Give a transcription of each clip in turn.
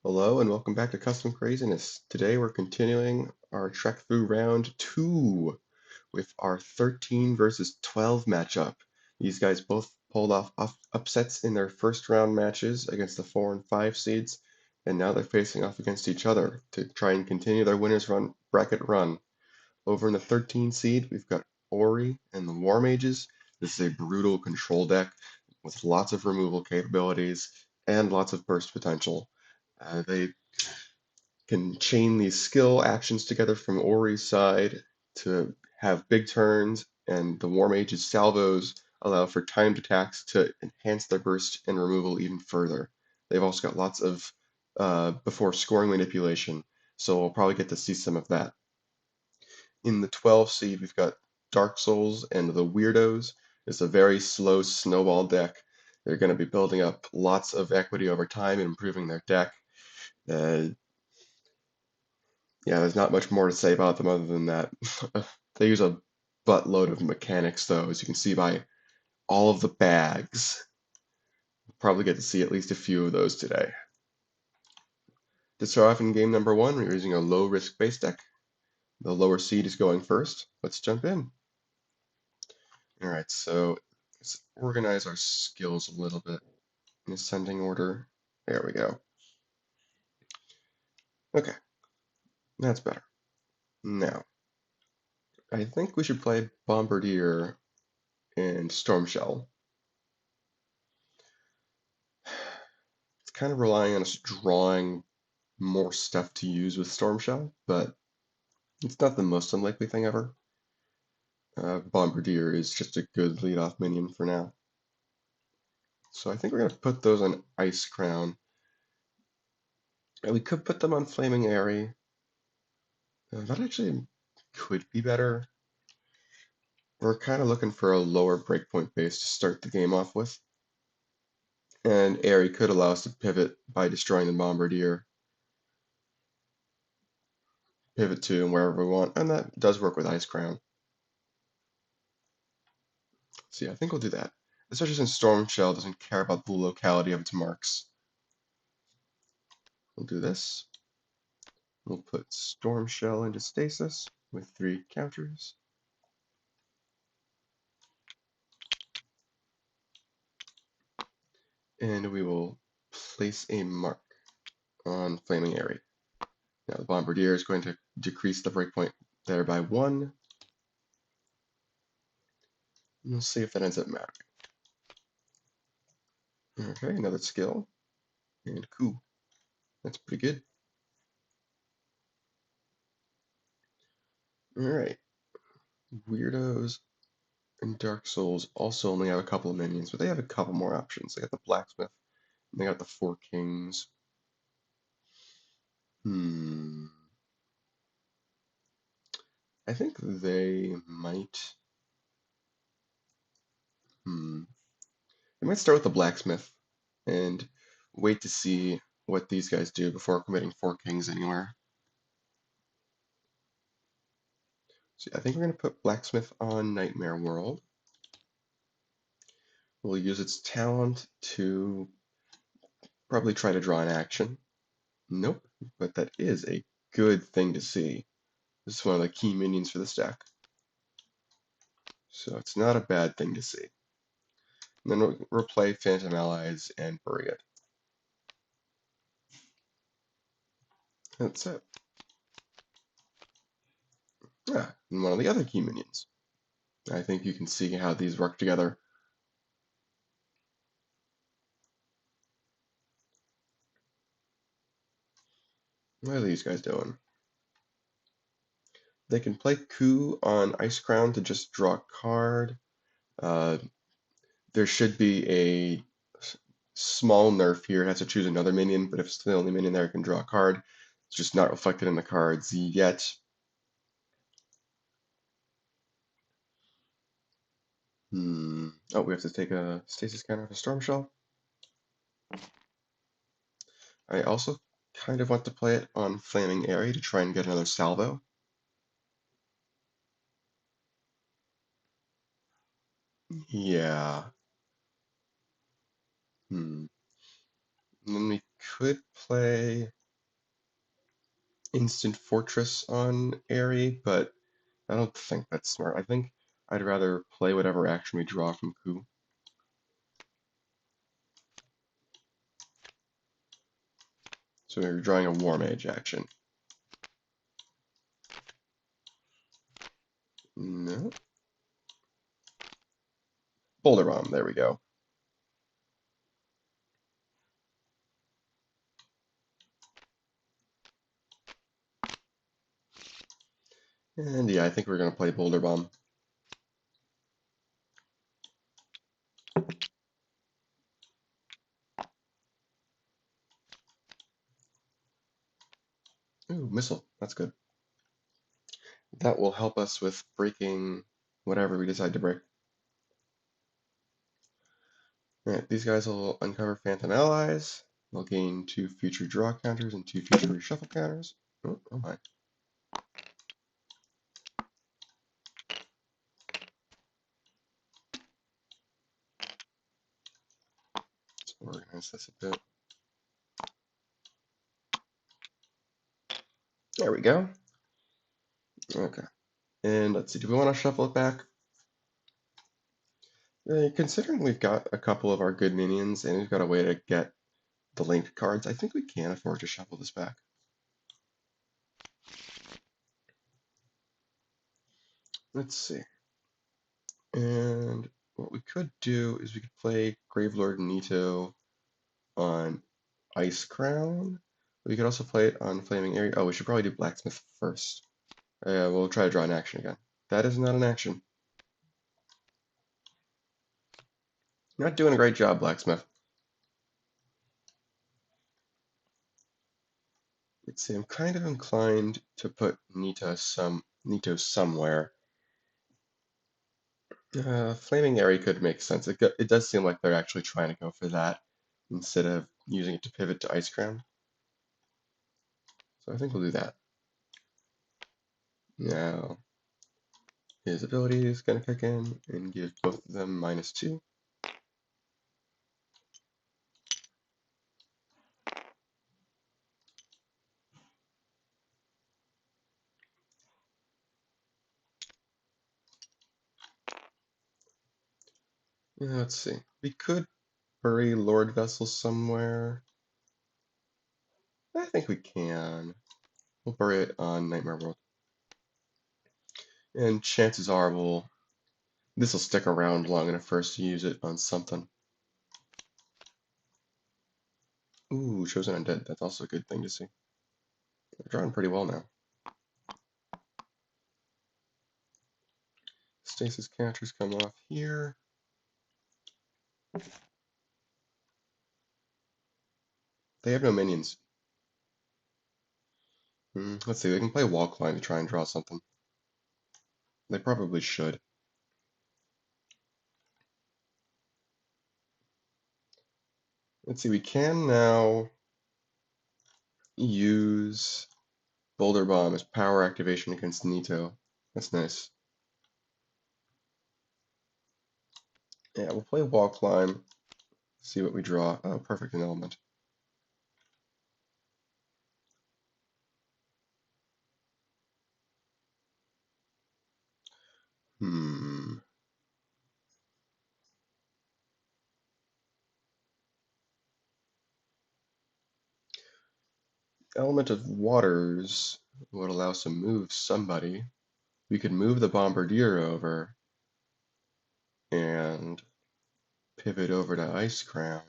Hello and welcome back to Custom Craziness. Today we're continuing our trek through round 2 with our 13 versus 12 matchup. These guys both pulled off upsets in their first round matches against the 4 and 5 seeds, and now they're facing off against each other to try and continue their winners run bracket run. Over in the 13 seed, we've got Ori and the Warmages. This is a brutal control deck with lots of removal capabilities and lots of burst potential. They can chain these skill actions together from Ori's side to have big turns, and the Warmage's salvos allow for timed attacks to enhance their burst and removal even further. They've also got lots of before scoring manipulation, so we'll probably get to see some of that. In the 12 seed, we've got Dark Souls and the Weirdos. It's a very slow snowball deck. They're going to be building up lots of equity over time and improving their deck. Uh, Yeah, there's not much more to say about them other than that. They use a buttload of mechanics, though, as you can see by all of the bags. We'll probably get to see at least a few of those today. To start off in game number 1, we're using a low-risk base deck. The lower seed is going first. Let's jump in. Alright, so let's organize our skills a little bit in ascending order. There we go. Okay, that's better. Now, I think we should play Bombardier and Stormshell. It's kind of relying on us drawing more stuff to use with Stormshell, but it's not the most unlikely thing ever. Bombardier is just a good lead-off minion for now. So I think we're going to put those on Ice Crown. And we could put them on Flaming Aerie. That actually could be better. We're kind of looking for a lower breakpoint base to start the game off with. And Aerie could allow us to pivot by destroying the Bombardier. Pivot to wherever we want, and that does work with Ice Crown. So yeah, I think we'll do that. Especially since Stormshell doesn't care about the locality of its marks. We'll do this. We'll put Stormshell into stasis with 3 counters. And we will place a mark on Flaming Aerie. Now the Bombardier is going to decrease the breakpoint there by 1. And we'll see if that ends up mattering. Okay, another skill. And coup. That's pretty good. Alright. Weirdos and Dark Souls also only have a couple of minions, but they have a couple more options. They got the Blacksmith, and they got the 4 Kings. I think they might. They might start with the Blacksmith and wait to see what these guys do before committing 4 Kings anywhere. So I think we're going to put Blacksmith on Nightmare World. We'll use its talent to probably try to draw an action. Nope, but that is a good thing to see. This is one of the key minions for this deck. So it's not a bad thing to see. And then we'll play Phantom Allies and bury it. That's it. Ah, and one of the other key minions. I think you can see how these work together. What are these guys doing? They can play Coup on Ice Crown to just draw a card. There should be a small nerf here. It has to choose another minion, but if it's the only minion there, it can draw a card. It's just not reflected in the cards yet. Oh, we have to take a stasis counter for Stormshell. I also kind of want to play it on Flaming Aerie to try and get another salvo. Yeah. And then we could play Instant Fortress on Aerie, but I don't think that's smart. I think I'd rather play whatever action we draw from Ku. So we're drawing a Warmage action. No. Boulder Bomb, there we go. And yeah, I think we're going to play Boulder Bomb. Ooh, Missile, that's good. That will help us with breaking whatever we decide to break. Alright, these guys will uncover Phantom Allies. They'll gain 2 future draw counters and 2 future reshuffle counters. Oh my. Let's organize this a bit. There we go. Okay. And let's see, do we want to shuffle it back? Considering we've got a couple of our good minions and we've got a way to get the linked cards, I think we can afford to shuffle this back. Let's see. And what we could do is we could play Gravelord Nito on Ice Crown. We could also play it on Flaming Area. Oh, we should probably do Blacksmith first. We'll try to draw an action again. That is not an action. You're not doing a great job, Blacksmith. Let's see, I'm kind of inclined to put Nito somewhere. Flaming Area could make sense. It does seem like they're actually trying to go for that instead of using it to pivot to Ice Crown. So I think we'll do that. Now, his ability is going to kick in and give both of them -2. Let's see. We could bury Lord Vessel somewhere. I think we can. We'll bury it on Nightmare World. And chances are this will stick around long enough for us to use it on something. Ooh, Chosen Undead. That's also a good thing to see. We're drawing pretty well now. Stasis counters come off here. They have no minions. Let's see, they can play Wall Climb to try and draw something. They probably should. Let's see, we can now use Boulder Bomb as power activation against Nito. That's nice. Yeah, we'll play Wall Climb, see what we draw. Oh, perfect, an element. Element of Waters would allow us to move somebody. We could move the Bombardier over and pivot over to Ice Crown.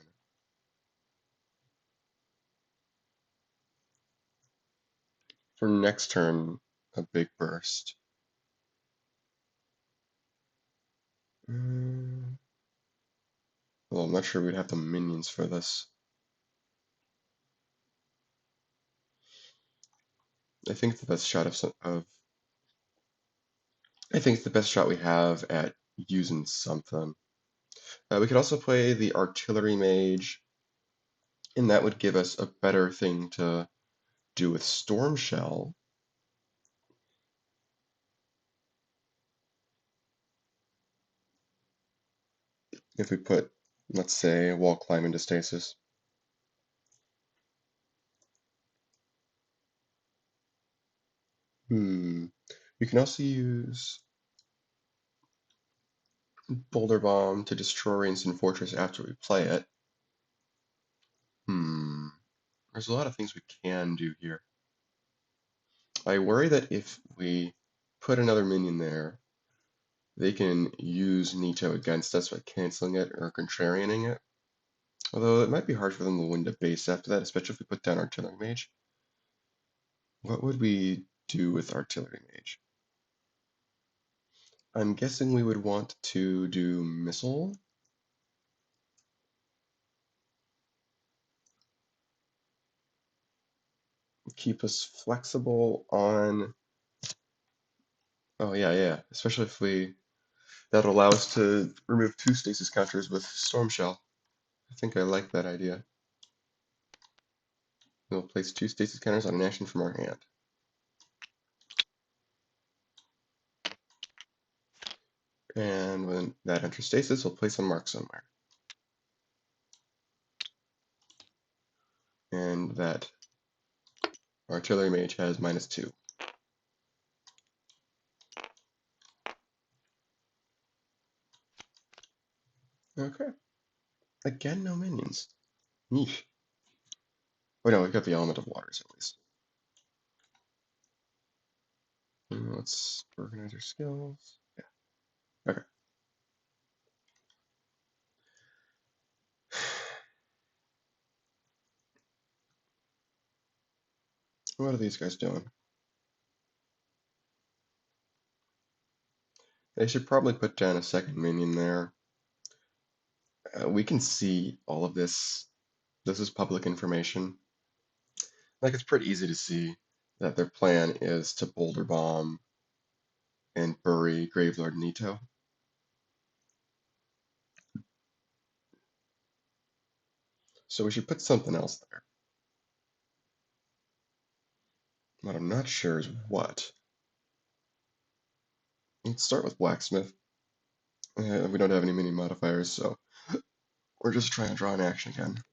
For next turn, a big burst. Well, I'm not sure we'd have the minions for this. I think the best shot I think it's the best shot we have at using something. We could also play the Artillery Mage, and that would give us a better thing to do with Storm Shell. If we put, let's say, Wall Climb into stasis. We can also use Boulder Bomb to destroy Instant Fortress after we play it. There's a lot of things we can do here. I worry that if we put another minion there, they can use Nito against us by canceling it or contrarianing it. Although it might be hard for them to win the base after that, especially if we put down Artillery Mage. What would we do with Artillery Mage? I'm guessing we would want to do Missile. Keep us flexible on... Oh yeah. Especially if we... That'll allow us to remove 2 stasis counters with Storm Shell. I think I like that idea. We'll place 2 stasis counters on an action from our hand. And when that enters stasis, we'll place a mark somewhere. And that Artillery Mage has -2. Okay. Again, no minions. Yeesh. Oh no, we've got the Element of Waters at least. Let's organize our skills. Yeah. Okay. What are these guys doing? They should probably put down a second minion there. We can see all of this. This is public information. Like, it's pretty easy to see that their plan is to Boulder Bomb and bury Gravelord Nito. So we should put something else there. What I'm not sure is what. Let's start with Blacksmith. We don't have any mini modifiers, so we're just trying to draw an action again.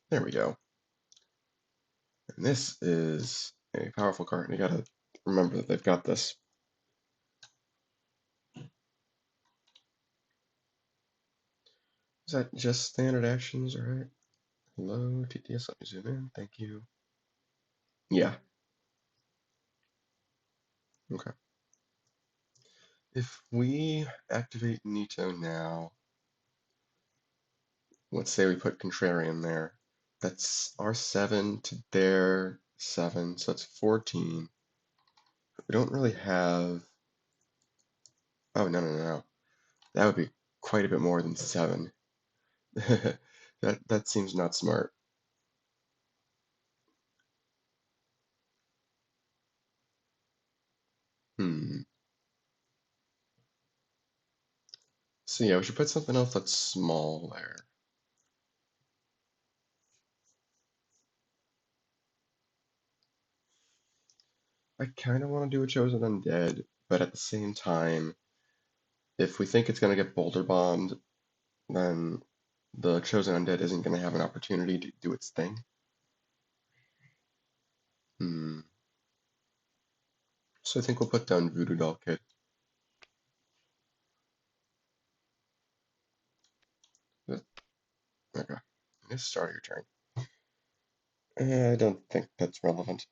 There we go. And this is a powerful card, and you gotta remember that they've got this. Is that just standard actions, alright? Hello, TTS, let me zoom in, thank you. Yeah. Okay. If we activate Nito now, let's say we put Contrarian there, that's our 7 to their 7, so that's 14. We don't really have... Oh, no. That would be quite a bit more than 7. That seems not smart. So yeah, we should put something else that's small there. I kind of want to do a Chosen Undead, but at the same time, if we think it's going to get Boulder Bombed, then the Chosen Undead isn't going to have an opportunity to do its thing. So I think we'll put down Voodoo Doll Kid. Okay, just start your turn. I don't think that's relevant.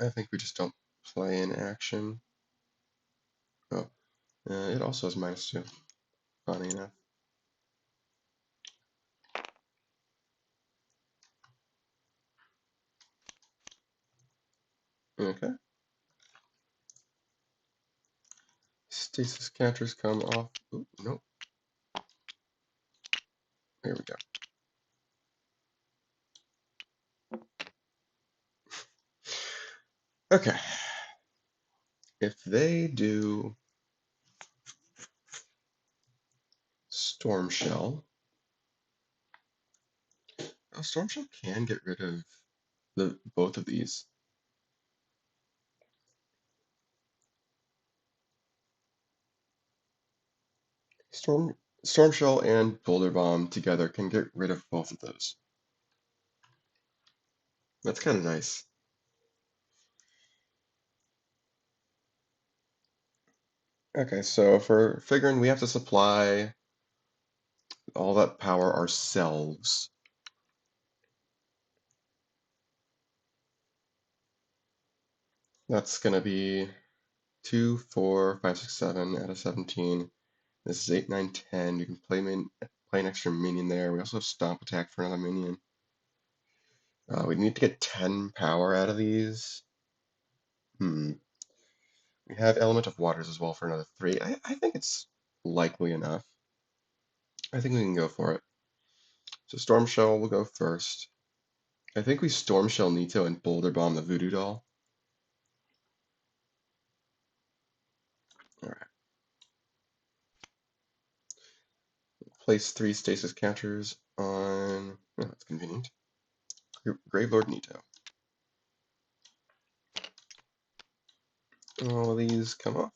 I think we just don't play in action. Oh, it also has -2. Funny enough. Okay. Stasis counters come off. Ooh, nope. There we go. Okay. If they do Storm Shell, Storm Shell can get rid of both of these. Storm Shell and Boulder Bomb together can get rid of both of those. That's kind of nice. Okay, so for figuring we have to supply all that power ourselves. That's gonna be 2, 4, 5, 6, 7 out of 17. This is 8, 9, 10. You can play an extra minion there. We also have Stomp Attack for another minion. We need to get 10 power out of these. We have Element of Waters as well for another 3. I think it's likely enough. I think we can go for it. So Storm Shell will go first. I think we Storm Shell Nito and Boulder Bomb the Voodoo Doll. Alright. Place 3 stasis counters on... Oh, that's convenient. Gravelord Nito. All of these come off.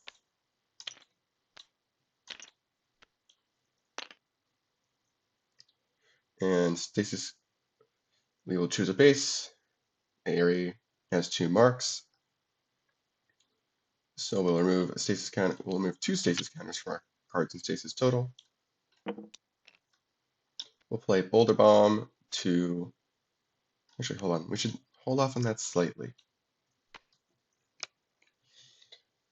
And stasis, we will choose a base. Ori has 2 marks. So we'll remove a stasis count. We'll remove 2 stasis counters from our cards in stasis total. We'll play Boulder Bomb to... Actually, hold on. We should hold off on that slightly.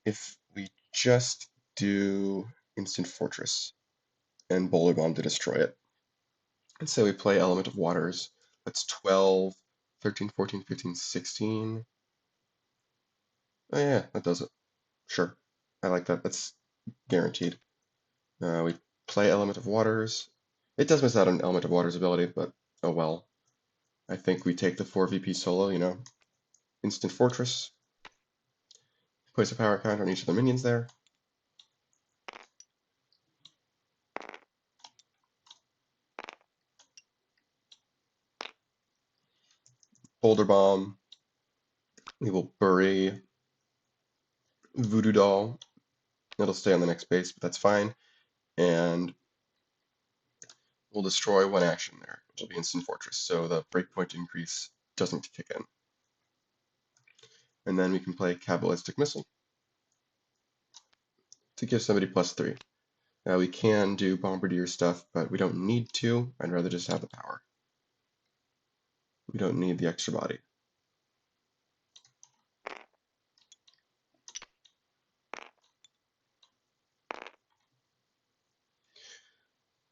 If we just do Instant Fortress and Boulder Bomb to destroy it, and say we play Element of Waters, that's 12, 13, 14, 15, 16. Oh yeah, that does it. Sure. I like that. That's guaranteed. We play Element of Waters. It does miss out on Element of Waters ability, but oh well. I think we take the 4 VP solo, you know. Instant Fortress. Place a power counter on each of the minions there. Boulder Bomb. We will bury Voodoo Doll. It'll stay on the next base, but that's fine. And we'll destroy 1 action there, which will be Instant Fortress, so the breakpoint increase doesn't kick in. And then we can play Kabbalistic Missile to give somebody +3. Now we can do Bombardier stuff, but we don't need to. I'd rather just have the power. We don't need the extra body.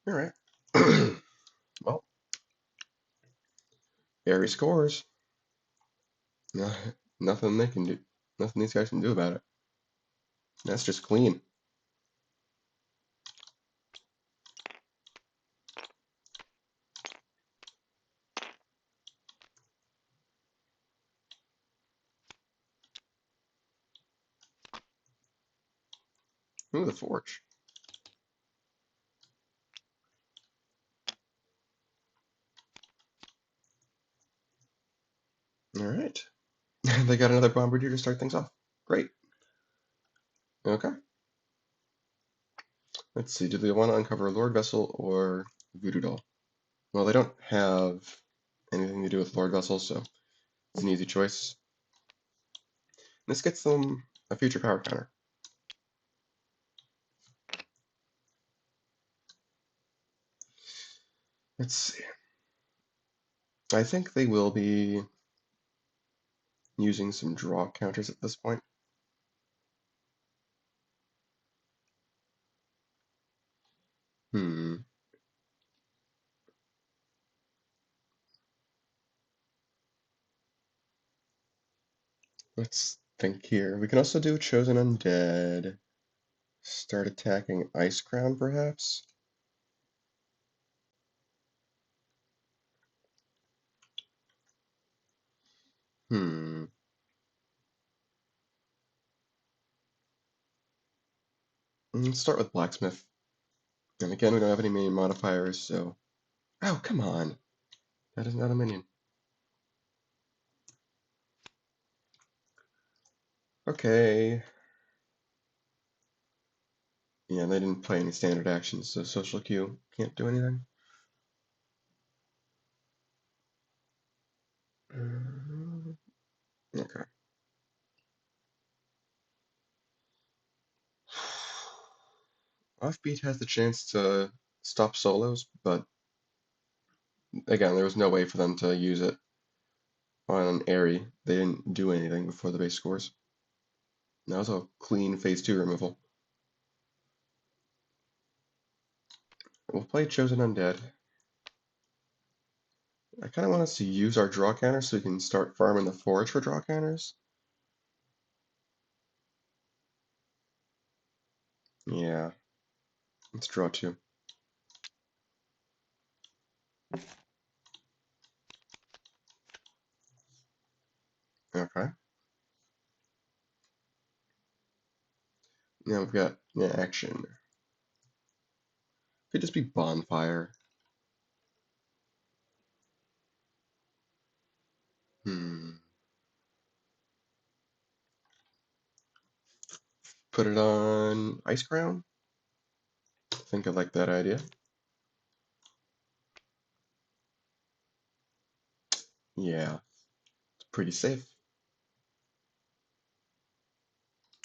Alright. Well, Ori scores. Nothing they can do. Nothing these guys can do about it. That's just clean. Ooh, the Forge. Alright. They got another Bombardier to start things off. Great. Okay. Let's see, do they want to uncover Lord Vessel or Voodoo Doll? Well, they don't have anything to do with Lord Vessel, so it's an easy choice. This gets them a future power counter. Let's see. I think they will be using some draw counters at this point. Let's think here. We can also do Chosen Undead. Start attacking Ice Crown, perhaps? Let's start with Blacksmith. And again, we don't have any minion modifiers, so... Oh, come on! That is not a minion. Okay. Yeah, they didn't play any standard actions, so Social Q can't do anything. Offbeat has the chance to stop solos, but again, there was no way for them to use it on an Ori. They didn't do anything before the base scores. That was a clean phase 2 removal. We'll play Chosen Undead. I kind of want us to use our draw counter so we can start farming the forage for draw counters. Yeah, let's draw 2. Okay. Now we've got action. Could just be Bonfire. Put it on Ice Crown. I think I like that idea. Yeah, it's pretty safe.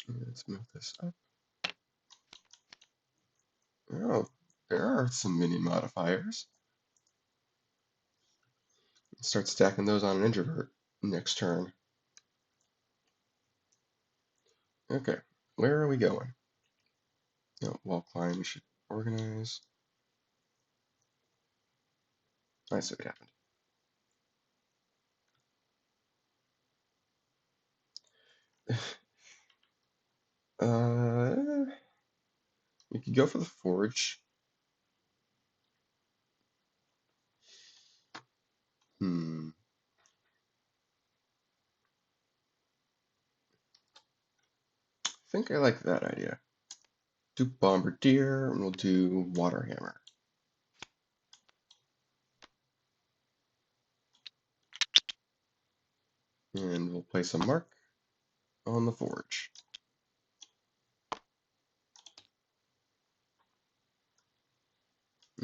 Let's move this up. Oh, there are some minion modifiers. Start stacking those on an introvert next turn. Okay, where are we going? No, wall climb, we should organize. I see what happened. We could go for the forge. I think I like that idea. Do Bombardier, and we'll do Waterhammer. And we'll place a mark on the forge.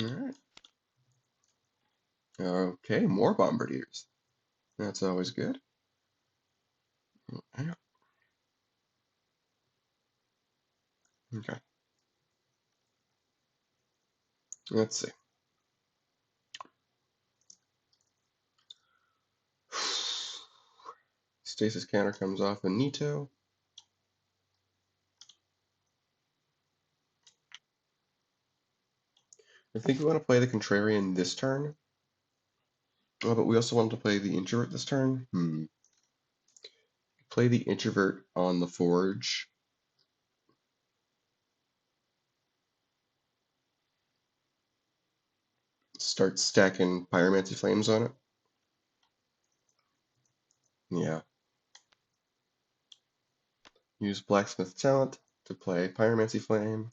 Alright. Okay, more Bombardiers. That's always good. Okay. Let's see. Stasis counter comes off a Nito. I think we want to play the Contrarian this turn. Oh, but we also want to play the Introvert this turn. Play the Introvert on the Forge. Start stacking Pyromancy Flames on it. Yeah. Use Blacksmith Talent to play Pyromancy Flame.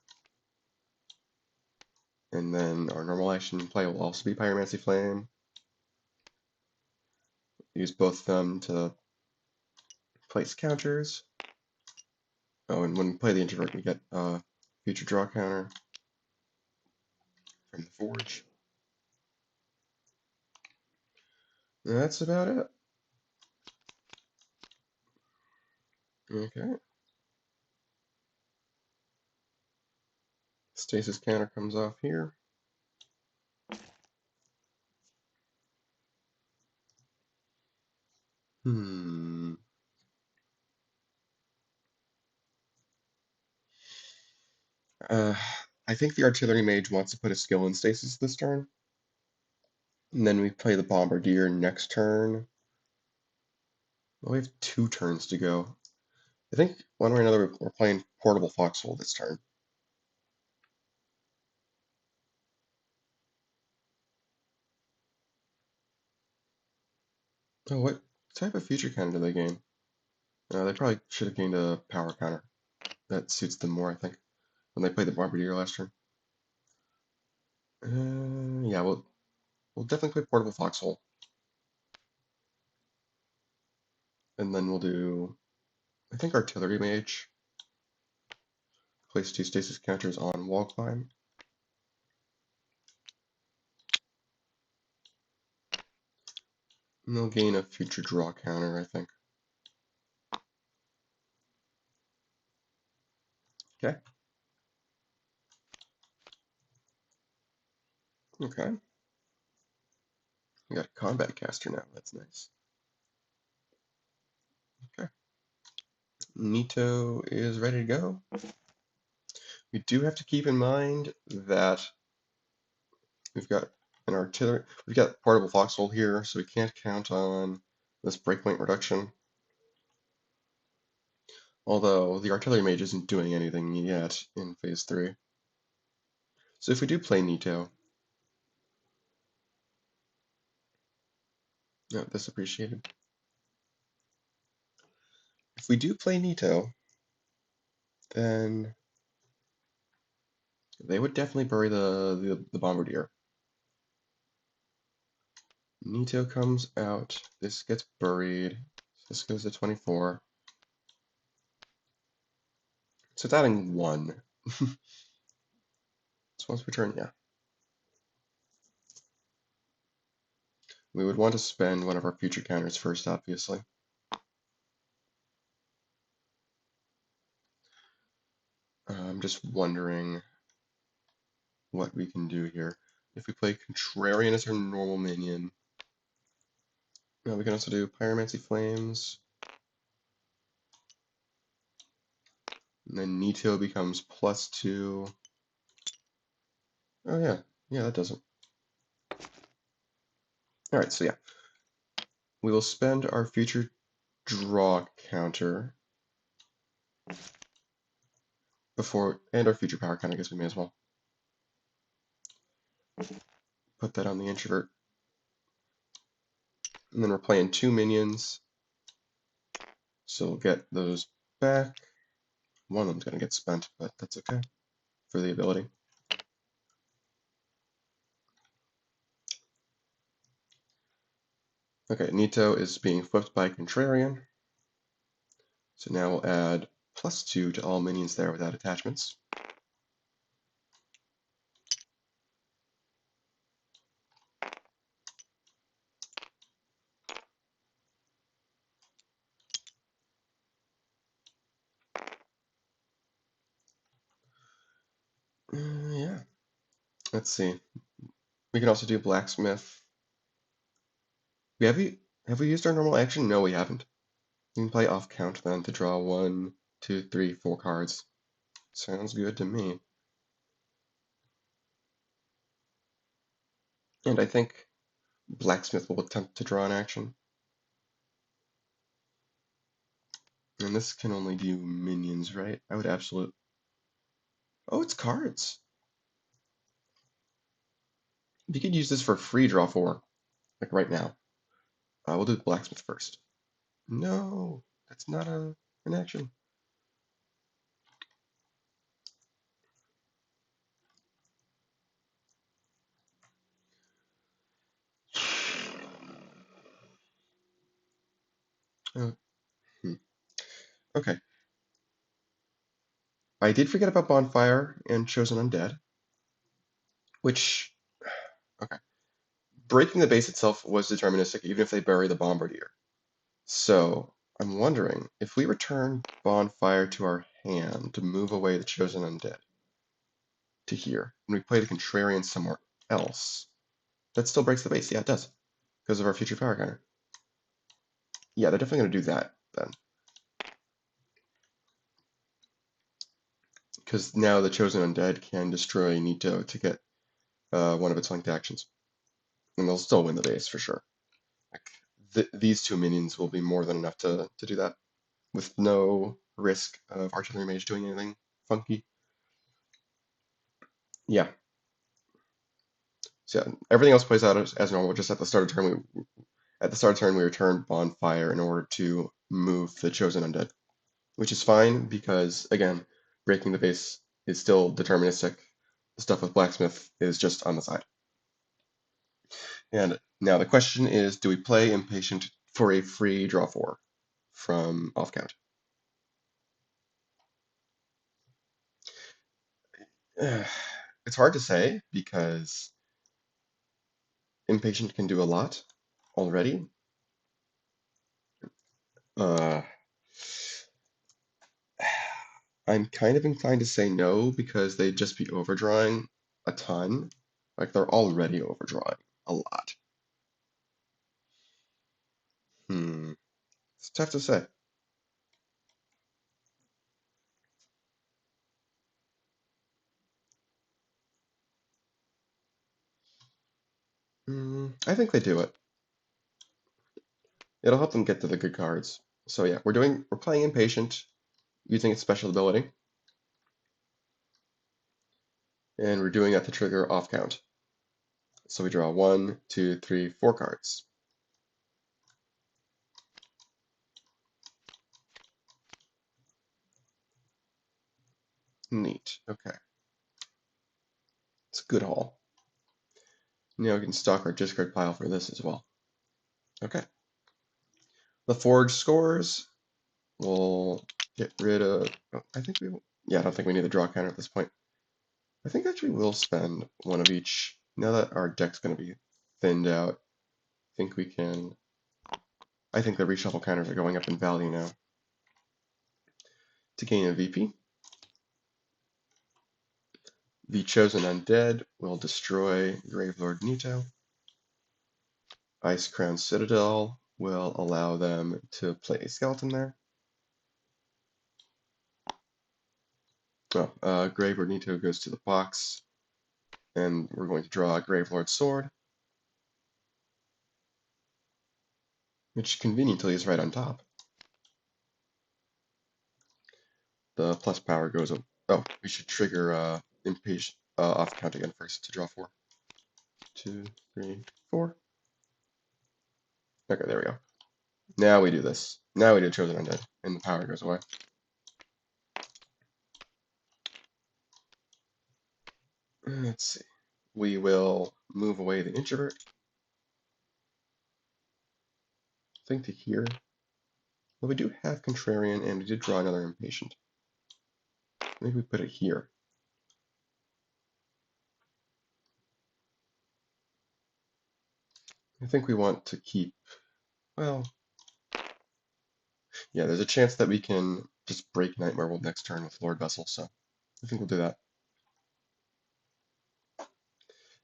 And then our normal action play will also be Pyromancy Flame. Use both of them to place counters. Oh, and when we play the Introvert, we get future draw counter from the Forge. And that's about it. Okay. Stasis counter comes off here. I think the Artillery Mage wants to put a skill in Stasis this turn. And then we play the Bombardier next turn. Well, we have 2 turns to go. I think one way or another we're playing Portable Foxhole this turn. Oh, what type of future counter do they gain? They probably should have gained a power counter. That suits them more, I think, when they played the Bombardier last turn. Yeah, we'll definitely play Portable Foxhole. And then we'll do, I think, Artillery Mage. Place 2 Stasis counters on Wall Climb. And they'll gain a future draw counter, I think. Okay. Okay. We got a combat caster now. That's nice. Okay. Nito is ready to go. We do have to keep in mind that we've got an artillery. We've got portable foxhole here, so we can't count on this breakpoint reduction. Although the artillery mage isn't doing anything yet in phase 3. So if we do play Nito, no, that's appreciated. If we do play Nito, then they would definitely bury the bombardier. Nito comes out, this gets buried, this goes to 24. So it's adding 1. So once we turn, yeah. We would want to spend one of our future counters first, obviously. I'm just wondering what we can do here. If we play Contrarian as our normal minion, we can also do Pyromancy Flames. And then Nito becomes +2. Oh yeah, that does it. Alright, so yeah. We will spend our future draw counter before, and our future power counter, I guess we may as well. Put that on the introvert. And then we're playing 2 minions. So we'll get those back. One of them's going to get spent, but that's okay for the ability. Okay, Nito is being flipped by Contrarian. So now we'll add +2 to all minions there without attachments. Yeah. Let's see. We can also do Blacksmith. Have we used our normal action? No, we haven't. We can play off count then to draw 1, 2, 3, 4 cards. Sounds good to me. And I think Blacksmith will attempt to draw an action. And this can only do minions, right? I would absolute. Oh, it's cards. You could use this for free draw 4, like right now. We'll do Blacksmith first. No, that's not an action. Oh, Okay. I did forget about Bonfire and Chosen Undead, which, okay. Breaking the base itself was deterministic, even if they bury the Bombardier. So, I'm wondering, if we return Bonfire to our hand to move away the Chosen Undead to here, and we play the Contrarian somewhere else, that still breaks the base. Yeah, it does, because of our future power counter. Yeah, they're definitely going to do that, then. Because now the Chosen Undead can destroy Nito to get one of its linked actions. And they'll still win the base, for sure. Like, these 2 minions will be more than enough to do that, with no risk of Artillery Mage doing anything funky. Yeah. So yeah, everything else plays out as normal. Just at the start of turn, we return Bonfire in order to move the Chosen Undead, which is fine because, again, breaking the base is still deterministic. The stuff with Blacksmith is just on the side. And now the question is, do we play Impatient for a free draw 4 from off count? It's hard to say because Impatient can do a lot already. Uh, I'm kind of inclined to say no because they'd just be overdrawing a ton Like they're already overdrawing a lot. It's tough to say. I think they do it. It'll help them get to the good cards. So yeah, we're playing Impatient using its special ability, and we're doing that to trigger off count. So we draw 1, 2, 3, 4 cards. Neat. Okay. It's a good haul. Now we can stock our discard pile for this as well. Okay. The Forge scores. We'll get rid of. Oh, I think we. Yeah, I don't think we need the draw counter at this point. I think actually we'll spend one of each. Now that our deck's going to be thinned out, I think we can. I think the reshuffle counters are going up in value now. To gain a VP, the Chosen Undead will destroy Gravelord Nito. Ice Crown Citadel will allow them to play a skeleton there. Oh, Gravelord Nito goes to the box, and we're going to draw a Gravelord Sword, which conveniently is right on top. The plus power goes up. Oh, we should trigger Impatient off count again first to draw 4. 2, 3, 4. Okay, there we go. Now we do this. Now we do Chosen Undead, and the power goes away. Let's see. We will move away the Introvert. I think to here. Well, we do have Contrarian, and we did draw another Impatient. Maybe we put it here. I think we want to keep, well, yeah, there's a chance that we can just break Night Marble next turn with Lord Vessel, so I think we'll do that.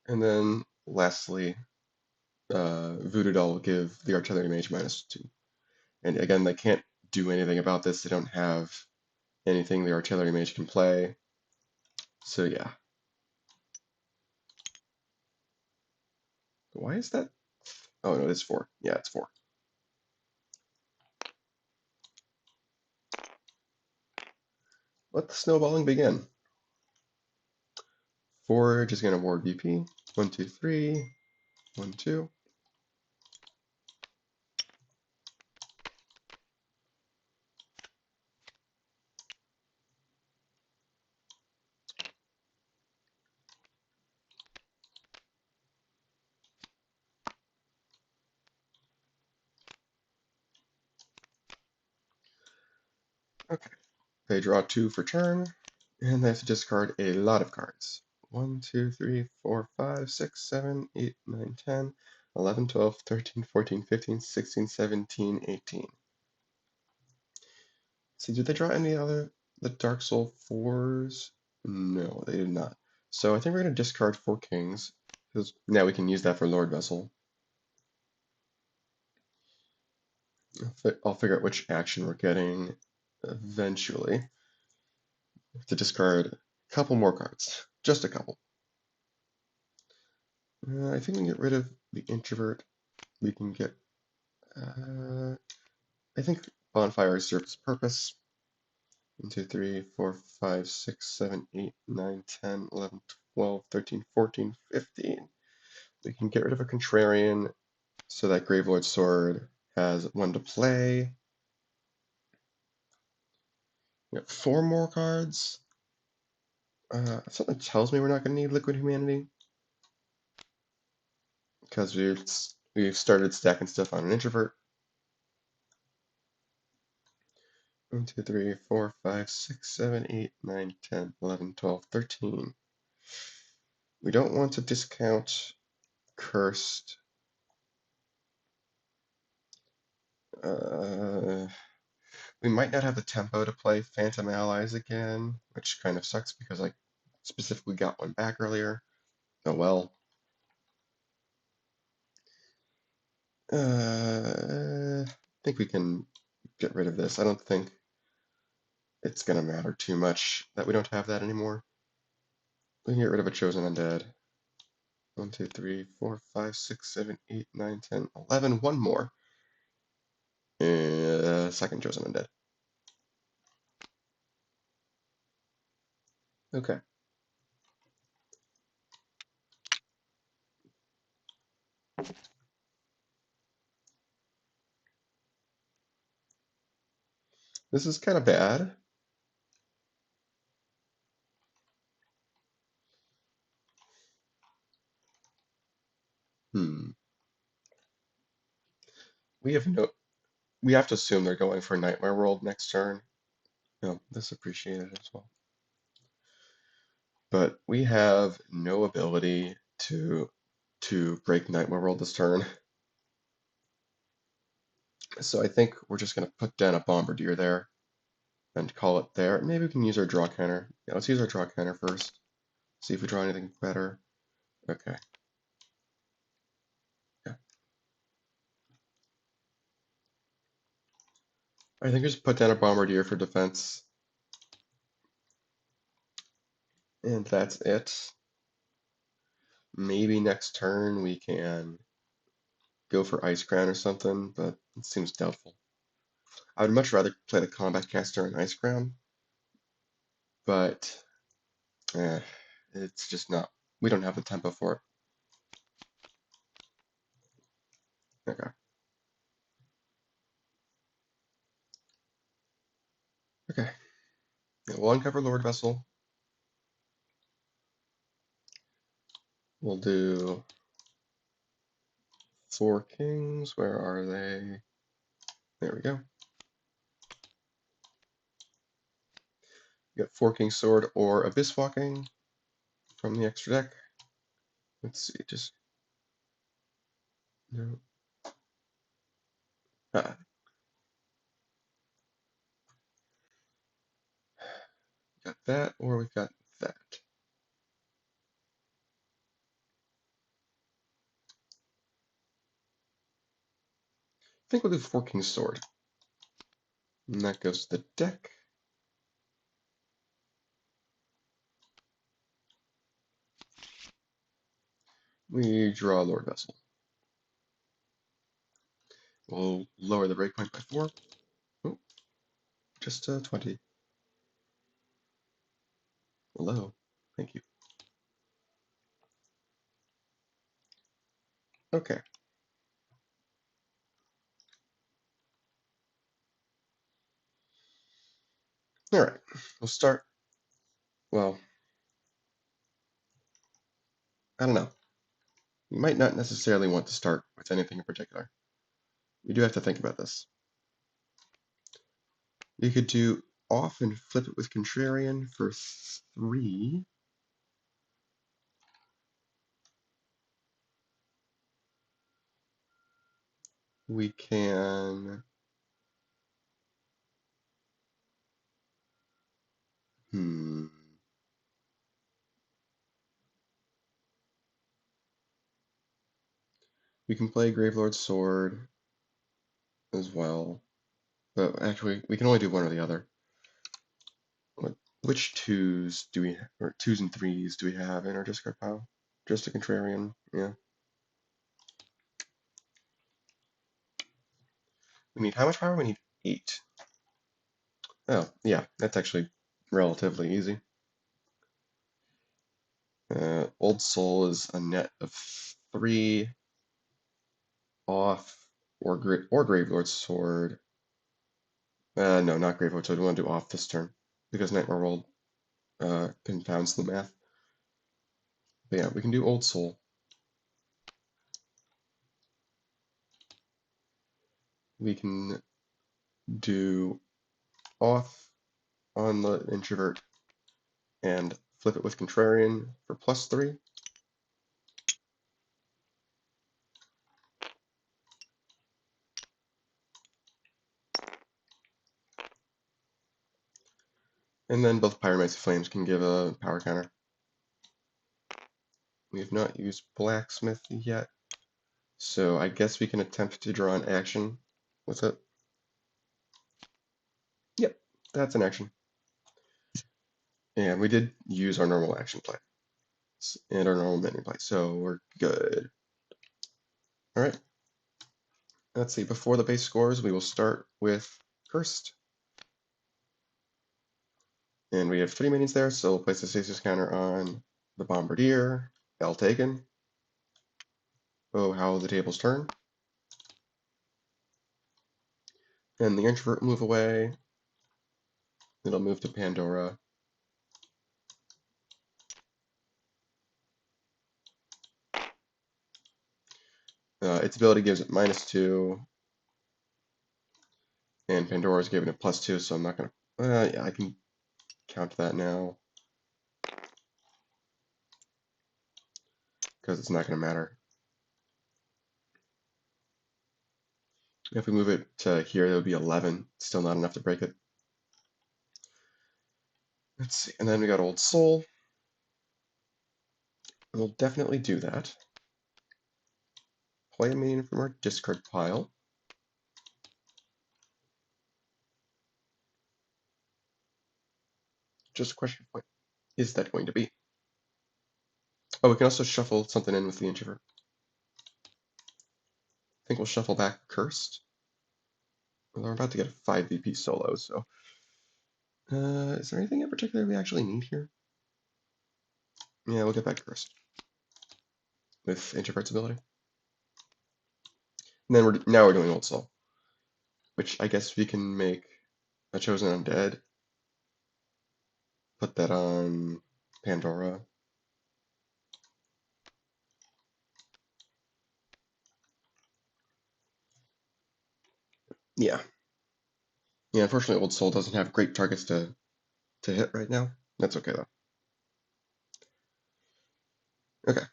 And then lastly, Voodoo Doll will give the Artillery Mage -2. And again, they can't do anything about this. They don't have anything the Artillery Mage can play. So yeah. Why is that? Oh no, it's 4. Yeah, it's 4. Let the snowballing begin. Forge is going to ward BP. 1, 2, 3. 1, 2. Okay. They draw 2 for turn, and they have to discard a lot of cards. 1, 2, 3, 4, 5, 6, 7, 8, 9, 10, 11, 12, 13, 14, 15, 16, 17, 18. See, did they draw any other, the Dark Soul 4s? No, they did not. So I think we're going to discard 4 kings, because now we can use that for Lord Vessel. I'll figure out which action we're getting eventually. To discard a couple more cards, just a couple. I think we can get rid of the Introvert. We can get, I think Bonfire serves its purpose. 1, 2, 3, 4, 5, 6, 7, 8, 9, 10, 11, 12, 13, 14, 15. We can get rid of a Contrarian so that Gravelord Sword has 1 to play. We got 4 more cards. Something tells me we're not going to need Liquid Humanity because we've started stacking stuff on an Introvert. 1, 2, 3, 4, 5, 6, 7, 8, 9, 10, 11, 12, 13. We don't want to discount Cursed. We might not have the tempo to play Phantom Allies again, which kind of sucks because I specifically got one back earlier. Oh well. think we can get rid of this. I don't think it's going to matter too much that we don't have that anymore. We can get rid of a chosen undead. 1, 2, 3, 4, 5, 6, 7, 8, 9, 10, 11. One more. Second chosen undead. Okay. This is kind of bad. Hmm. We have no. We have to assume they're going for Nightmare World next turn. No, this appreciated as well. But we have no ability to break Nightmare World this turn. So I think we're just going to put down a Bombardier there and call it there. Maybe we can use our draw counter. Yeah, let's use our draw counter first. See if we draw anything better. Okay. Yeah. I think just put down a Bombardier for defense. And that's it. Maybe next turn we can go for Ice Crown or something, but it seems doubtful. I would much rather play the Combat Caster and Ice Crown, but it's just not. We don't have the tempo for it. Okay. Okay. Yeah, we'll uncover Lord Vessel. We'll do 4 kings. Where are they? There we go. We got 4 King Sword or Abysswalking from the extra deck. Let's see, just no. Ah, got that, or we've got that. I think we'll do 4 King Sword. And that goes to the deck. We draw Lord Vessel. We'll lower the breakpoint by 4. Oh, just 20. Hello. Thank you. Okay. All right. We'll start. Well, I don't know. You might not necessarily want to start with anything in particular. You do have to think about this. You could do off and flip it with Contrarian for 3. We can. Hmm. We can play Gravelord Sword as well. But actually, we can only do one or the other. Which 2s do we, or 2s and 3s do we have in our discard pile? Just a Contrarian, yeah. We need how much power? We need 8. Oh, yeah, that's actually relatively easy. Old Soul is a net of 3 off, or Gravelord Sword. No, not Gravelord Sword. We want to do off this turn because Nightmare World confounds the math. But yeah, we can do Old Soul. We can do off on the Introvert and flip it with Contrarian for +3. And then both Pyromancy Flames can give a power counter. We have not used Blacksmith yet, so I guess we can attempt to draw an action with it. That's an action. And we did use our normal action play and our normal menu play, so we're good. All right. Let's see. Before the base scores, we will start with Cursed. And we have 3 minions there, so we'll place the stasis counter on the Bombardier. L taken. Oh, how the tables turn. And the Introvert move away. It'll move to Pandora. Its ability gives it -2, and Pandora's giving it +2, so I'm not going to... yeah, I can count that now, because it's not going to matter. If we move it to here, it would be 11. Still not enough to break it. Let's see, and then we got Old Soul. We'll definitely do that. Play a minion from our discard pile. Just a question of what is that going to be? Oh, we can also shuffle something in with the Introvert. I think we'll shuffle back Cursed. Well, we're about to get a 5 VP solo, so... is there anything in particular we actually need here? Yeah, we'll get back Cursed. With Introvert's ability. And then now we're doing Old Soul. Which I guess we can make a Chosen Undead. Put that on Pandora. Yeah. Yeah, unfortunately Old Soul doesn't have great targets to hit right now. That's okay though. Okay.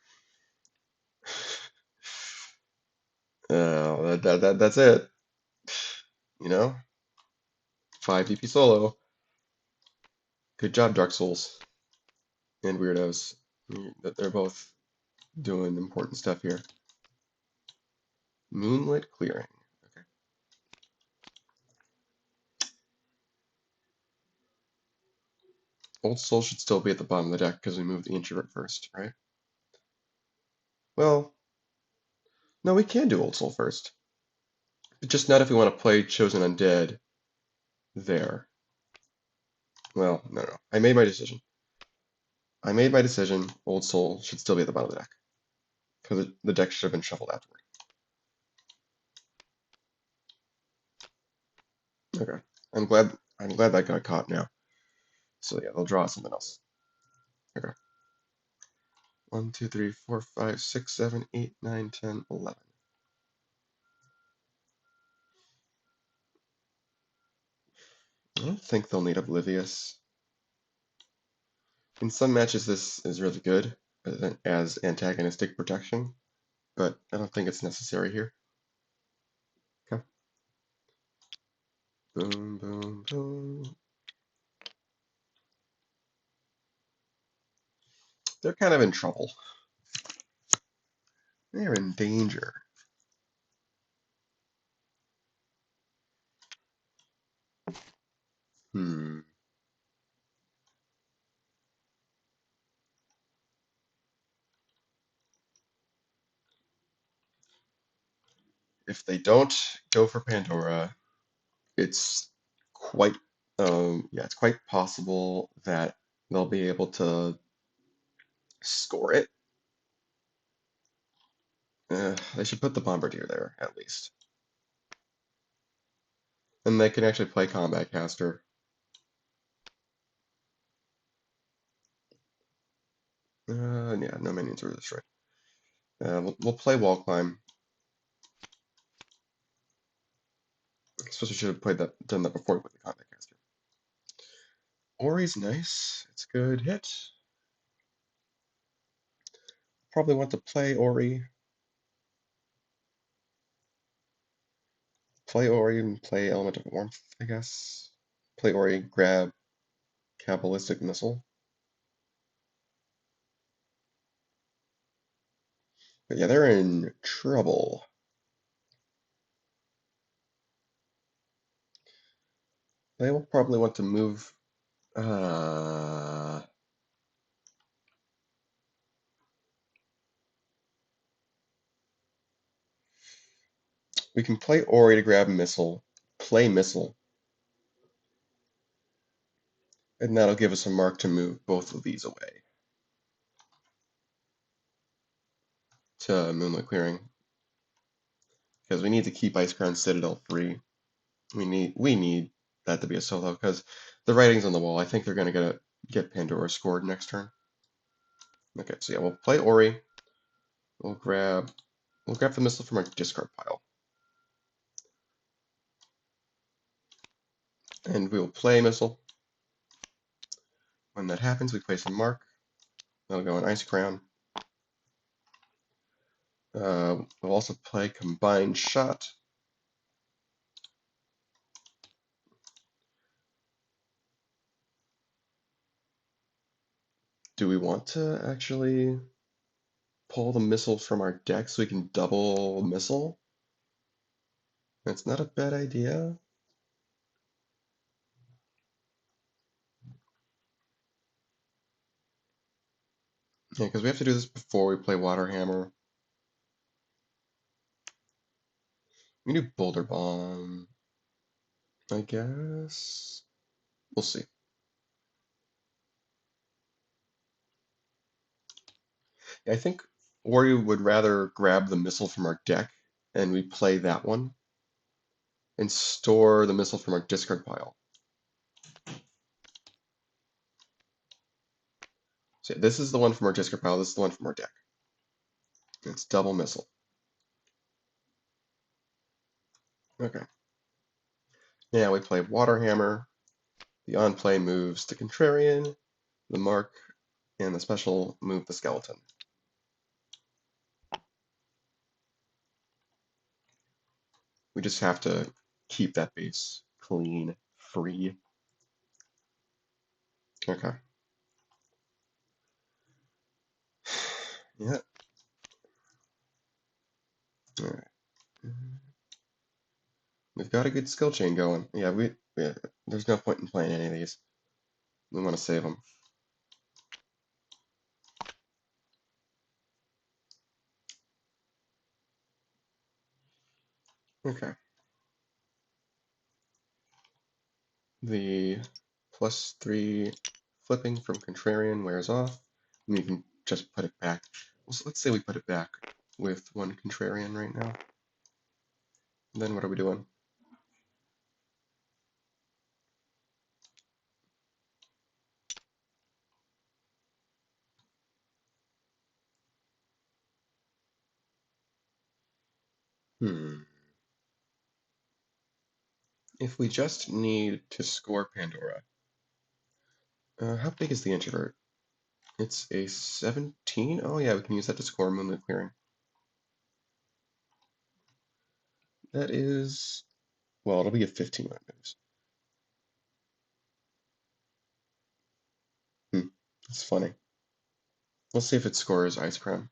That's it. You know? 5 VP solo. Good job, Dark Souls and Weirdos. They're both doing important stuff here. Moonlit Clearing. Okay. Old Soul should still be at the bottom of the deck because we moved the Introvert first, right? Well, no, we can do Old Soul first. Just not if we want to play Chosen Undead there. Well, no. I made my decision. Old Soul should still be at the bottom of the deck. Because the deck should have been shuffled afterward. Okay. I'm glad that got caught now. So yeah, they'll draw something else. Okay. 1, 2, 3, 4, 5, 6, 7, 8, 9, 10, 11. I don't think they'll need Oblivious. In some matches this is really good as antagonistic protection, but I don't think it's necessary here. Okay. Boom, boom, boom. They're kind of in trouble. They're in danger. Hmm. If they don't go for Pandora, it's quite it's quite possible that they'll be able to score it. They should put the Bombardier there at least, and they can actually play Combat Caster. Yeah, no minions were destroyed. We'll play Wall Climb. I suppose we should have done that before with the Combat Caster. Ori's nice. It's a good hit. Probably want to play Ori. Play Ori and play Element of Warmth, I guess. Play Ori, grab Kabbalistic Missile. But yeah, they're in trouble. play will probably want to move. We can play Ori to grab Missile, play Missile, and that'll give us a mark to move both of these away to Moonlit Clearing, because we need to keep Icecrown Citadel free. We need that to be a solo, because the writing's on the wall. I think they're gonna get Pandora scored next turn. Okay, so yeah, we'll play Ori. We'll grab the Missile from our discard pile. And we will play Missile. When that happens, we place a mark. That'll go in Ice Crown. We'll also play Combined Shot. Do we want to actually pull the Missile from our deck so we can double Missile? That's not a bad idea. Yeah, because we have to do this before we play Water Hammer. We can do Boulder Bomb, I guess. We'll see. Yeah, I think Ori would rather grab the Missile from our deck and we play that one and store the Missile from our discard pile. So yeah, this is the one from our discard pile, this is the one from our deck. It's double Missile. Okay. Now we play Water Hammer. The on-play moves the Contrarian, the Mark, and the special move the Skeleton. We just have to keep that base clean, free. Okay. Yeah. All right. We've got a good skill chain going. Yeah, there's no point in playing any of these. We want to save them. Okay. The +3 flipping from Contrarian wears off, and you can just put it back. So let's say we put it back with one Contrarian right now. Then what are we doing? If we just need to score Pandora, how big is the introvert? It's a 17? Oh yeah, we can use that to score Moonlit Clearing. That is, well, it'll be a 15 when it moves. It's funny. Let's see if it scores Ice Crown.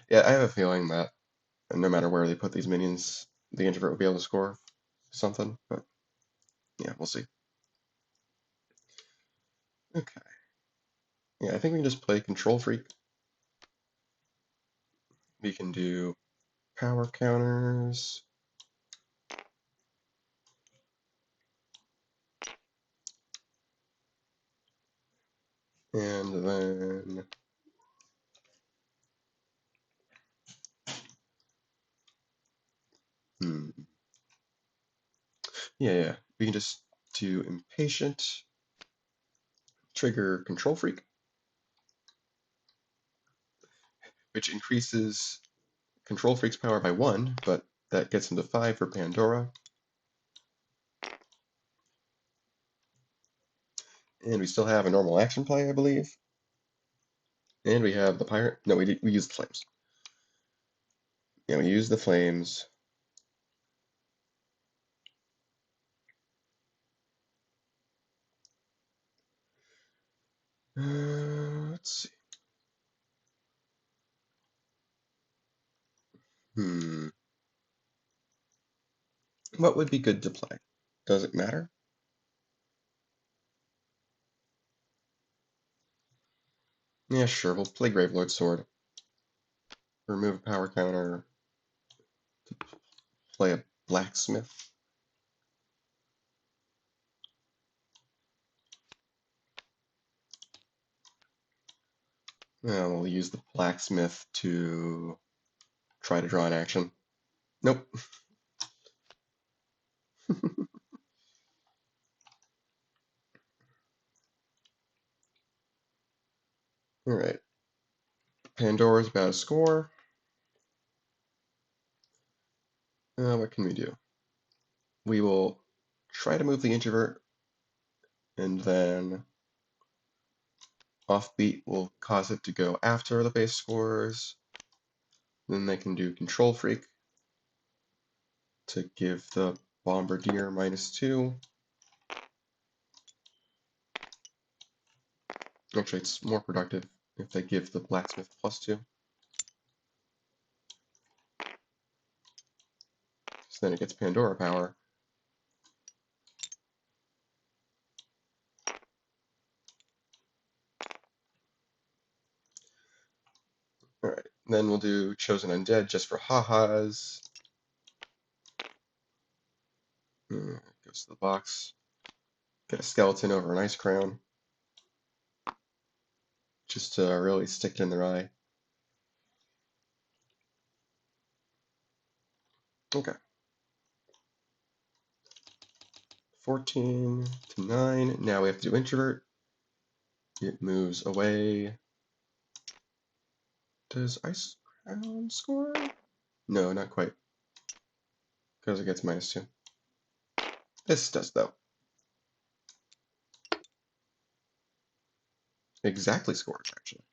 Yeah, I have a feeling that no matter where they put these minions, the introvert will be able to score something, but yeah, we'll see. Okay. Yeah, I think we can just play Control Freak. We can do power counters. And then yeah, we can just do Impatient, trigger Control Freak, which increases Control Freak's power by 1, but that gets him to 5 for Pandora. And we still have a normal action play, I believe. And we have the Pirate. No, we used the Flames. Yeah, we used the Flames. Let's see. What would be good to play? Does it matter? Yeah, sure, we'll play Gravelord Sword. Remove a power counter, play a blacksmith. And we'll use the blacksmith to try to draw an action. Nope. Alright. Pandora's about to score. What can we do? We will try to move the introvert, and then offbeat will cause it to go after the base scores. Then they can do control freak to give the bombardier -2. Actually, it's more productive if they give the blacksmith +2. So then it gets Pandora power. Alright, then we'll do Chosen Undead just for ha-has. Goes to the box. Get a skeleton over an ice crown. Just to really stick it in their eye. Okay. 14 to 9. Now we have to do introvert. It moves away. Does ice crown score? No, not quite. Because it gets -2. This does, though. Exactly scores, actually.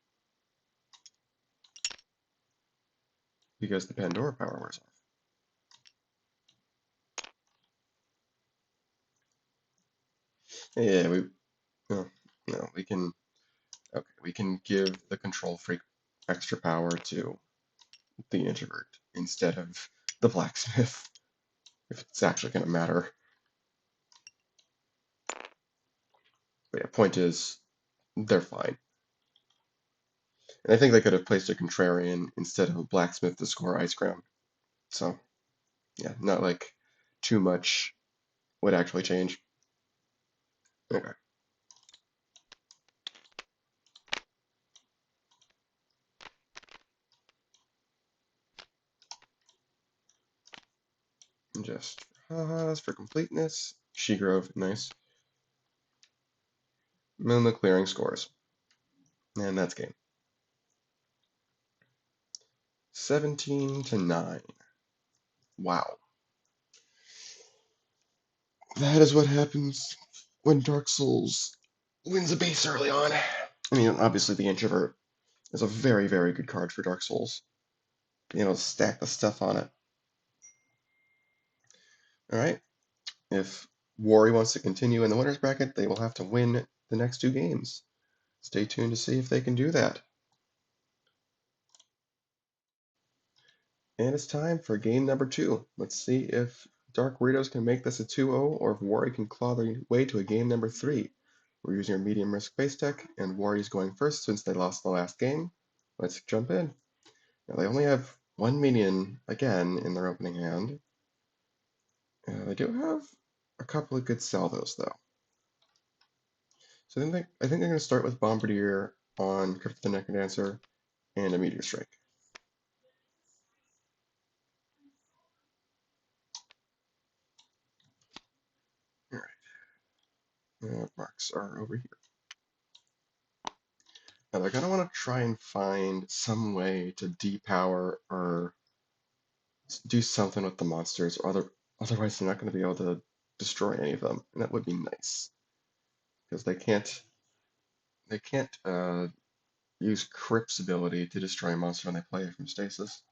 Because the Pandora power wears off. Yeah, we can, okay, we can give the control freak extra power to the introvert instead of the blacksmith, if it's actually going to matter. But yeah, point is, they're fine. And I think they could have placed a Contrarian instead of a blacksmith to score ice crown. So, yeah, not like too much would actually change. Okay. Just for ha-has, for completeness. She-Grove, nice. And the clearing scores. And that's game. 17 to 9. Wow. That is what happens when Dark Souls wins a base early on. I mean, obviously the Introvert is a very, very good card for Dark Souls. Being able to stack the stuff on it. Alright. If Wori wants to continue in the winner's bracket, they will have to win the next 2 games. Stay tuned to see if they can do that. And it's time for game number 2. Let's see if Dark Weirdos can make this a 2-0 or if Wori can claw their way to a game number 3. We're using our medium risk base deck, and Wori's going first since they lost the last game. Let's jump in. Now they only have 1 minion again in their opening hand. They do have a couple of good salvos though. So I think they're going to start with Bombardier on Crypt of the Necrodancer and a Meteor Strike. Alright. Marks are over here. Now they're going to want to try and find some way to depower or do something with the monsters, or otherwise they're not going to be able to destroy any of them, and that would be nice. Because they can't use Crypt's ability to destroy a monster when they play it from stasis.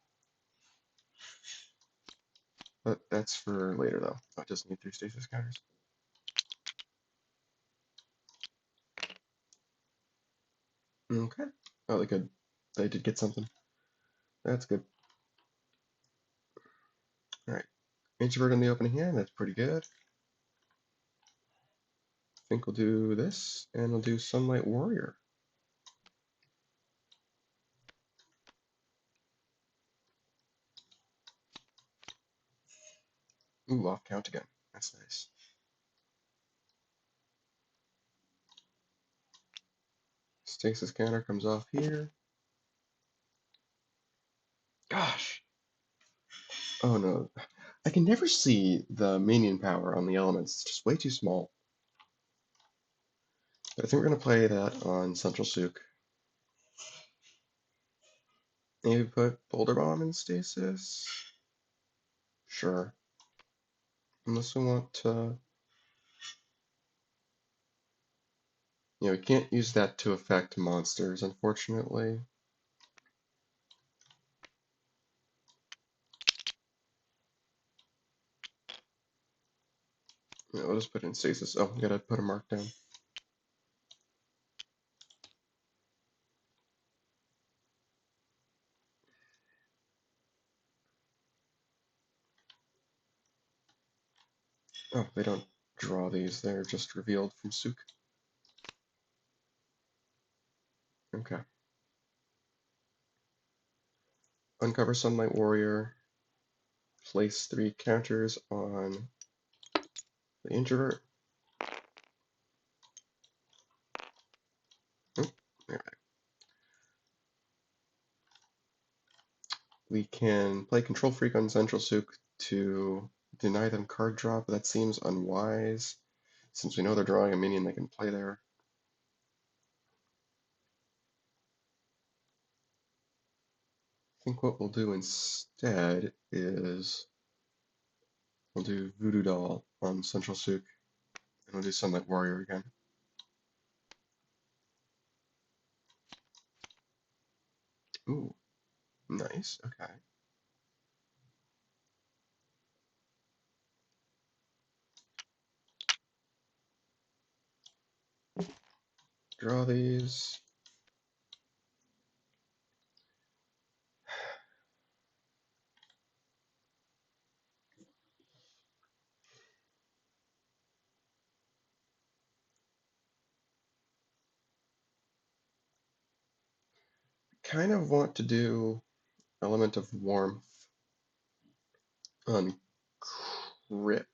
But that's for later though. Oh, it does need 3 stasis counters. Okay. Oh, they could. They did get something. That's good. Alright. Introvert in the opening hand, that's pretty good. I think we'll do this, and we'll do Sunlight Warrior. Ooh, off count again. That's nice. Stasis counter comes off here. Gosh! Oh no. I can never see the minion power on the elements. It's just way too small. But I think we're going to play that on Central Souk. Maybe put Boulder Bomb in stasis? Sure. Unless we want to... Yeah, we can't use that to affect monsters, unfortunately. Yeah, we'll just put it in stasis. Oh, we gotta put a mark down. Oh, they don't draw these, they're just revealed from Souk. Okay. Uncover Sunlight Warrior. Place 3 counters on the introvert. Oh, there. We can play Control Freak on Central Souk to deny them card draw, but that seems unwise, since we know they're drawing a minion they can play there. I think what we'll do instead is we'll do Voodoo Doll on Central Souk, and we'll do Sunlight Warrior again. Ooh, nice, okay. Draw these. Kind of want to do Element of Warmth on Crypt,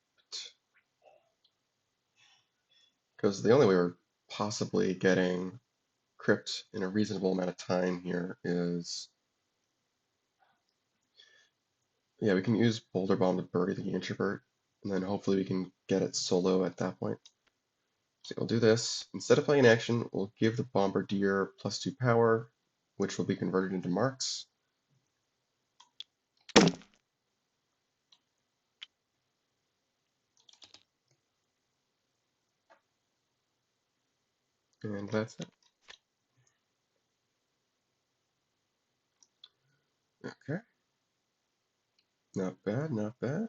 because the only way we're possibly getting Crypt in a reasonable amount of time here is, yeah, we can use Boulder Bomb to bury the introvert, and then hopefully we can get it solo at that point. So we'll do this. Instead of playing action, we'll give the Bombardier +2 power, which will be converted into marks. And that's it. Okay. Not bad, not bad.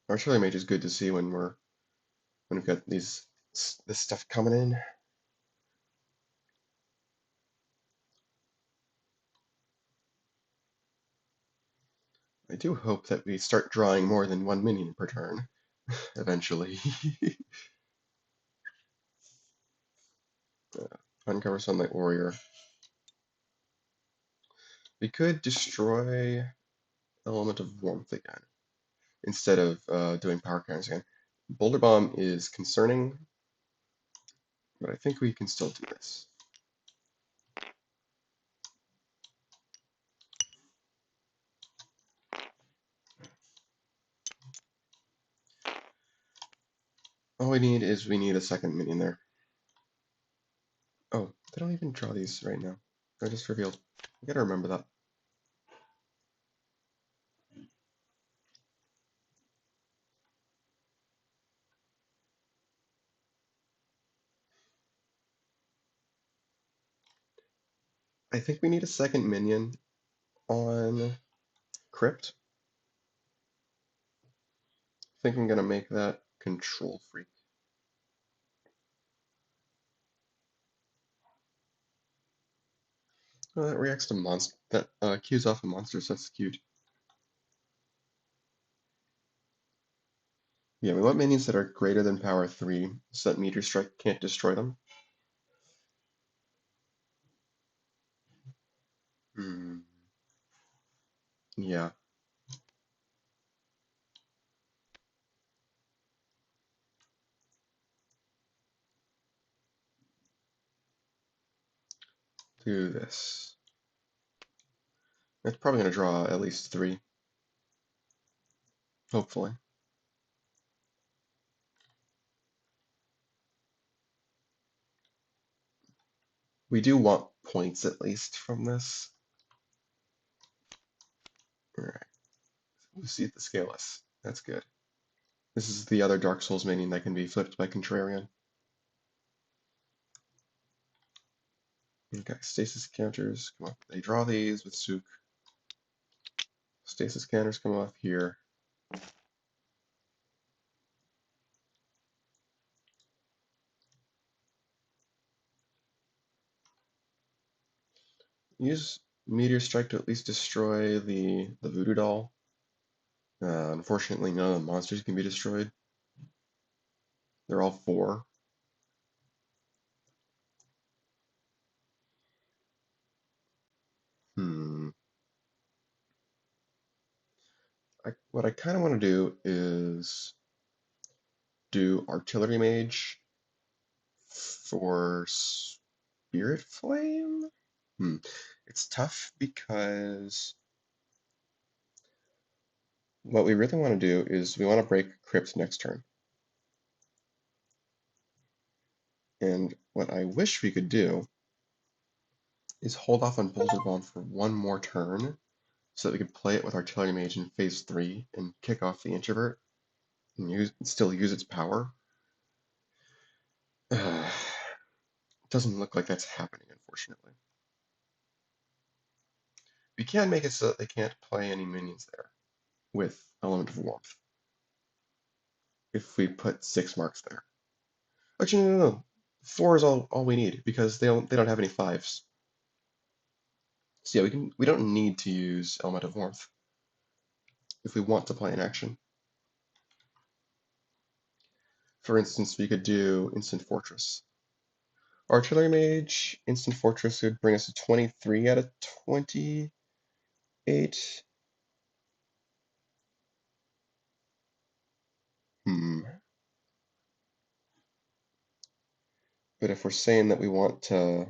Artillery Mage is good to see when we've got this stuff coming in. I do hope that we start drawing more than one minion per turn, eventually. Uncover Sunlight Warrior. We could destroy Element of Warmth again, instead of doing power counters again. Boulder Bomb is concerning, but I think we can still do this. All we need is we need a second minion there. Oh, they don't even draw these right now. They're just revealed. I gotta remember that. I think we need a second minion on Crypt. I think I'm gonna make that Control Freak. Oh, that reacts to monster. That cues off of monsters. That's cute. Yeah, we want minions that are greater than power 3, so that Meteor Strike can't destroy them. Hmm. Yeah. do this. It's probably going to draw at least 3, hopefully. We do want points at least from this. Alright, we see the Scaleless. That's good. This is the other Dark Souls minion that can be flipped by Contrarian. Okay, stasis counters come up. They draw these with Sook. Stasis counters come off here. Use Meteor Strike to at least destroy the Voodoo Doll. Unfortunately, none of the monsters can be destroyed. They're all 4. What I kind of want to do is do Artillery Mage for Spirit Flame? It's tough because what we really want to do is we want to break Crypt next turn. And what I wish we could do is hold off on Boulder Bomb for 1 more turn so that we could play it with Artillery Mage in phase 3 and kick off the Introvert and still use its power. Doesn't look like that's happening, unfortunately. We can make it so that they can't play any minions there with Element of Warmth if we put 6 marks there. Actually, no. 4 is all we need because they don't have any 5s. So yeah, we don't need to use Element of Warmth if we want to play an action. For instance, we could do Instant Fortress. Artillery Mage, Instant Fortress would bring us to 23 out of 28. But if we're saying that we want to...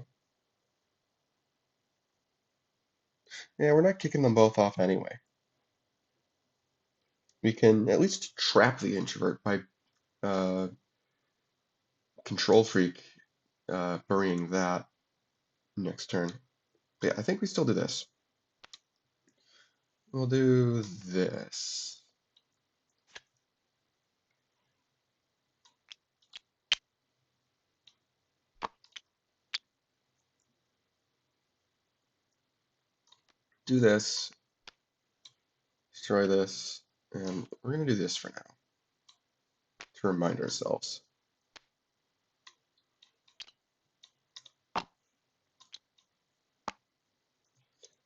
Yeah, we're not kicking them both off anyway. We can at least trap the Introvert by Control Freak burying that next turn. But yeah, I think we still do this. We'll do this. Do this. Destroy this. And we're going to do this for now to remind ourselves.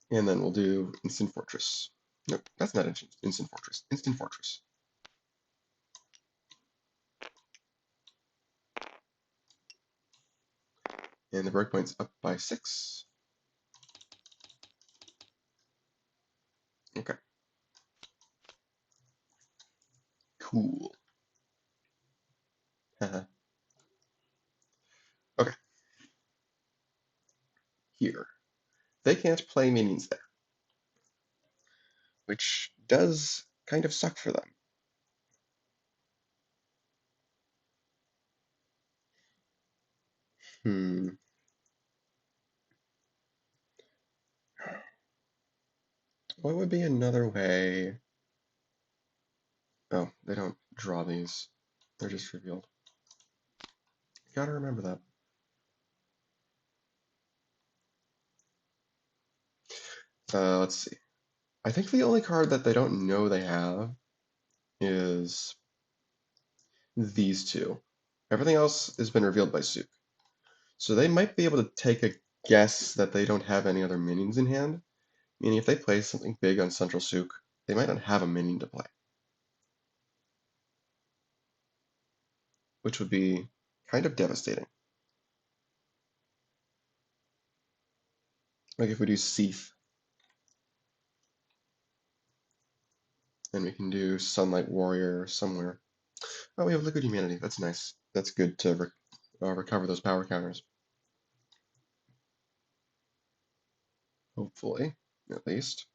And then we'll do Instant Fortress. Nope, that's not Instant Fortress. Instant Fortress. And the breakpoint's up by 6. Okay. Cool. Okay. Here. They can't play minions there, which does kind of suck for them. What would be another way? Oh, they don't draw these. They're just revealed. Gotta remember that. Let's see. I think the only card that they don't know they have is these 2. Everything else has been revealed by Sook. So they might be able to take a guess that they don't have any other minions in hand. Meaning if they play something big on Central Sook, they might not have a minion to play. Which would be kind of devastating. Like if we do Seath, then we can do Sunlight Warrior somewhere. Oh, we have Liquid Humanity. That's nice. That's good to recover those power counters. Hopefully, at least.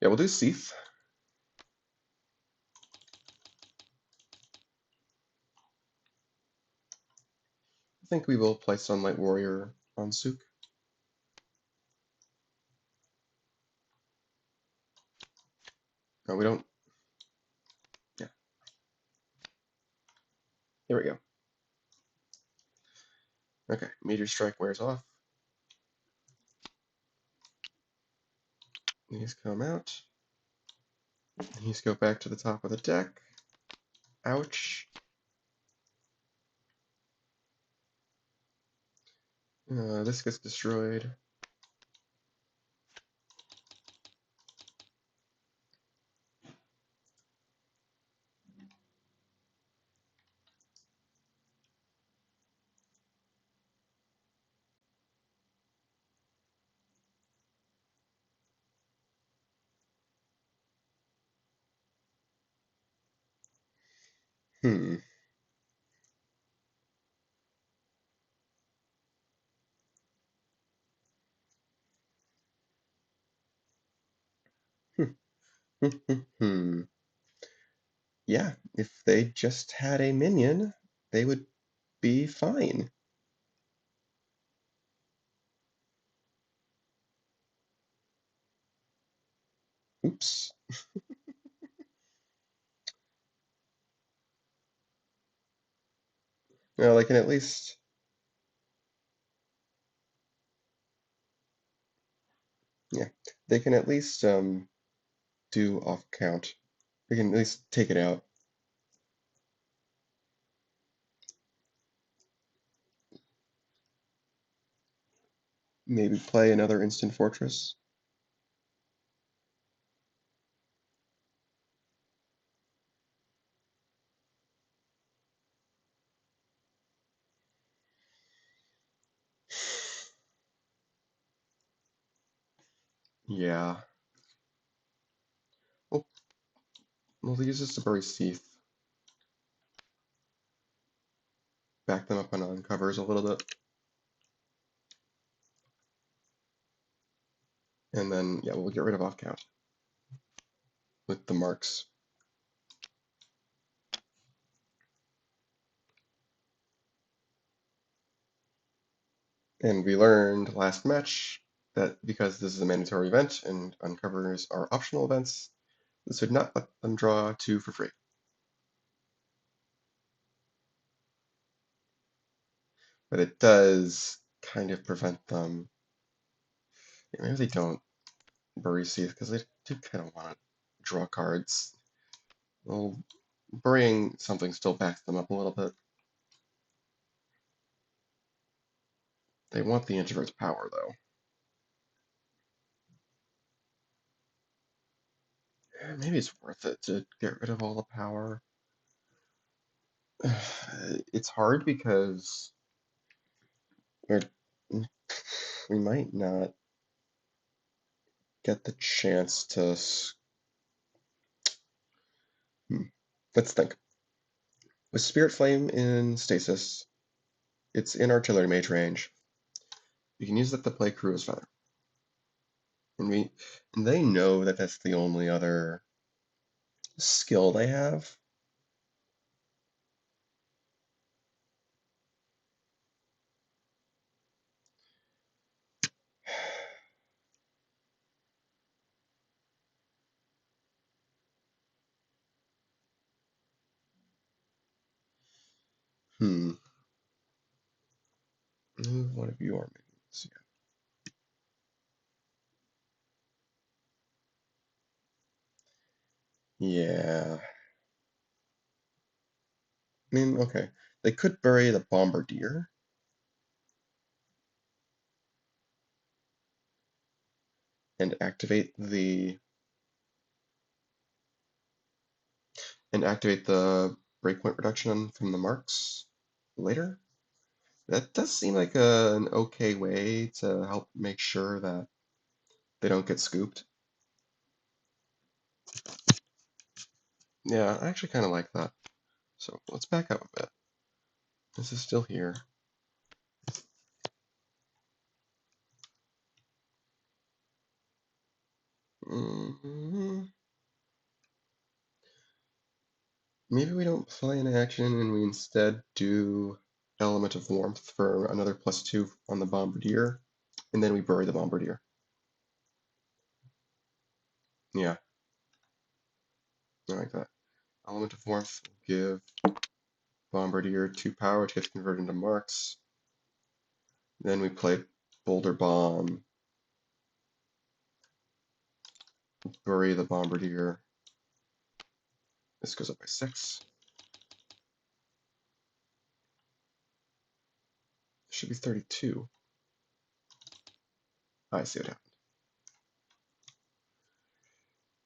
Yeah, we'll do Seath. I think we will play Sunlight Warrior on Sook. No, we don't. Yeah. Here we go. Okay, Meteor Strike wears off. These come out. These go back to the top of the deck. Ouch. This gets destroyed. Hmm. Hmm. Yeah, if they just had a minion, they would be fine. Oops. No, they can at least. Yeah, they can at least do off count. They can at least take it out. Maybe play another instant fortress. Yeah. Well, we'll use this to bury Seath. Back them up on uncovers a little bit. And then, yeah, we'll get rid of off count with the marks. And we learned last match that because this is a mandatory event and uncovers are optional events, this would not let them draw 2 for free. But it does kind of prevent them. Yeah, maybe they don't bury Seath because they do kind of want to draw cards. Well, burying something still backs them up a little bit. They want the introvert's power, though. Maybe it's worth it to get rid of all the power. It's hard because we might not get the chance to. Let's think. With Spirit Flame in Stasis, it's in Artillery Mage range. You can use that to play Crew's Feather. And they know that that's the only other skill they have. Move one of your minions. Yeah. I mean, okay. They could bury the Bombardier. And activate the breakpoint reduction from the marks later. That does seem like an okay way to help make sure that they don't get scooped. Yeah, I actually kind of like that. So let's back up a bit. This is still here. Maybe we don't play an action and we instead do Element of Warmth for another +2 on the Bombardier, and then we bury the Bombardier. Yeah, I like that. Element of Warmth will give Bombardier 2 power to get converted into marks. Then we play Boulder Bomb, bury the Bombardier. This goes up by 6. It should be 32. I see what happened.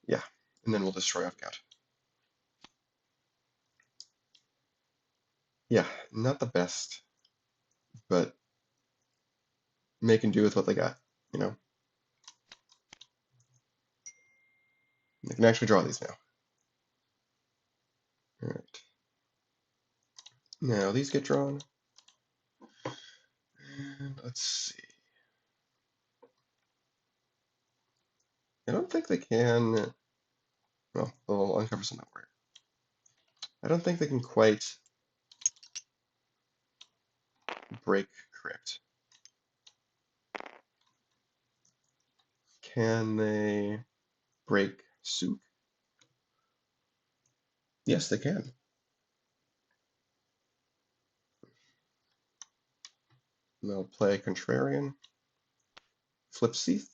Yeah, and then we'll destroy Upcat. Yeah, not the best, but making do with what they got, you know? They can actually draw these now. Alright. Now these get drawn. And let's see. I don't think they can. Well, they'll uncover some that warrior. I don't think they can quite break Crypt. Can they break Souk? Yes, they can. And they'll play Contrarian, flip Seath.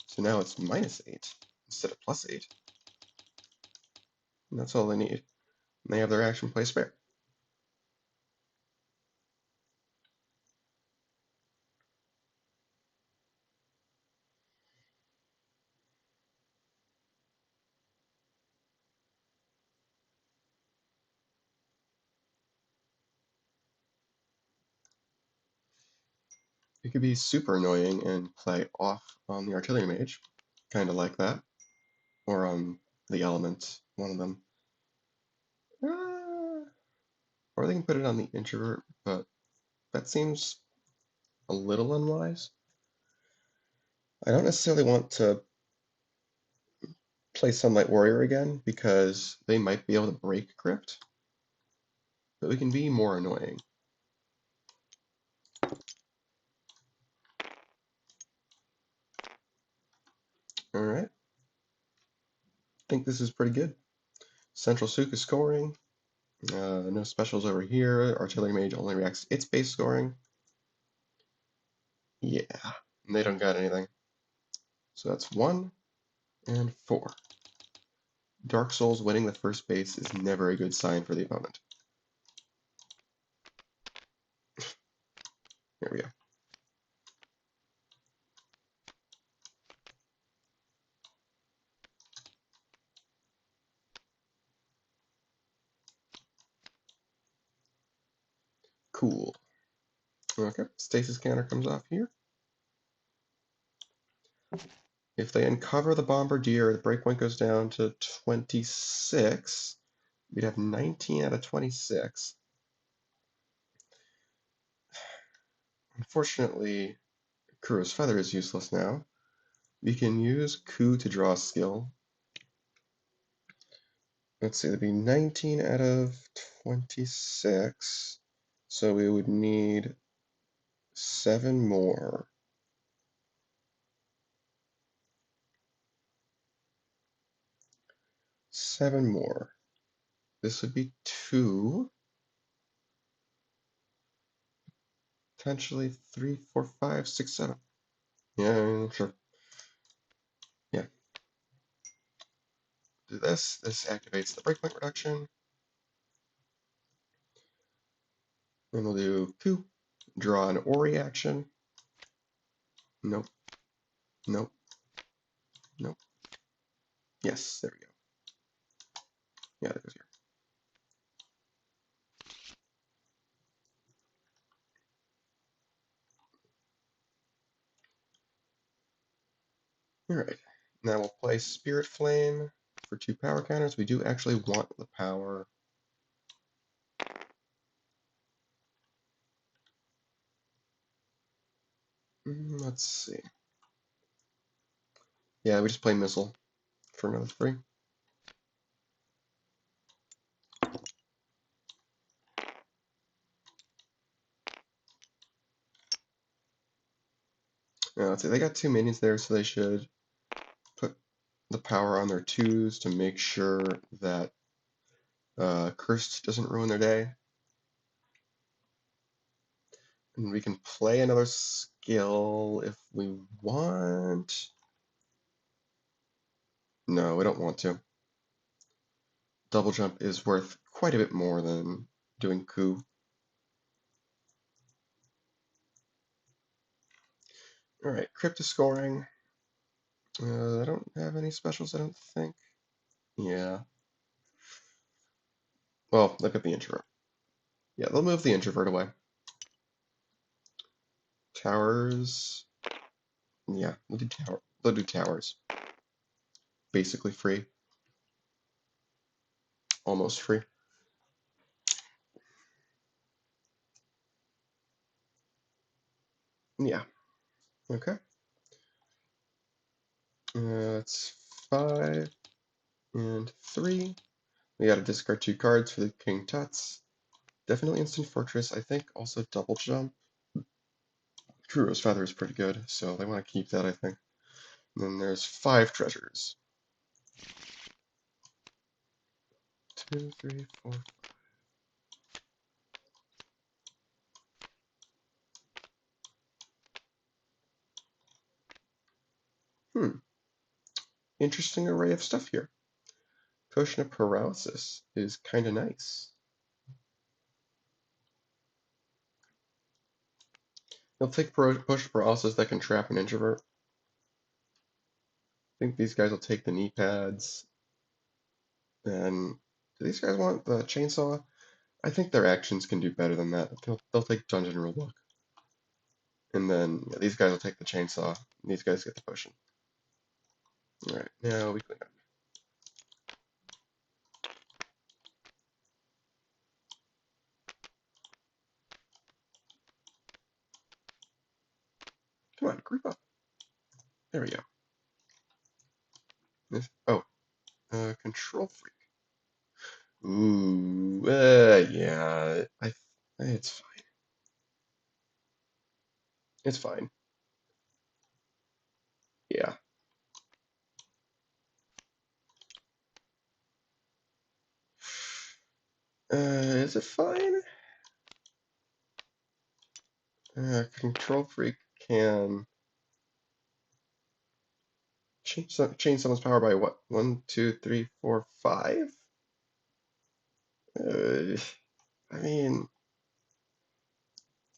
So now it's -8 instead of +8. And that's all they need. And they have their action play spare. It could be super annoying and play off on the Artillery Mage, kind of like that, or on the Element, one of them. Or they can put it on the Introvert, but that seems a little unwise. I don't necessarily want to play Sunlight Warrior again, because they might be able to break Crypt, but we can be more annoying. Alright. I think this is pretty good. Central Souk is scoring. No specials over here. Artillery Mage only reacts to its base scoring. Yeah, and they don't got anything. So that's 1 and 4. Dark Souls winning the first base is never a good sign for the opponent. There we go. Cool. Okay, stasis counter comes off here. If they uncover the Bombardier, the breakpoint goes down to 26. We'd have 19 out of 26. Unfortunately, Kuro's Feather is useless now. We can use Ku to draw a skill. Let's see, that'd be 19 out of 26. So we would need 7 more. 7 more. This would be 2. Potentially 3, 4, 5, 6, 7. Yeah, sure. Yeah. Do this. This activates the breakpoint reduction. Then we'll do Ku. Draw an Ori action. Nope. Nope. Nope. Yes, there we go. Yeah, that goes here. Alright. Now we'll play Spirit Flame for 2 power counters. We do actually want the power. Let's see. Yeah, we just play Missile for another 3. Let's see, they got 2 minions there, so they should put the power on their 2s to make sure that Cursed doesn't ruin their day. And we can play another skill if we want. No, we don't want to. Double jump is worth quite a bit more than doing coup. Alright, Crypto scoring. I don't have any specials, I don't think. Yeah. Well, look at the introvert. Yeah, they'll move the introvert away. Towers. Yeah, we'll do tower. They'll do towers. Basically free. Almost free. Yeah. Okay. That's 5 and 3. We gotta discard 2 cards for the King Tuts. Definitely instant fortress. I think also double jump. Kuro's feather is pretty good, so they want to keep that, I think. And then there's 5 treasures. 2, 3, 4. Interesting array of stuff here. Potion of Paralysis is kind of nice. They'll take Potion of Paralysis that can trap an introvert. I think these guys will take the knee pads. And do these guys want the chainsaw? I think their actions can do better than that. They'll take Dungeon Rulebook. And then yeah, these guys will take the chainsaw. And these guys get the potion. Alright, now we clean up. Come on, group up. There we go. Control freak. Ooh, yeah. It's fine. It's fine. Yeah. Is it fine? Control freak can change someone's power by what? 1, 2, 3, 4, 5? I mean,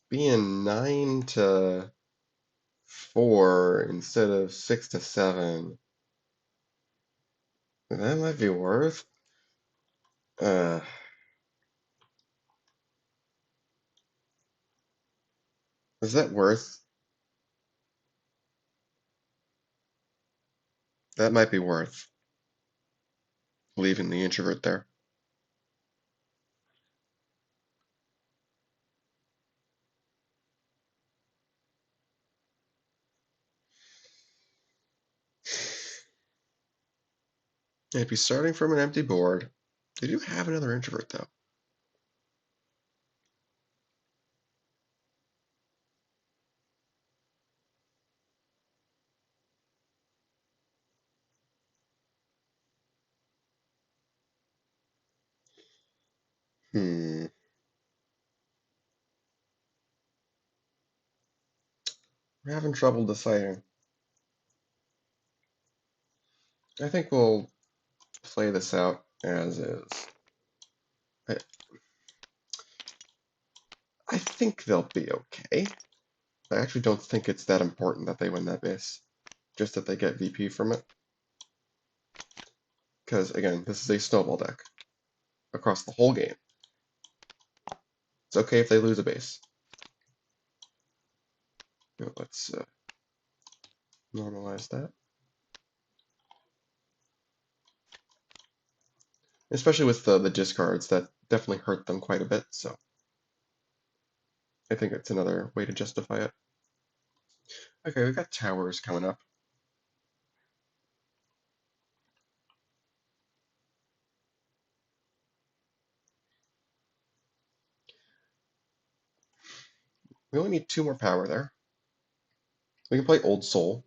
being 9 to 4 instead of 6 to 7, that might be worth. Uh, is that worth? That might be worth leaving the introvert there. If he's starting from an empty board, they do have another introvert though. Hmm. We're having trouble deciding. I think we'll play this out as is. I, I think they'll be okay. I actually don't think it's that important that they win that base. Just that they get VP from it. Because, again, this is a snowball deck. Across the whole game. It's okay if they lose a base. Let's normalize that. Especially with the discards, that definitely hurt them quite a bit, so I think it's another way to justify it. Okay, we've got towers coming up. We only need 2 more power there. We can play Old Soul.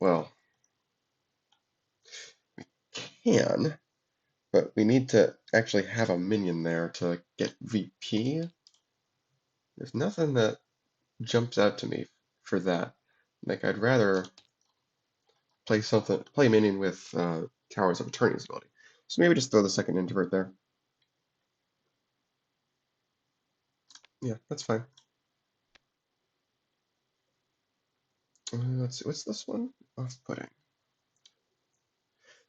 Well, can, but we need to actually have a minion there to get VP. There's nothing that jumps out to me for that. Like, I'd rather play a minion with Towers of Eternity's ability. So maybe just throw the second introvert there. Yeah, that's fine. Let's see, what's this one? Off-putting.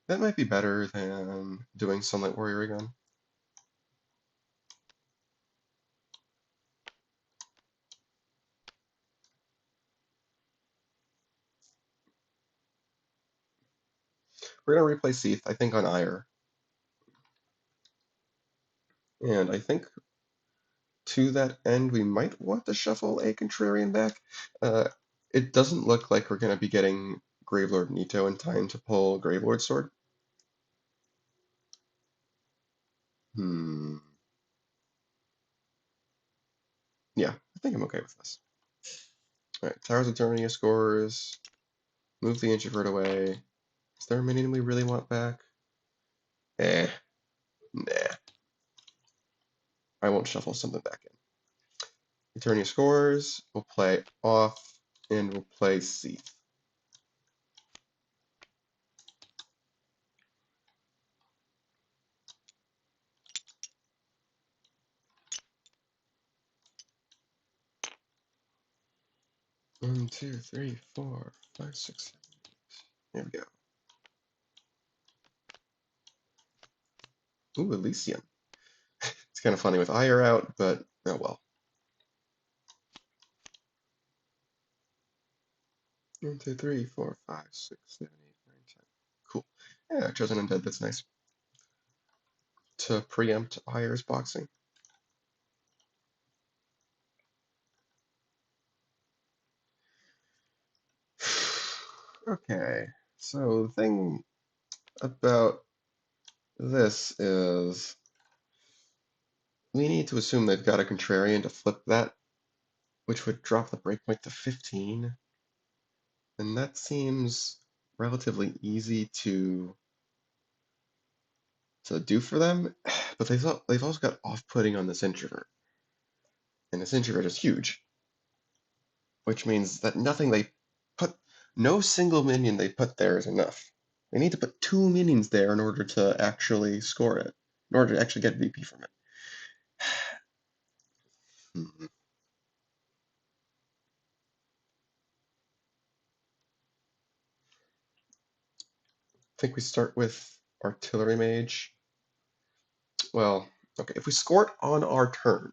That might be better than doing Sunlight Warrior again. We're going to replay Seath, I think, on Ire. And I think to that end, we might want to shuffle a Contrarian back. Uh, it doesn't look like we're going to be getting Gravelord Nito in time to pull Gravelord Sword. Yeah, I think I'm okay with this. Alright, Towers of Eternity scores. Move the introvert away. Is there a minion we really want back? Nah. I won't shuffle something back in. Eternia scores. We'll play off, and we'll play Seath. One, two, three, four, five, six, 7, 8. There we go. Ooh, Elysium. It's kind of funny with Ire out, but oh well. 1, 2, 3, 4, 5, 6, 7, 8, 9, 10. Cool. Yeah, chosen Undead, that's nice. To preempt Ire's boxing. Okay, so the thing about this is we need to assume they've got a Contrarian to flip that, which would drop the breakpoint to 15. And that seems relatively easy to do for them, but they've also got off-putting on this introvert. And this introvert is huge, which means that no single minion they put there is enough. They need to put 2 minions there in order to actually score it, in order to actually get VP from it. I think we start with Artillery Mage. Well, okay, if we score it on our turn,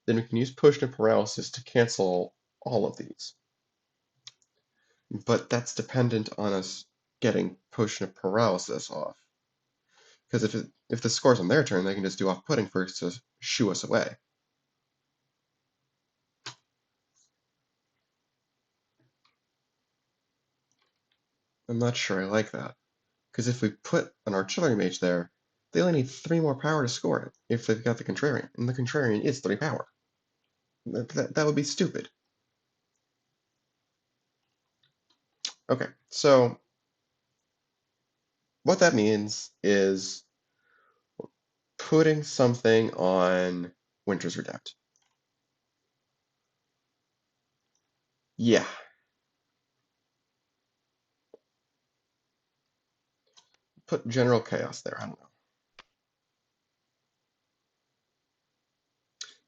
then we can use Push and Paralysis to cancel all of these. But that's dependent on us getting Push and Paralysis off. Because if the score's on their turn, they can just do off-putting first to shoo us away. I'm not sure I like that. Because if we put an Artillery Mage there, they only need 3 more power to score it if they've got the Contrarian. And the Contrarian is 3 power. That would be stupid. Okay, so what that means is putting something on Winter's Redapt. Yeah. Put General Chaos there, I don't know.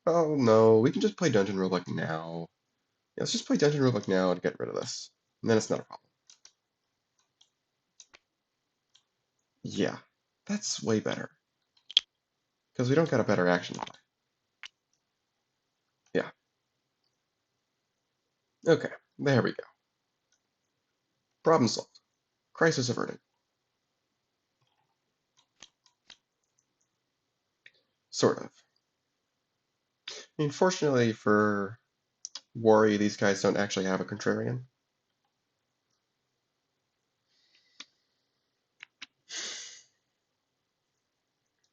Oh no, we can just play Dungeon Roguelike now. Yeah, let's just play Dungeon Roguelike now to get rid of this. And then it's not a problem. Yeah, that's way better. Because we don't got a better action to play. Yeah. Okay, there we go. Problem solved. Crisis averted. Sort of. Unfortunately for Wari, these guys don't actually have a Contrarian.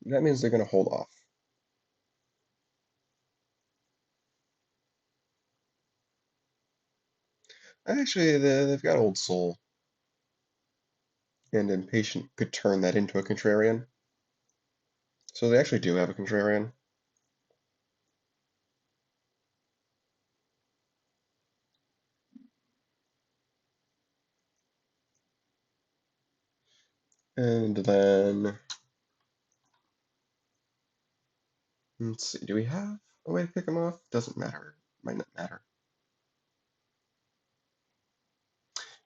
That means they're going to hold off. Actually, they've got Old Soul, and Impatient could turn that into a Contrarian. So they actually do have a Contrarian. And then, let's see, do we have a way to pick them off? Doesn't matter. Might not matter.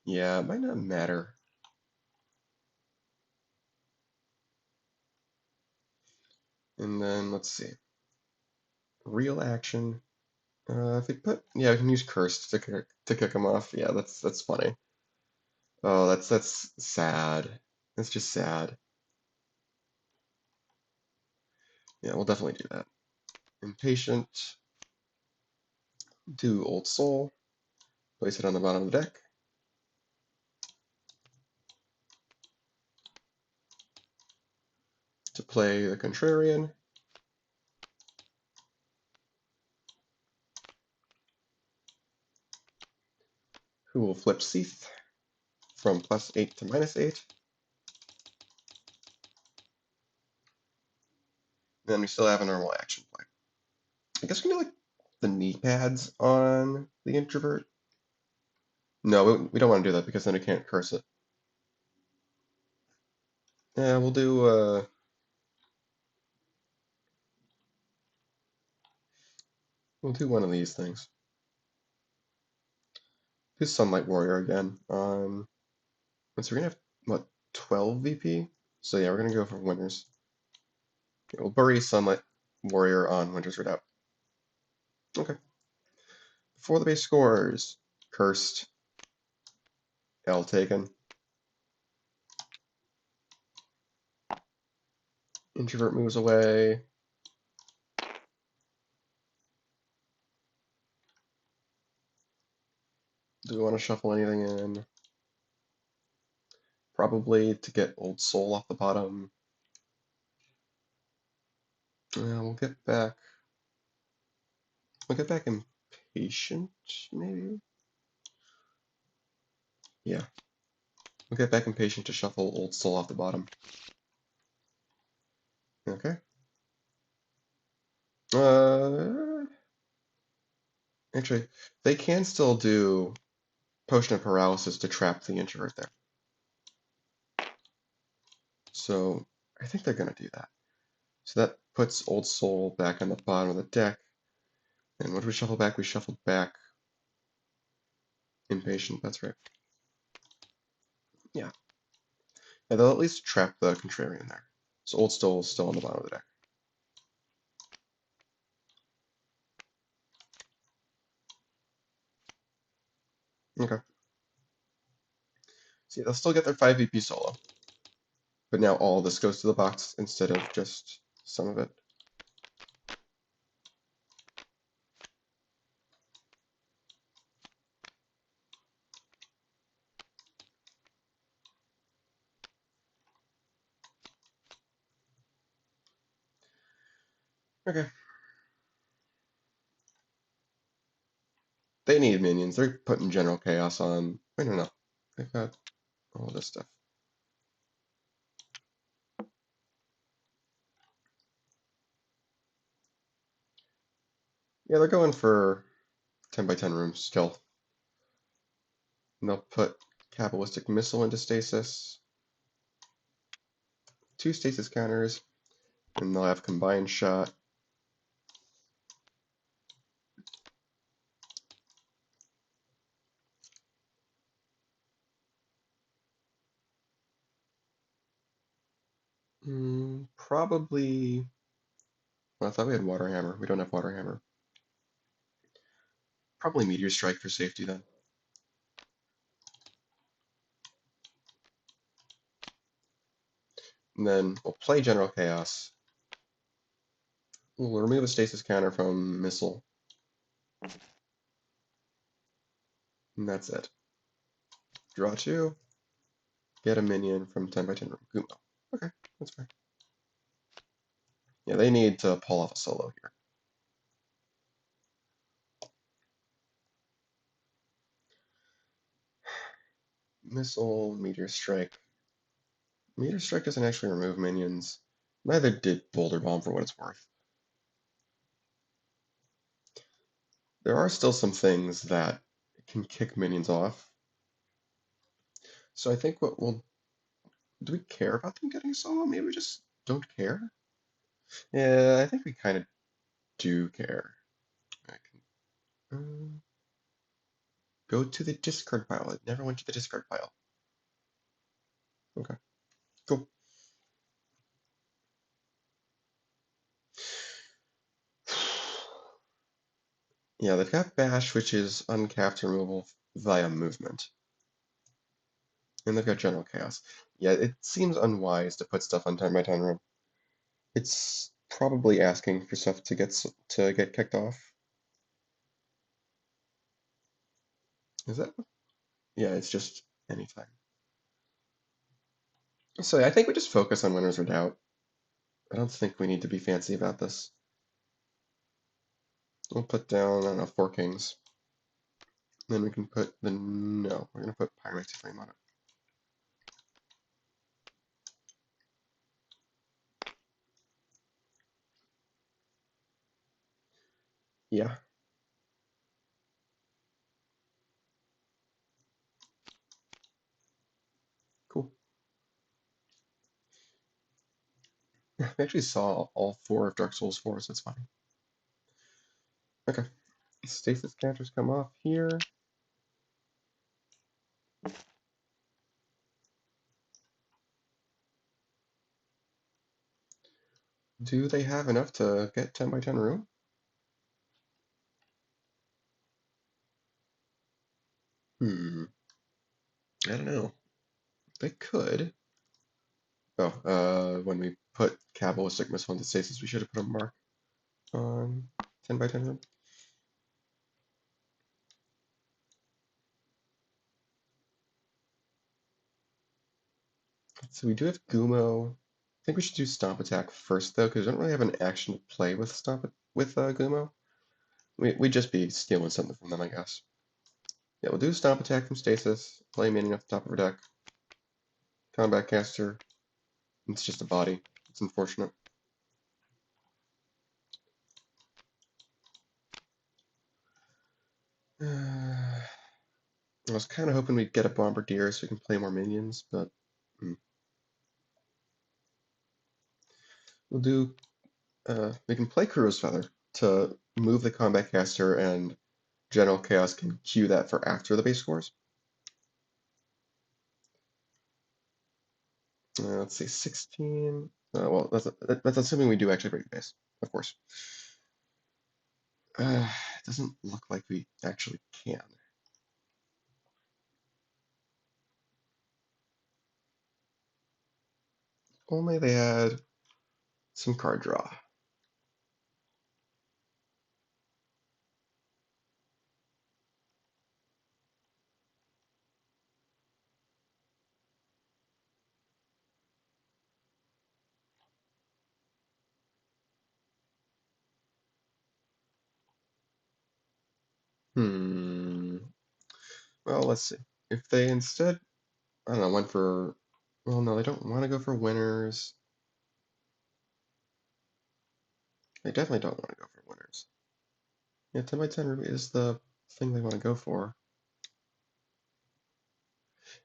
Yeah, it might not matter. And then, let's see. Real action. If we put, yeah, we can use Cursed to kick them off. Yeah, that's funny. Oh, that's sad. That's just sad. Yeah, we'll definitely do that. Impatient. Do Old Soul. Place it on the bottom of the deck. To play the Contrarian. Who will flip Seath from +8 to -8. Then we still have a normal action play. I guess we can do like the knee pads on the introvert. No, we don't want to do that because then we can't curse it. Yeah, we'll do one of these things. Do Sunlight Warrior again. So we're gonna have what, 12 VP? So yeah, we're gonna go for Winners. Okay, we'll bury Sunlight Warrior on Winter's Redoubt. Okay. For the base scores, Cursed, L taken. Introvert moves away. Do we want to shuffle anything in? Probably to get Old Soul off the bottom. Yeah, we'll get back. We'll get back Impatient, maybe? Yeah. We'll get back Impatient to shuffle Old Soul off the bottom. Okay. Actually, they can still do Potion of Paralysis to trap the introvert there. So I think they're gonna do that. So that puts Old Soul back on the bottom of the deck. And what did we shuffle back? We shuffled back Impatient, that's right. Yeah. Yeah, they'll at least trap the Contrarian there. So Old Soul is still on the bottom of the deck. Okay. See, they'll still get their 5 VP solo. But now all this goes to the box instead of just some of it. Okay. They need minions. They're putting General Chaos on. Wait, no. They've got all this stuff. Yeah, they're going for 10 by 10 rooms still. And they'll put Cabalistic Missile into stasis. 2 stasis counters. And they'll have Combined Shot. Probably. Well, I thought we had Water Hammer. We don't have Water Hammer. Probably Meteor Strike for safety then. And then we'll play General Chaos. We'll remove a stasis counter from Missile. And that's it. Draw 2. Get a minion from 10 by 10 room. Gumo. Okay, that's fair. Yeah, they need to pull off a solo here. Missile, Meteor Strike. Meteor Strike doesn't actually remove minions. Neither did Boulder Bomb for what it's worth. There are still some things that can kick minions off. So I think what we'll... Do we care about them getting solo? Maybe we just don't care? Yeah, I think we kind of do care. I can, go to the discard pile. It never went to the discard pile. Okay, cool. Yeah, they've got Bash, which is uncapped removal via movement. And they've got General Chaos. Yeah, it seems unwise to put stuff on turn by turn room. It's probably asking for stuff to get kicked off. Is that? Yeah, it's just anytime. So I think we just focus on Winners Redoubt. I don't think we need to be fancy about this. We'll put down, I don't know, 4 kings. Then we can put the... No, we're going to put Pyromancy Flame on it. Yeah. Cool. We actually saw all 4 of Dark Souls 4, so it's fine. Okay. Stasis counters come off here. Do they have enough to get 10 by 10 room? I don't know. They could. Oh, when we put Cabalistic Missile into Stasis, we should have put a mark on 10 by 10 room. So we do have Gumo. I think we should do Stomp Attack first, though, because we don't really have an action to play with Gumo. We'd just be stealing something from them, I guess. Yeah, we'll do Stomp Attack from Stasis, play Minion off the top of our deck. Combat Caster. It's just a body. It's unfortunate. I was kind of hoping we'd get a Bombardier so we can play more minions, but we'll do. We can play Kuro's Feather to move the Combat Caster, and General Chaos can queue that for after the base scores. Let's see, 16. Well, that's assuming we do actually break the base, of course. It doesn't look like we actually can. Only they had some card draw. Well, let's see. If they instead, I don't know, went for... Well, no, they don't want to go for winners. They definitely don't want to go for winners. Yeah, 10 by 10 Ruby is the thing they want to go for.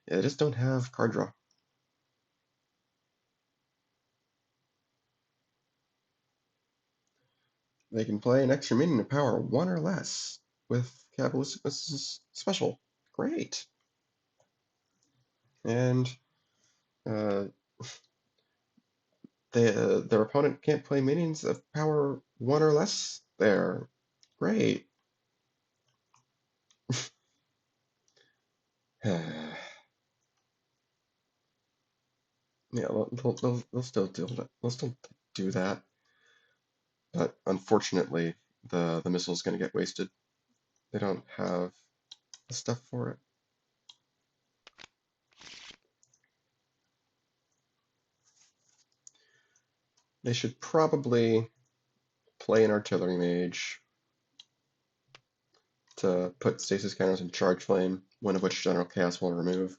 Yeah, they just don't have card draw. They can play an extra minion to power 1 or less with Cabalistic Special. Great. And uh, their opponent can't play minions of power 1 or less there. Great. Yeah, they'll still do that. They'll still do that. But unfortunately, the missile is going to get wasted. They don't have the stuff for it. They should probably play an artillery mage to put stasis counters in charge flame, one of which General Chaos will remove.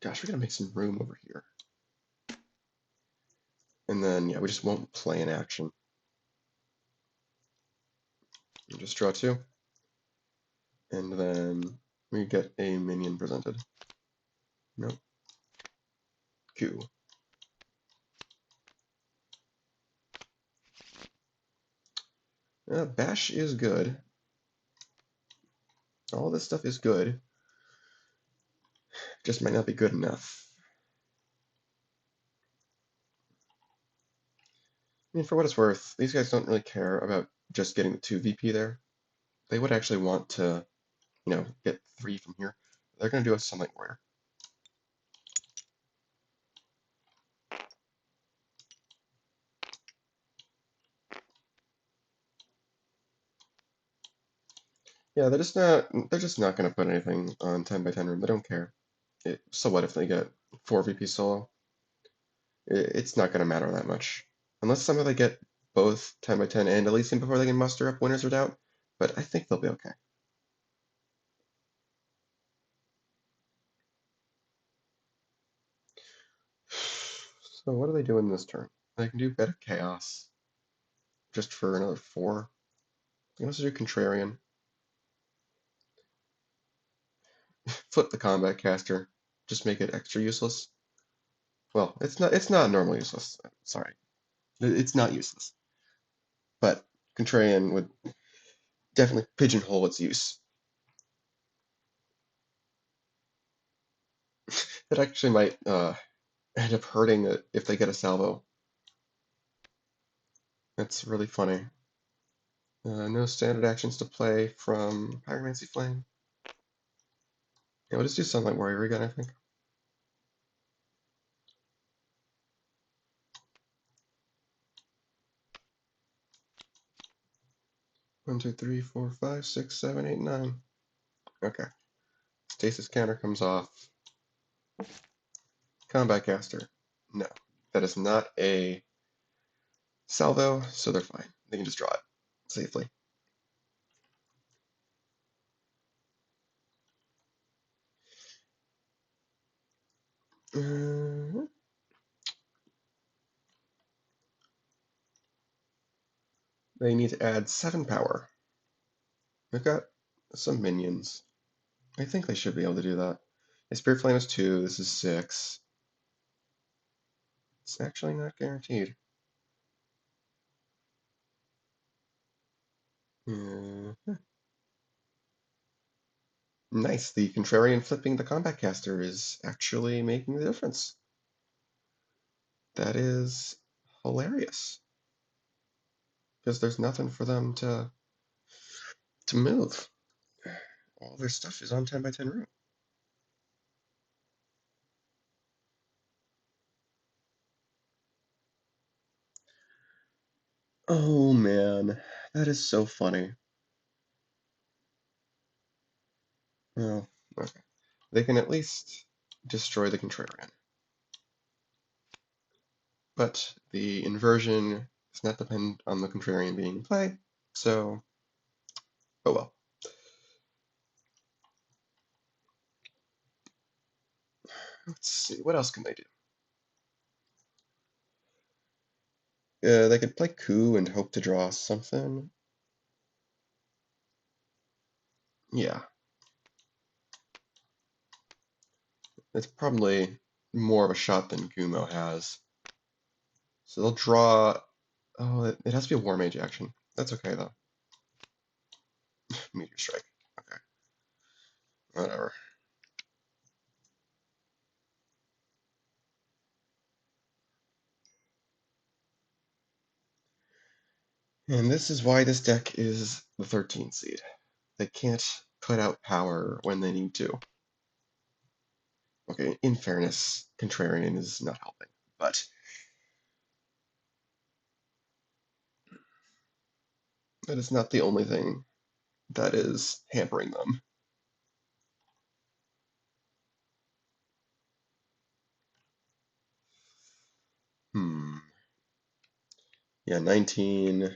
Gosh, we gotta make some room over here. And then, yeah, we just won't play in action. And just draw 2. And then we get a minion presented. Nope. Q. Bash is good. All this stuff is good. Just might not be good enough. I mean, for what it's worth, these guys don't really care about just getting the 2 VP there. They would actually want to, get 3 from here. They're going to do a Sunlight Warrior. Yeah, they're just not going to put anything on 10x10 room. They don't care. So what if they get 4 VP solo? It's not going to matter that much. Unless somehow they get both 10x10 and Elysium before they can muster up Winners or Doubt. But I think they'll be okay. So what are they doing this turn? They can do Better Chaos. Just for another 4. They can also do Contrarian. Flip the Combat Caster. Just make it extra useless. Well, it's not normal useless. Sorry. It's not useless. But Contrarian would definitely pigeonhole its use. It actually might end up hurting it if they get a salvo. That's really funny. No standard actions to play from Pyromancy Flame. Yeah, we'll just do Sunlight Warrior again, I think. One, two, three, four, five, six, seven, eight, 9. Okay. Stasis counter comes off. Combat Caster. No. That is not a salvo, so they're fine. They can just draw it safely. They need to add 7 power. They've got some minions. I think they should be able to do that. A Spirit Flame is 2, this is 6. It's actually not guaranteed. Nice, the Contrarian flipping the Combat Caster is actually making the difference. That is hilarious. Because there's nothing for them to move. All their stuff is on 10x10 route. Oh man, that is so funny. Well, okay. They can at least destroy the Contrarian. But the inversion does not depend on the Contrarian being in play, so oh well. Let's see, what else can they do? They could play Coup and hope to draw something. Yeah. It's probably more of a shot than Gumo has. So they'll draw. Oh, it has to be a Warmage action. That's okay though. Meteor Strike. Okay. Whatever. And this is why this deck is the 13th seed. They can't put out power when they need to. Okay, in fairness, Contrarian is not helping, but that is not the only thing that is hampering them. Yeah, 19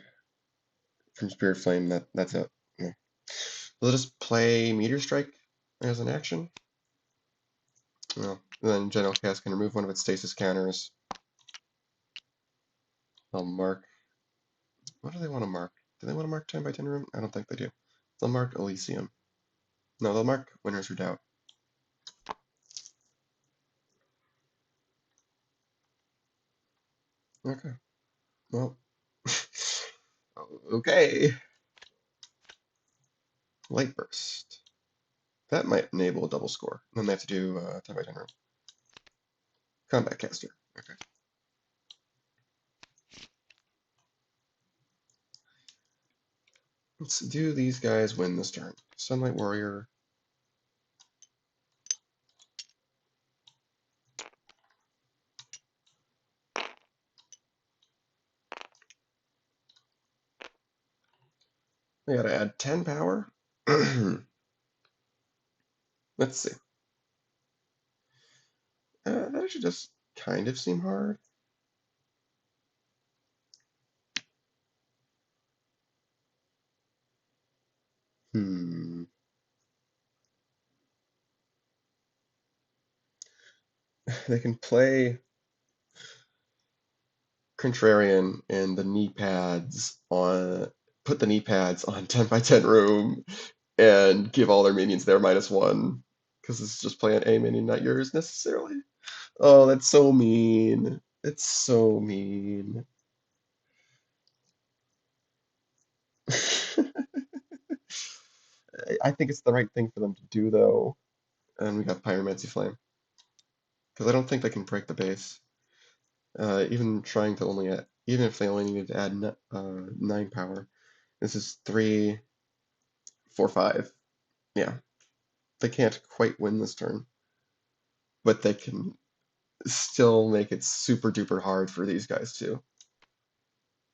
from Spirit Flame, that's it. Yeah. We'll just play Meteor Strike as an action. Well, then General Cast can remove one of its stasis counters. I'll mark. What do they want to mark? Do they want to mark 10 by 10 room? I don't think they do. They'll mark Elysium. No, they'll mark Winner's Redoubt. Okay. Well. Okay. Light Burst. That might enable a double score. Then they have to do 10 by 10 room. Combat Caster. Okay. Let's do these guys win this turn. Sunlight Warrior. I gotta add 10 power. Let's see. That should just kind of seem hard. Hmm. They can play Contrarian and the knee pads on, put the knee pads on 10 by 10 room and give all their minions their -1 because it's just playing a minion, not yours necessarily. Oh, that's so mean. It's so mean. I think it's the right thing for them to do though. And we got Pyromancy Flame because I don't think they can break the base. Even trying to only add, even if they only needed to add 9 power. This is 3, 4, 5. Yeah, they can't quite win this turn, but they can still make it super duper hard for these guys to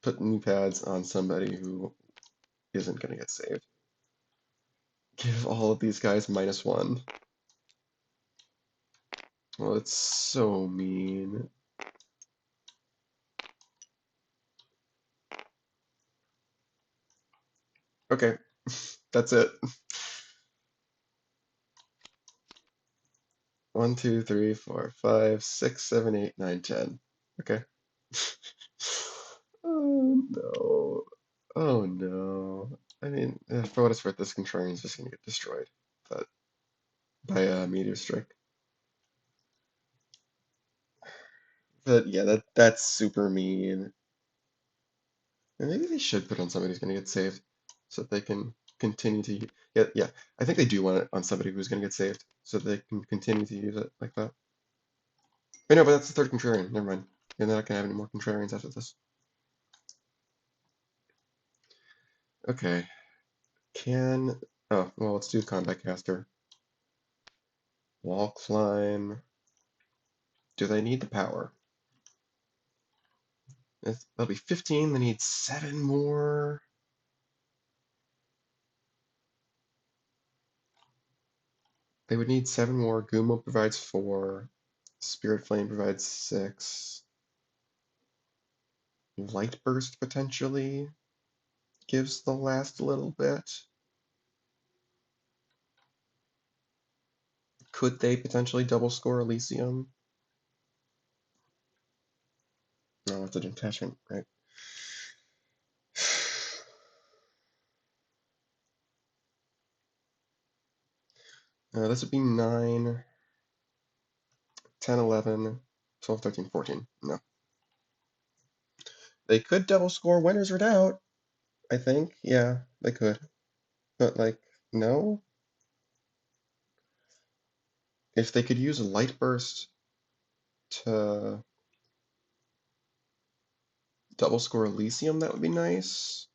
put knee pads on somebody who isn't going to get saved. Give all of these guys -1. Well, it's so mean. Okay, that's it. 1, 2, 3, 4, 5, 6, 7, 8, 9, 10. Okay. Oh no. Oh no. I mean, for what it's worth, this Contrarian is just gonna get destroyed. But by a meteor strike. But yeah, that's super mean. And maybe they should put on somebody who's gonna get saved, so that they can continue to. Yeah. I think they do want it on somebody who's gonna get saved, so they can continue to use it like that. But no, but that's the third Contrarian. Never mind. You're not gonna have any more Contrarians after this. Okay. Can oh well, let's do Combat Caster. Wall climb. Do they need the power? That'll be 15. They need 7 more. They would need 7 more. Gumo provides 4. Spirit Flame provides 6. Light Burst potentially gives the last little bit. Could they potentially double score Elysium? No, it's a detachment, right? This would be 9, 10, 11, 12, 13, 14. No. They could double score Winners Redoubt, I think. Yeah, they could. But, like, no? If they could use a Light Burst to double score Elysium, that would be nice.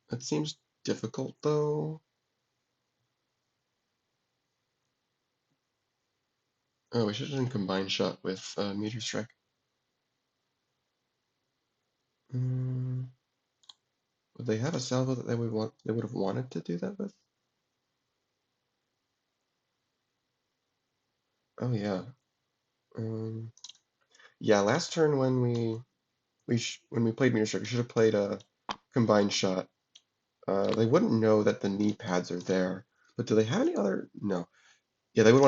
That seems difficult, though. Oh, we should have done Combined Shot with Meteor Strike. Would they have a salvo that they would have wanted to do that with? Oh yeah. Yeah, last turn when we played Meteor Strike, we should have played a Combined Shot. They wouldn't know that the knee pads are there. But do they have any other? No. Yeah, they would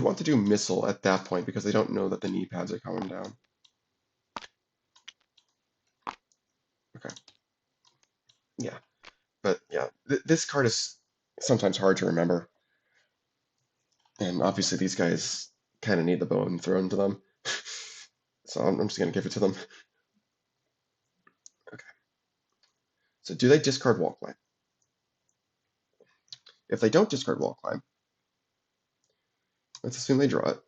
want to do missile at that point because they don't know that the knee pads are coming down. Okay. Yeah. But yeah, this card is sometimes hard to remember. And obviously these guys kind of need the bone thrown to them. So I'm just gonna give it to them. Okay. So do they discard wall climb? If they don't discard wall climb, let's assume they draw it.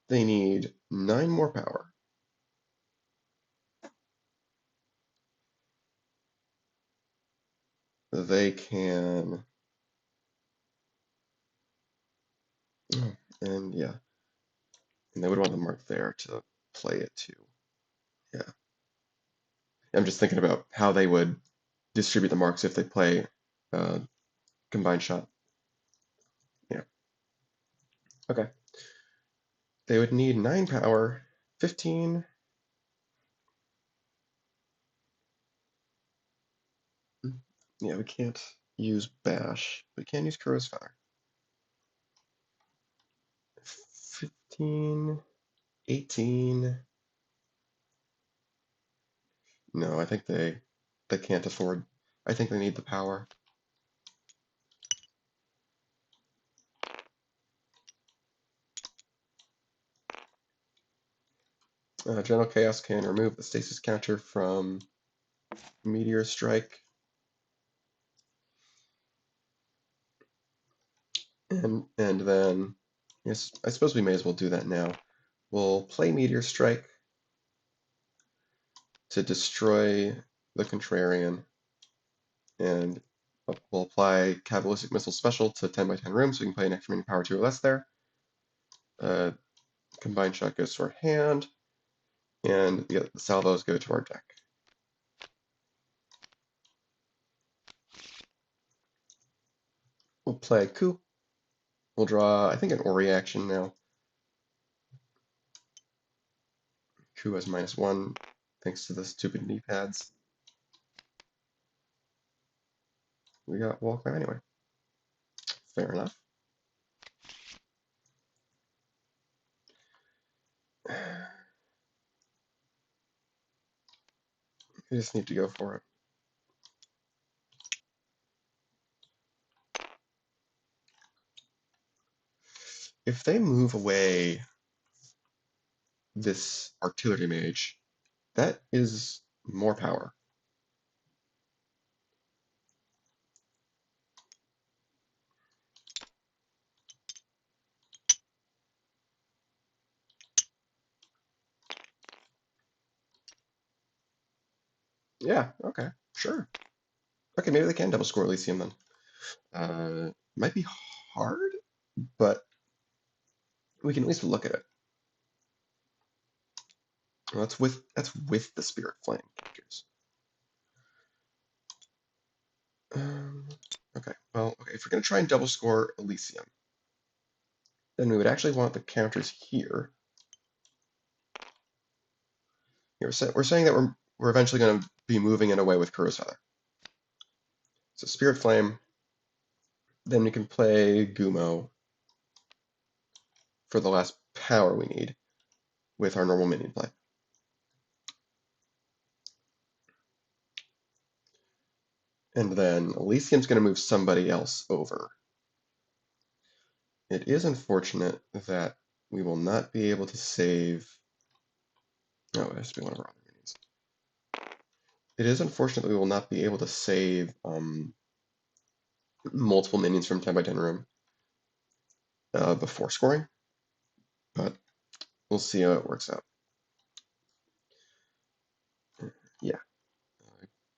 They need 9 more power. They can, and yeah, and they would want the mark there to play it too. Yeah. I'm just thinking about how they would distribute the marks if they play combined shot. Yeah. Okay. They would need 9 power, 15. Yeah, we can't use Bash. We can use Kuro's Feather. 15, 18. No, I think they can't afford. I think they need the power. General Chaos can remove the stasis counter from Meteor Strike. And then, yes, I suppose we may as well do that now. We'll play Meteor Strike to destroy the Contrarian, and we'll apply Cabalistic Missile Special to 10 by 10 rooms, so we can play an extra mini power 2 or less there. Combined Shot goes to our hand, and the salvos go to our deck. We'll play Coup. We'll draw, I think, an Ori action now. Coup has -1, thanks to the stupid knee pads. We got wall climb anyway. Fair enough. We just need to go for it. If they move away this artillery mage, that is more power. Yeah, okay, sure. Okay, maybe they can double score Elysium then. Might be hard, but we can at least look at it. Well, that's with the Spirit Flame characters. Okay, well, okay, if we're gonna try and double score Elysium, then we would actually want the counters here. We're saying that we're eventually going to be moving it away with Kuro's Feather. So Spirit Flame, then we can play Gumo for the last power we need with our normal minion play. And then Elysium's going to move somebody else over. It is unfortunate that we will not be able to save... No, it has to be one of our other minions. It is unfortunate that we will not be able to save multiple minions from 10 by 10 room before scoring, but we'll see how it works out. Yeah.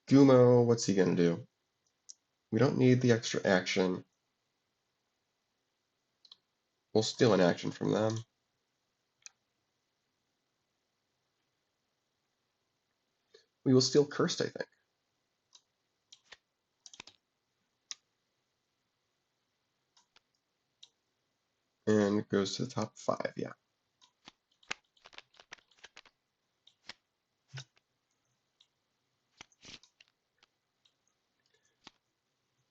Gumo, what's he going to do? We don't need the extra action. We'll steal an action from them. We will steal Cursed, I think. And it goes to the top 5, yeah.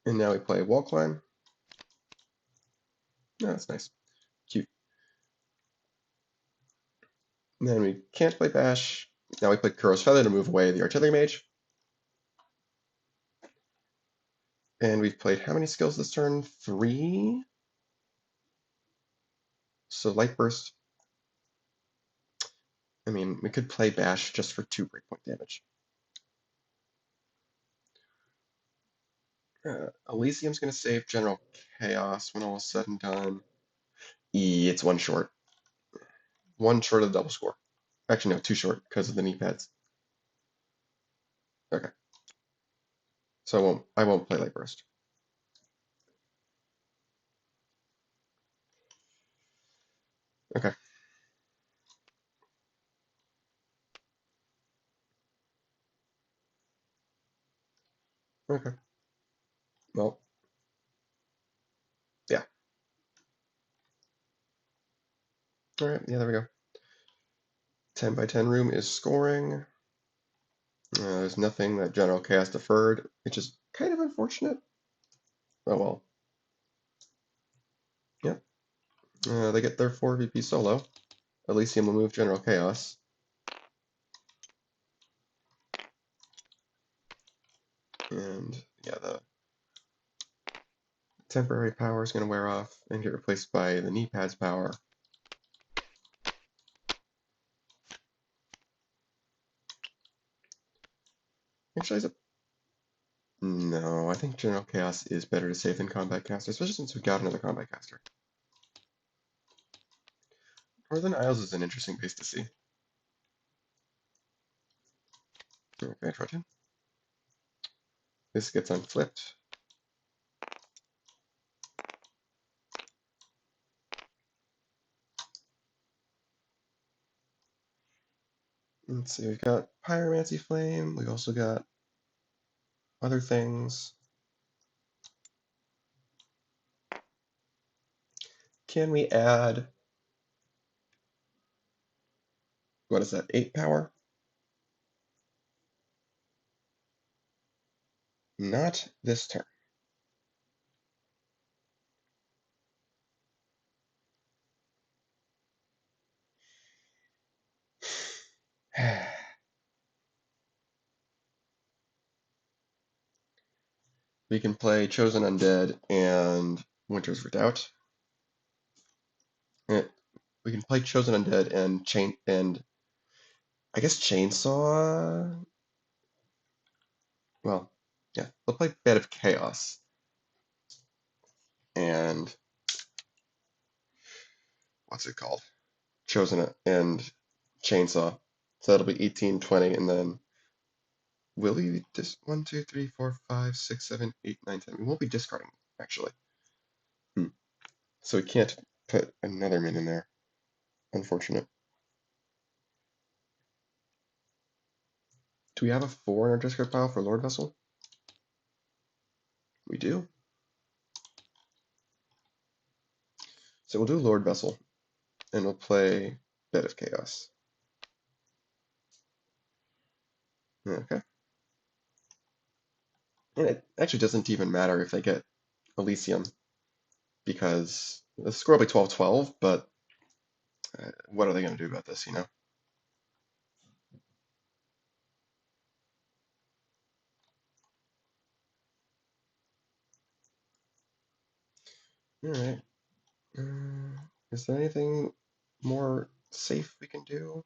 And now we play Wall Climb. No, that's nice. Cute. And then we can't play Bash. Now we play Kuro's Feather to move away the Artillery Mage. And we've played how many skills this turn? 3? So Light Burst. I mean, we could play Bash just for 2 breakpoint damage. Elysium's going to save General Chaos when all is said and done. It's 1 short. 1 short of the double score. Actually, no, 2 short because of the knee pads. Okay. So I won't play Light Burst. Okay. Okay. Well, yeah. All right. Yeah, there we go. 10 by 10 room is scoring. There's nothing that General Chaos deferred, which is kind of unfortunate. Oh well. Yep. They get their 4 VP solo. Elysium will move General Chaos. And yeah, the temporary power is going to wear off and get replaced by the knee pads power. Actually, no, I think General Chaos is better to save than Combat Caster, especially since we got another Combat Caster. Northern Isles is an interesting base to see. Okay, Trojan. This gets unflipped. Let's see, we've got Pyromancy Flame, we've also got other things. Can we add, what is that, 8 power? Not this turn. We can play Chosen Undead and Winter's Redoubt. We can play Chosen Undead and I guess Chainsaw. Well, yeah, we'll play Bed of Chaos and what's it called? Chosen and Chainsaw. So that'll be 18, 20, and then will we just 1, 2, 3, 4, 5, 6, 7, 8, 9, 10. We won't be discarding actually. So we can't put another min in there. Unfortunate. Do we have a 4 in our discard pile for Lord Vessel? We do. So we'll do Lord Vessel, and we'll play Bed of Chaos. Okay. And it actually doesn't even matter if they get Elysium, because the score will be 12-12, but what are they going to do about this, you know? Alright. Is there anything more safe we can do?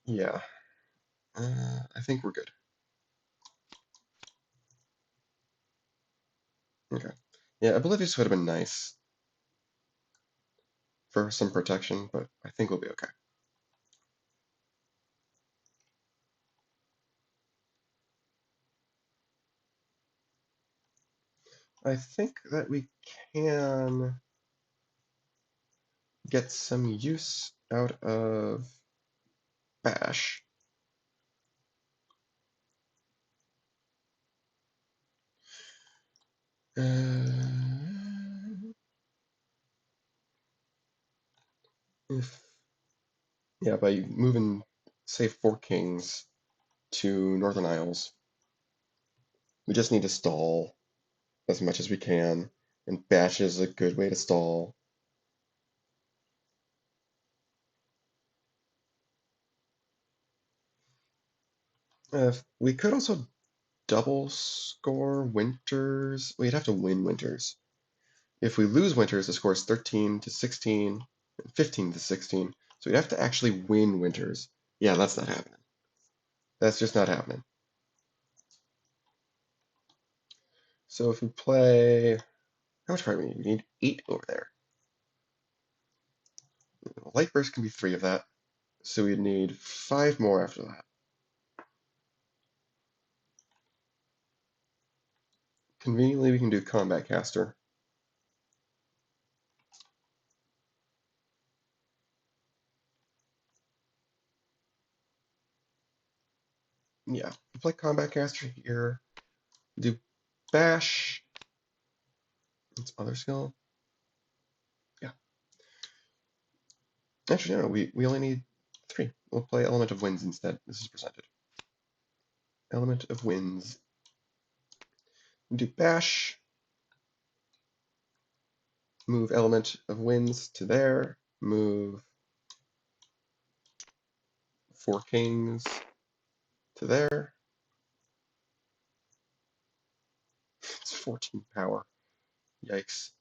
Yeah. I think we're good. Okay. Yeah, Oblivious would have been nice for some protection, but I think we'll be okay. I think that we can get some use out of Bash. If Yeah, by moving, say, 4 kings to Northern Isles, we just need to stall as much as we can, and bash is a good way to stall. We could also double score Winters. We'd have to win Winters. If we lose Winters, the score is 13 to 16, and 15 to 16. So we'd have to actually win Winters. Yeah, that's not happening. That's just not happening. So if we play, how much card do we need? We need 8 over there. Light Burst can be 3 of that. So we'd need 5 more after that. Conveniently, we can do Combat Caster. Yeah, we play Combat Caster here. Do Bash. It's other skill. Yeah. Actually, no, we only need 3. We'll play Element of Winds instead. This is presented. Element of Winds. Do Bash. Move Element of Winds to there. Move 4 kings to there. It's 14 power. Yikes.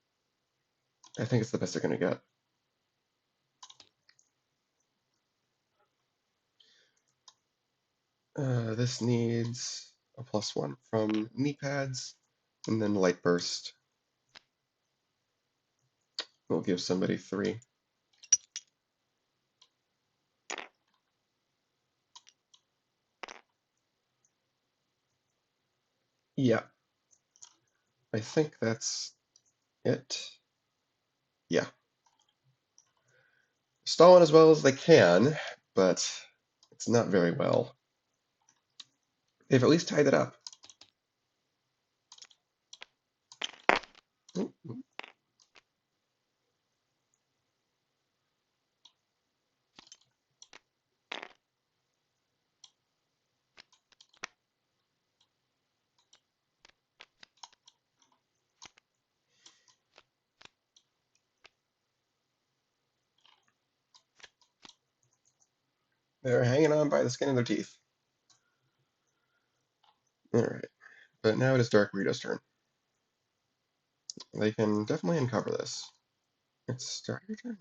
I think it's the best they're going to get. This needs a +1 from knee pads, and then Light Burst. We'll give somebody 3. Yeah, I think that's it. Yeah. Stalling as well as they can, but it's not very well. They've at least tied it up. Ooh, ooh. They're hanging on by the skin of their teeth. Alright, but now it is Dark Weirdos' turn. They can definitely uncover this. It's Dark your turn?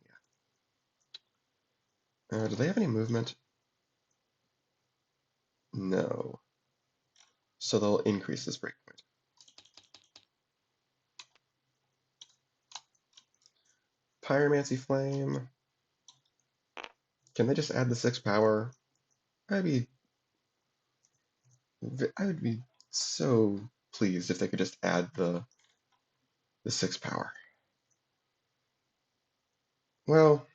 Yeah. Do they have any movement? No. So they'll increase this breakpoint. Pyromancy Flame. Can they just add the 6 power? I would be so pleased if they could just add the 6 power. Well,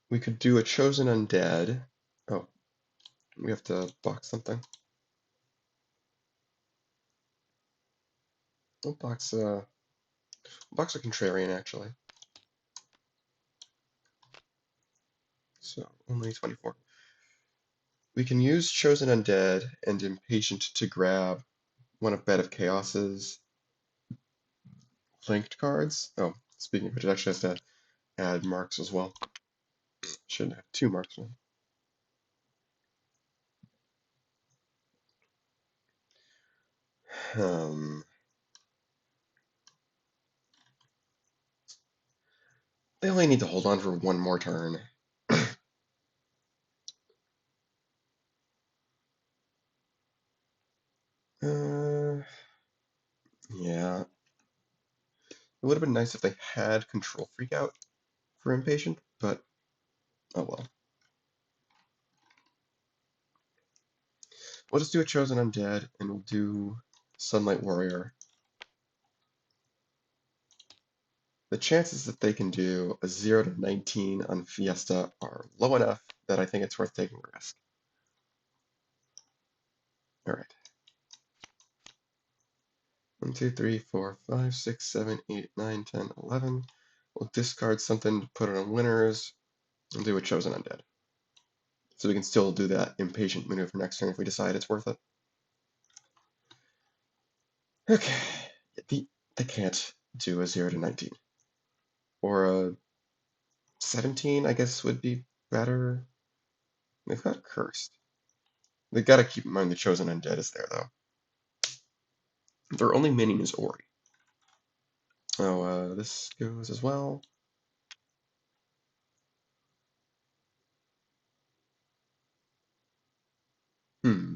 we could do a Chosen Undead. Oh, we have to box something. We'll box a Contrarian, actually. So, only 24. We can use Chosen Undead and Impatient to grab one of Bed of Chaos's flanked cards. Oh, speaking of which, it actually has to add marks as well. Should have 2 marks now. They only need to hold on for 1 more turn. Yeah. It would have been nice if they had Control Freak out for Impatient, but oh well. We'll just do a Chosen Undead, and we'll do Sunlight Warrior. The chances that they can do a 0 to 19 on Fiesta are low enough that I think it's worth taking a risk. Alright. 1, 2, 3, 4, 5, 6, 7, 8, 9, 10, 11. We'll discard something to put it on winners. I'll do a Chosen Undead. So we can still do that Impatient maneuver next turn if we decide it's worth it. Okay, they can't do a 0 to 19. Or a 17, I guess, would be better. They've got Cursed. They've got to keep in mind the Chosen Undead is there, though. Their only minion is Ori. Oh, this goes as well. Hmm.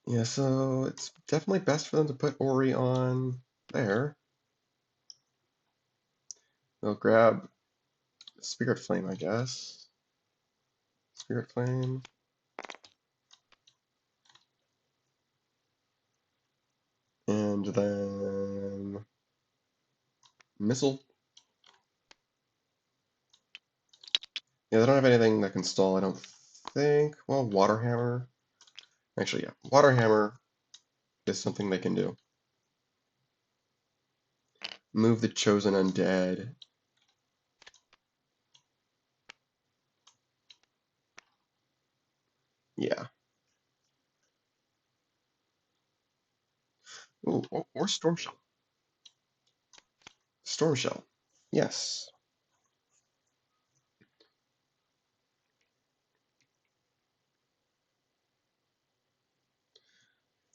Yeah, so it's definitely best for them to put Ori on there. They'll grab Spirit Flame, I guess. Spirit Flame. And then Missile. Yeah, they don't have anything that can stall, I don't think. Well, Water Hammer. Actually, yeah, Water Hammer is something they can do. Move the Chosen Undead. Yeah. Ooh, or Storm Shell. Storm Shell. Yes.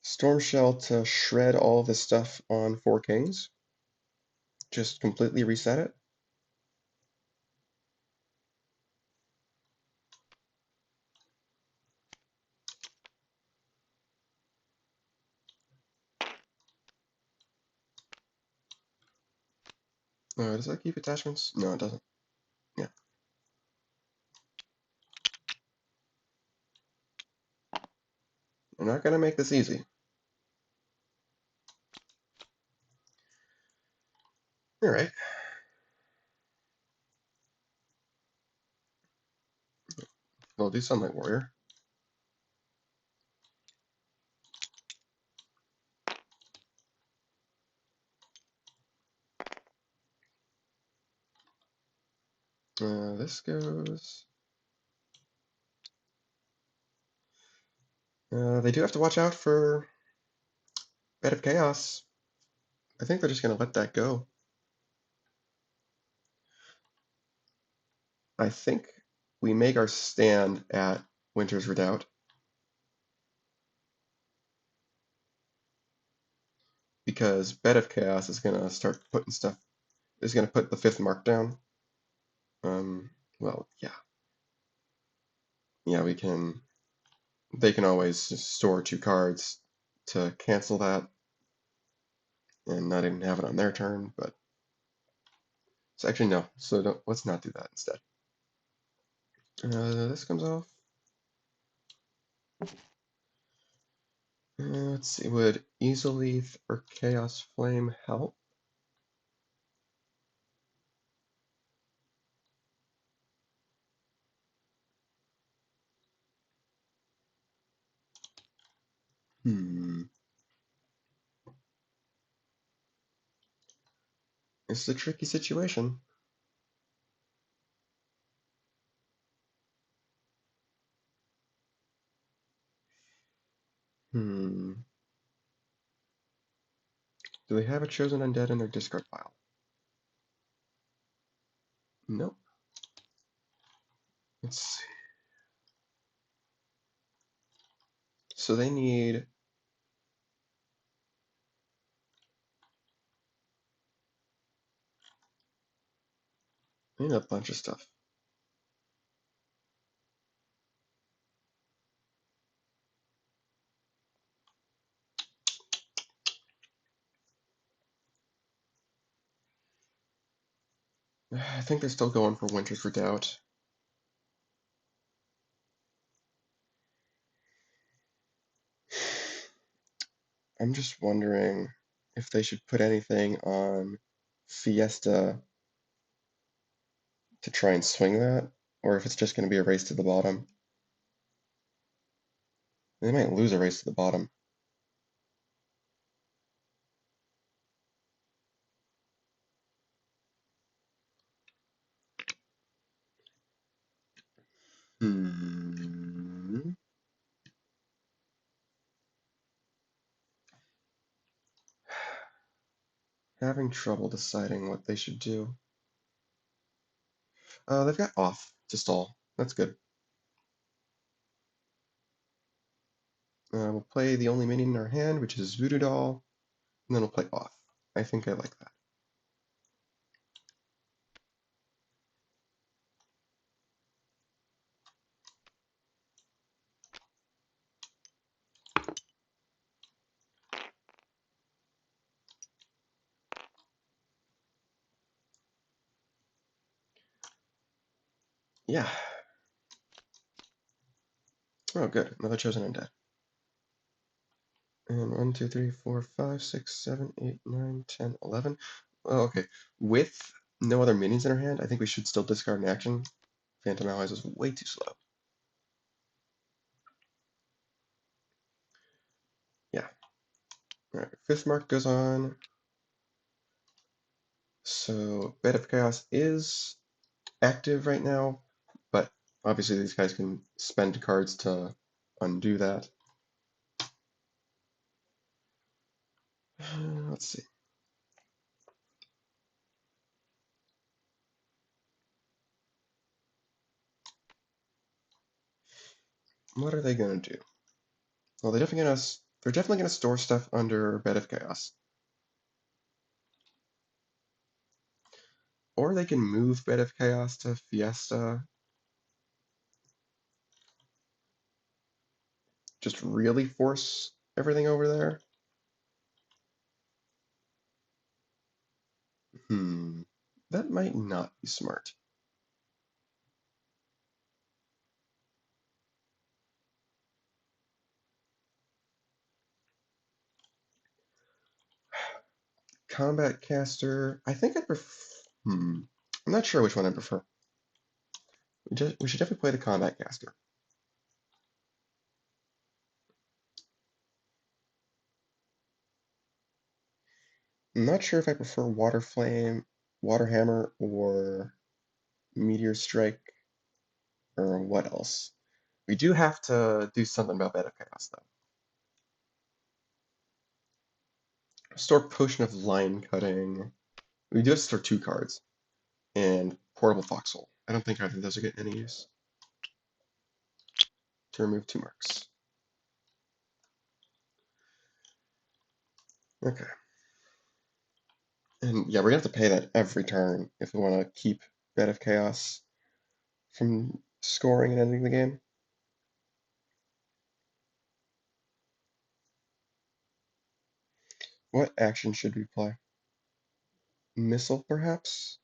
Storm Shell to shred all the stuff on Four Kings. Just completely reset it. Does that keep attachments? No, it doesn't. Yeah. They're not going to make this easy. Alright. We'll do Sunlight Warrior. This goes... they do have to watch out for Bed of Chaos. I think they're just going to let that go. I think we make our stand at Winter's Redoubt. Because Bed of Chaos is going to start putting stuff... is going to put the 5th mark down. Well, yeah. Yeah, we can... They can always just store 2 cards to cancel that and not even have it on their turn, but... So actually, no. So let's not do that instead. This comes off. Let's see, would Izalith or Chaos Flame help? This is a tricky situation. Do they have a Chosen Undead in their discard pile? Nope. Let's see. So they need... a bunch of stuff. I think they're still going for Winter's Redoubt. I'm just wondering if they should put anything on Fiesta to try and swing that, or if it's just going to be a race to the bottom. They might lose a race to the bottom. Having trouble deciding what they should do. They've got off to stall. That's good. We'll play the only minion in our hand, which is Voodoo Doll, and then we'll play off. I think I like that. Yeah. Oh, good. Another chosen undead. And 1, 2, 3, 4, 5, 6, 7, 8, 9, 10, 11. Oh, okay. With no other minions in our hand, I think we should still discard an action. Phantom Allies is way too slow. Yeah. Alright, fifth mark goes on. So Bed of Chaos is active right now, but obviously these guys can spend cards to undo that. Let's see. What are they gonna do? Well, they're definitely gonna store stuff under Bed of Chaos. Or they can move Bed of Chaos to Fiesta. Just really force everything over there. That might not be smart. Combat Caster, I think I prefer. I'm not sure which one I prefer. We should definitely play the Combat Caster. I'm not sure if I prefer Water Flame, Water Hammer, or Meteor Strike, or what else. We do have to do something about Bed of Chaos, though. Store Potion of Line Cutting. We do have to store 2 cards. And Portable Foxhole. I don't think either of those are getting any use. To remove 2 marks. Okay. And yeah, we're gonna have to pay that every turn if we want to keep Bed of Chaos from scoring and ending the game. What action should we play? Missile, perhaps?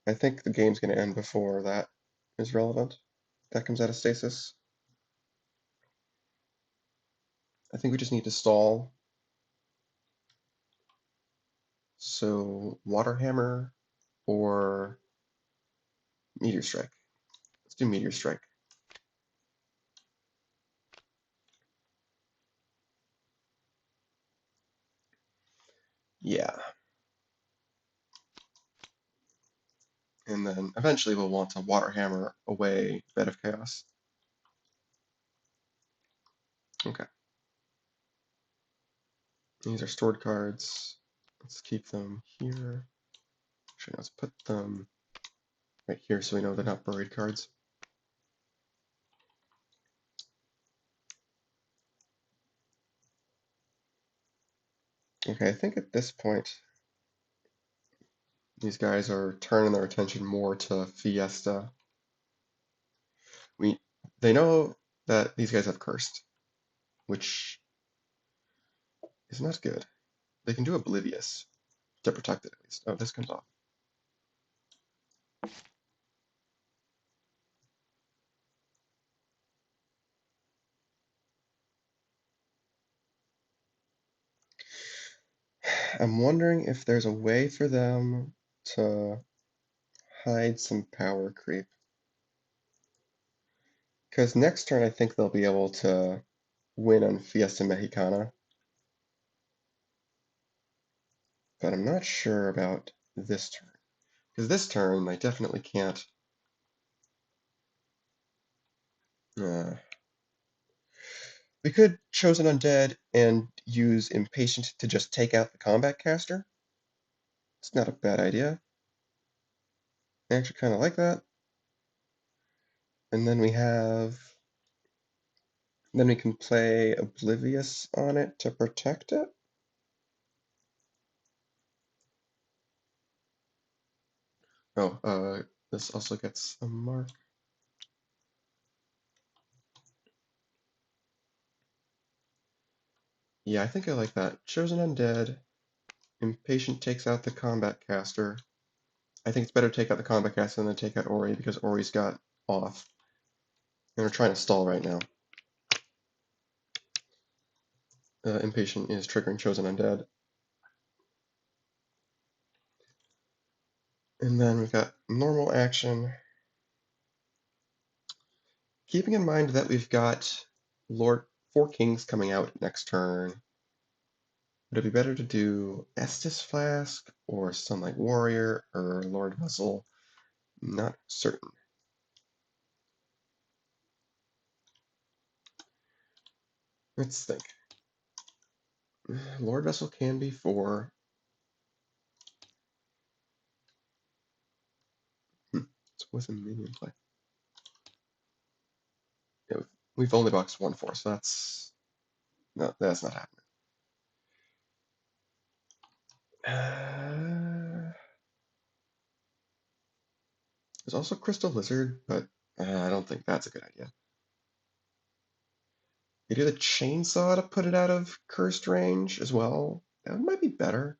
I think the game's gonna end before that is relevant. That comes out of stasis. I think we just need to stall. So Water Hammer or Meteor Strike. Let's do Meteor Strike. Yeah. And then eventually we'll want to Water Hammer away Bed of Chaos. Okay. These are stored cards. Let's keep them here. Actually, let's put them right here so we know they're not buried cards. Okay, I think at this point, these guys are turning their attention more to Fiesta. They know that these guys have cursed, which is not good. They can do Oblivious to protect it at least. Oh, this comes off. I'm wondering if there's a way for them to hide some power creep. Because next turn I think they'll be able to win on Fiesta Mexicana. But I'm not sure about this turn. Because this turn I definitely can't. We could choose an Undead and use Impatient to just take out the Combat Caster. It's not a bad idea. I actually kind of like that. And then we can play Oblivious on it to protect it. Oh, this also gets a mark. Yeah, I think I like that. Chosen Undead. Impatient takes out the combat caster. I think it's better to take out the combat caster than to take out Ori because Ori's got off. And we're trying to stall right now. Impatient is triggering Chosen Undead. And then we've got normal action. Keeping in mind that we've got Four Kings coming out next turn, would it be better to do Estus Flask or Sunlight Warrior or Lord Vessel? Not certain. Let's think. Lord Vessel can be 4. It's with a minion play. Yeah, we've only boxed 1/4, so that's not happening. There's also Crystal Lizard, but I don't think that's a good idea. You do the chainsaw to put it out of cursed range as well. That might be better.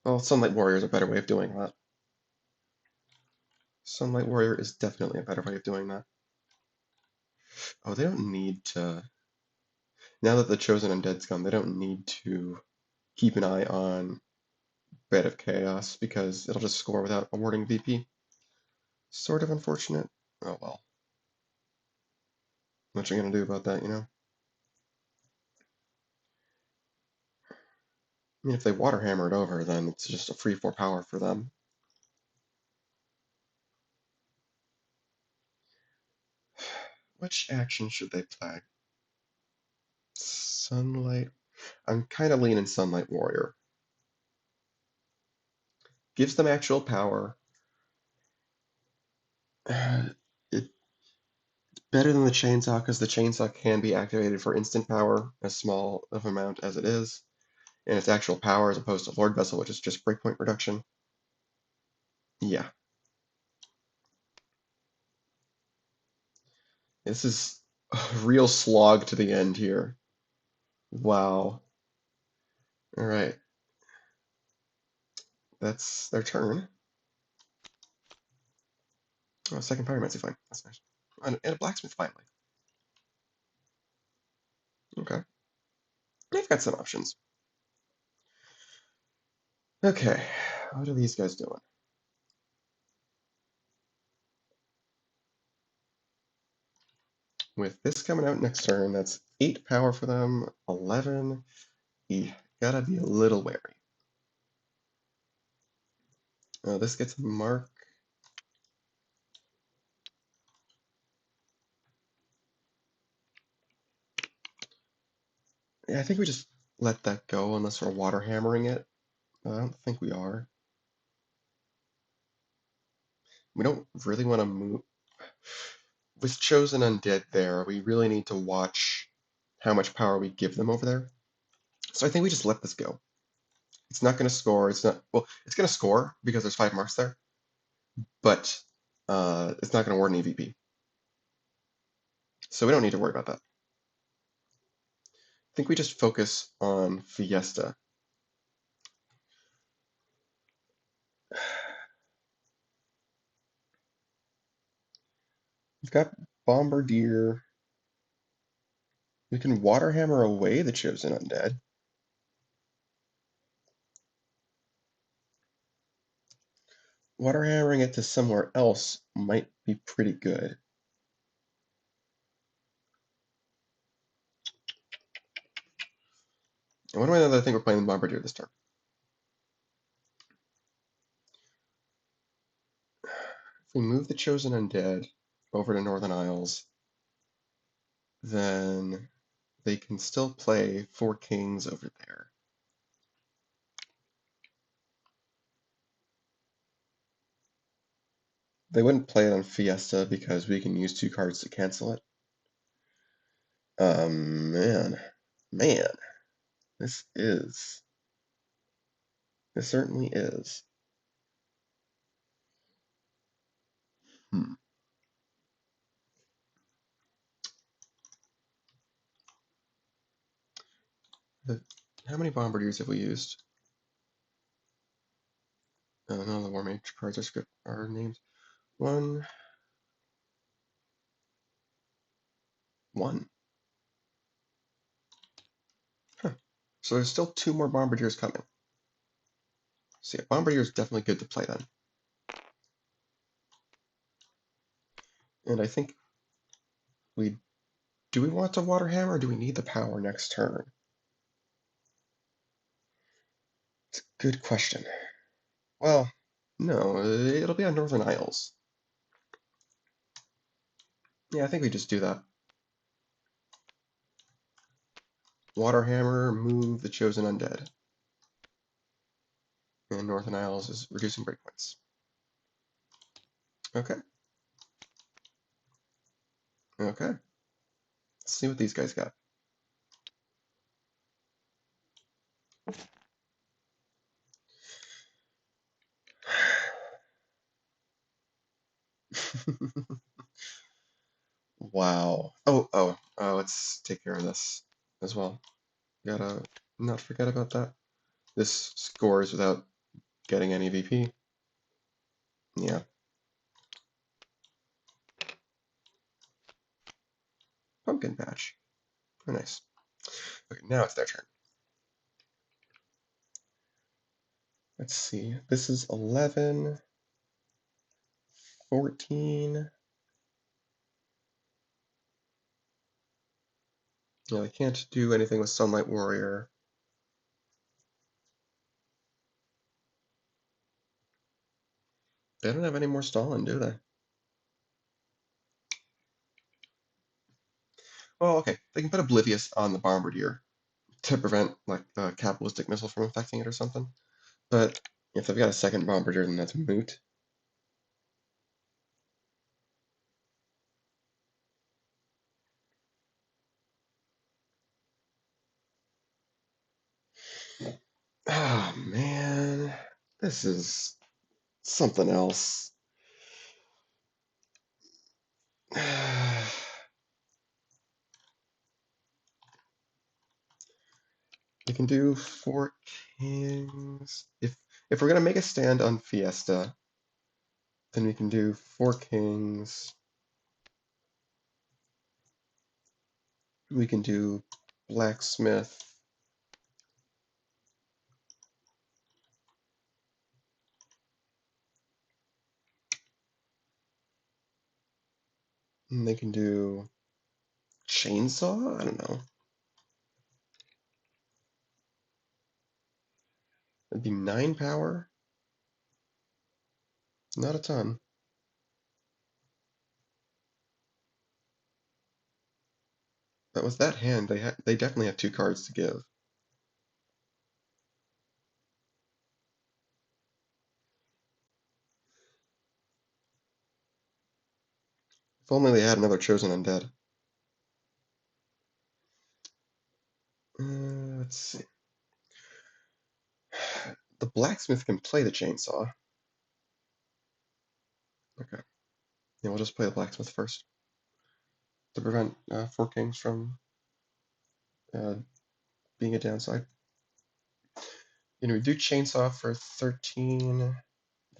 Well, Sunlight Warrior is a better way of doing that. Sunlight Warrior is definitely a better way of doing that. Oh, they don't need to... Now that the Chosen Undead's gone, they don't need to keep an eye on Bed of Chaos because it'll just score without awarding VP. Sort of unfortunate. Oh well. What you gonna do about that, you know? I mean, if they water hammer it over, then it's just a free 4 power for them. Which action should they play? Sunlight. I'm kind of leaning Sunlight Warrior. Gives them actual power. It's better than the chainsaw because the chainsaw can be activated for instant power, as small of amount as it is, and it's actual power as opposed to Lord Vessel, which is just breakpoint reduction. Yeah. This is a real slog to the end here. Wow. Alright. That's their turn. Oh, second pyromancy, fine. That's nice. And a blacksmith finally. Okay. They've got some options. Okay. What are these guys doing? With this coming out next turn, that's 8 power for them, 11. You gotta be a little wary. This gets a mark. Yeah, I think we just let that go unless we're water hammering it. I don't think we are. We don't really want to move. With Chosen Undead there, we really need to watch how much power we give them over there. So I think we just let this go. It's not going to score. It's not, well, it's going to score because there's 5 marks there, but it's not going to award an EVP. So we don't need to worry about that. I think we just focus on Fiesta. We've got Bombardier. We can water hammer away the Chosen Undead. Water hammering it to somewhere else might be pretty good. And one way or another, I think we're playing the Bombardier this turn. If we move the Chosen Undead over to Northern Isles, then they can still play 4 Kings over there. They wouldn't play it on Fiesta because we can use 2 cards to cancel it. Man. This certainly is. Hmm. How many Bombardiers have we used? None of the Warmage cards are names. One. Huh. So there's still 2 more Bombardiers coming. So yeah, Bombardier is definitely good to play then. And I think do we want to Water Hammer or do we need the power next turn? It's a good question. Well, no, it'll be on Northern Isles. Yeah, I think we just do that. Water Hammer, move the chosen undead. And Northern Isles is reducing breakpoints. Okay. Okay. Let's see what these guys got. Wow. Let's take care of this as well. Gotta not forget about that. This scores without getting any VP. Yeah. Pumpkin patch. Oh, nice. Okay, now it's their turn. Let's see. This is 11, 14. Yeah, I can't do anything with Sunlight Warrior. They don't have any more Stalin, do they? Well, okay. They can put Oblivious on the Bombardier to prevent like the capitalistic missile from affecting it or something. But if they've got a second Bombardier, then that's moot. Ah, man. This is something else. We can do 4 kings. If we're gonna make a stand on Fiesta, then we can do 4 kings. We can do blacksmith. And they can do chainsaw? I don't know. That'd be 9 power. Not a ton. But with that hand, they definitely have 2 cards to give. If only they had another chosen undead. Let's see. The blacksmith can play the chainsaw. Okay. Yeah, we'll just play the blacksmith first to prevent 4 kings from uh, being a downside. We do chainsaw for 13. Then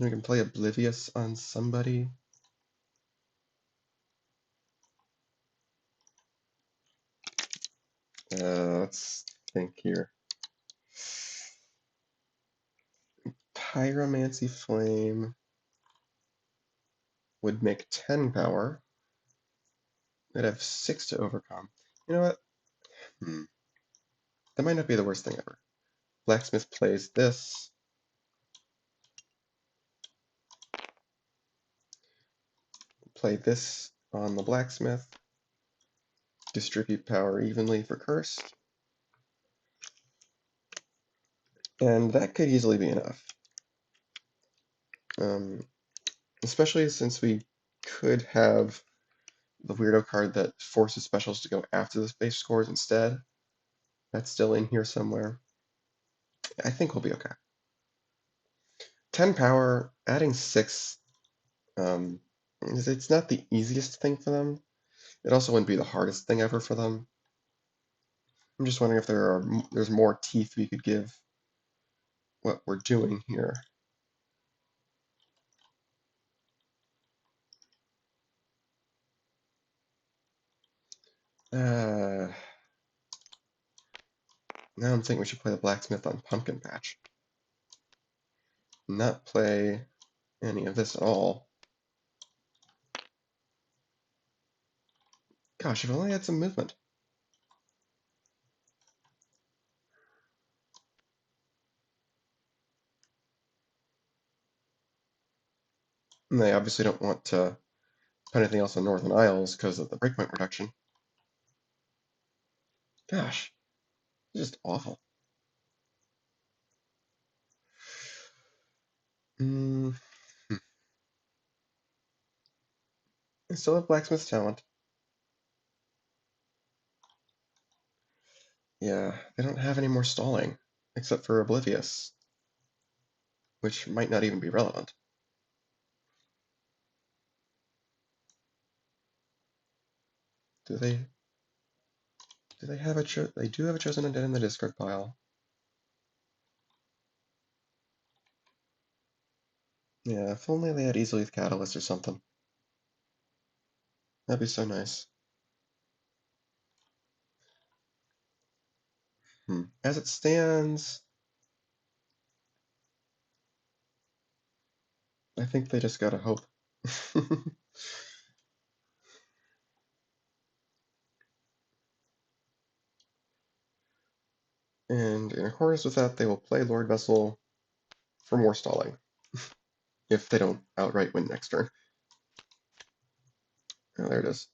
we can play Oblivious on somebody. Let's think here. Pyromancy Flame would make 10 power. They'd have 6 to overcome. You know what? That might not be the worst thing ever. Blacksmith plays this. Play this on the blacksmith. Distribute power evenly for cursed. And that could easily be enough. Especially since we could have the weirdo card that forces specials to go after the base scores instead. That's still in here somewhere. I think we'll be okay. 10 power, adding 6, it's not the easiest thing for them. It also wouldn't be the hardest thing ever for them. I'm just wondering if there's more teeth we could give what we're doing here. Now I'm thinking we should play the blacksmith on Pumpkin Patch. Not play any of this at all. Gosh, if I only had some movement. And they obviously don't want to put anything else on Northern Isles because of the breakpoint reduction. Gosh, it's just awful. I still have blacksmith's talent. Yeah, they don't have any more stalling, except for Oblivious, which might not even be relevant. Do they? Do they have a They do have a chosen undead in the discard pile. Yeah, if only they had Izalith Catalyst or something. That'd be so nice. As it stands, I think they just gotta hope. And in accordance with that, they will play Lord Vessel for more stalling, if they don't outright win next turn. Oh, there it is.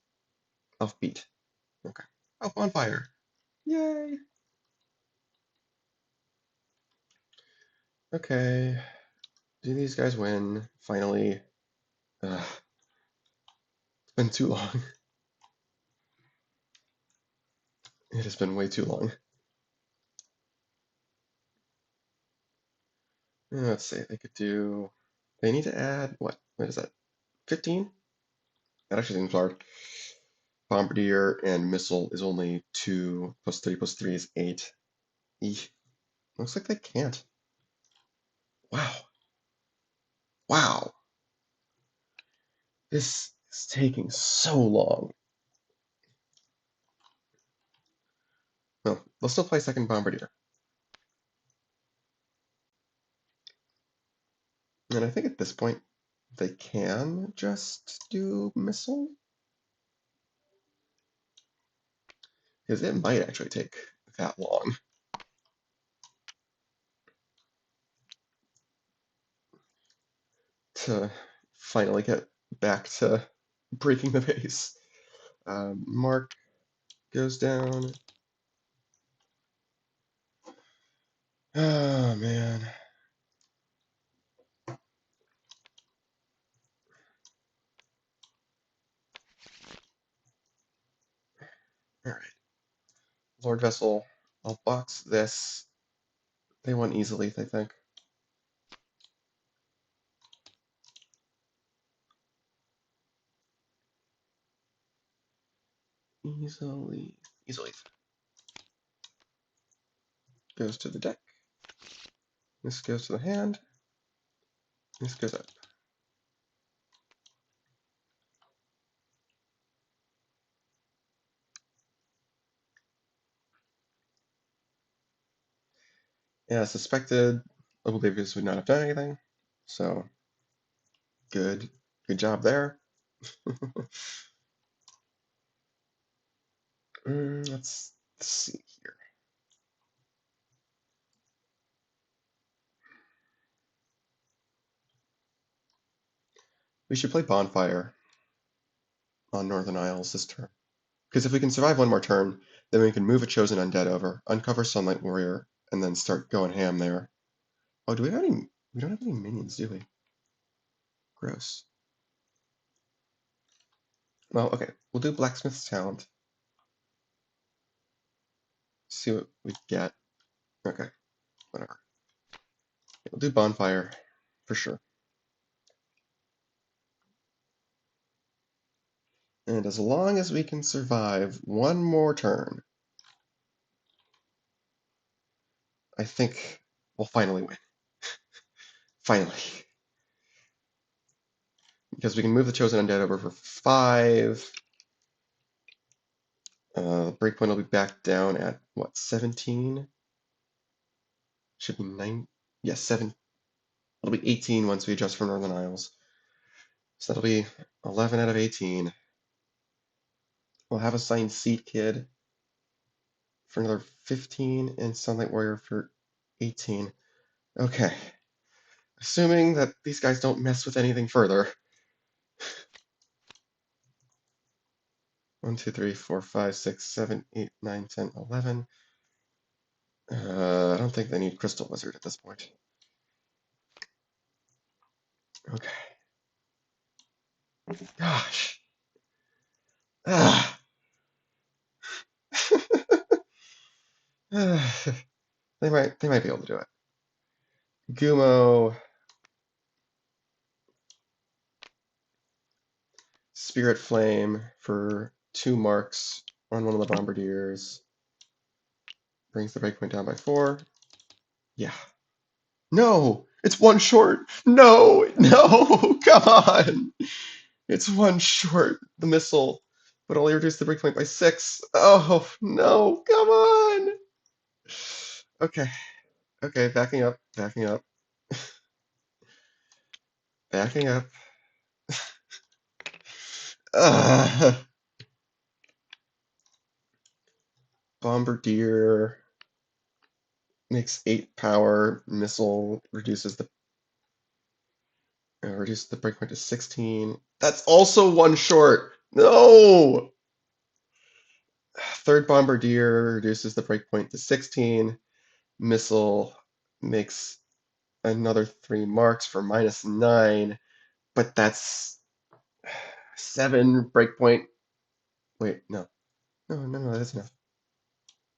Offbeat. Okay. Oh, bonfire. Yay! Okay. Do these guys win? Finally. It's been too long. It has been way too long. Let's see. They could do. They need to add what? What is that? 15? That actually seems hard. Bombardier and missile is only 2 plus 3 is 8. Eesh. Looks like they can't. Wow. Wow. This is taking so long. No, they'll still play second Bombardier. And I think at this point they can just do missile. Because it might actually take that long. To finally get back to breaking the base. Mark goes down. Oh, man. All right. Lord Vessel, I'll box this. They won easily, I think. Easily. Goes to the deck. This goes to the hand. This goes up. Yeah, suspected Oblivious would not have done anything. So, good job there. Let's see here. We should play Bonfire on Northern Isles this turn. Because if we can survive one more turn, then we can move a Chosen Undead over, uncover Sunlight Warrior, and then start going ham there. Oh, do we have any? We don't have any minions, do we? Gross. Well, okay, we'll do Blacksmith's Talent. See what we get. Okay, whatever. We'll do Bonfire, for sure. And as long as we can survive one more turn, I think we'll finally win. Finally. Because we can move the Chosen Undead over for 5. Breakpoint will be back down at, what, 17? Should be 9. Yes, 7. It'll be 18 once we adjust for Northern Isles. So that'll be 11 out of 18. We'll have a signed Seath Kid for another 15 and Sunlight Warrior for 18. Okay. Assuming that these guys don't mess with anything further. 1, 2, 3, 4, 5, 6, 7, 8, 9, 10, 11. I don't think they need Crystal Wizard at this point. Okay. Gosh. Ah. They might be able to do it. Gumo, Spirit Flame for 2 marks on one of the Bombardiers. Brings the breakpoint down by 4. Yeah. No! It's 1 short! No! No! Come on! It's 1 short. The missile would only reduce the breakpoint by 6. Oh, no! Come on! Okay. Okay, backing up. Backing up. Backing up. Bombardier makes 8 power. Missile reduces the breakpoint to 16. That's also 1 short. No. Third Bombardier reduces the breakpoint to 16. Missile makes another 3 marks for -9, but that's 7 breakpoint. Wait, no. No, that's enough.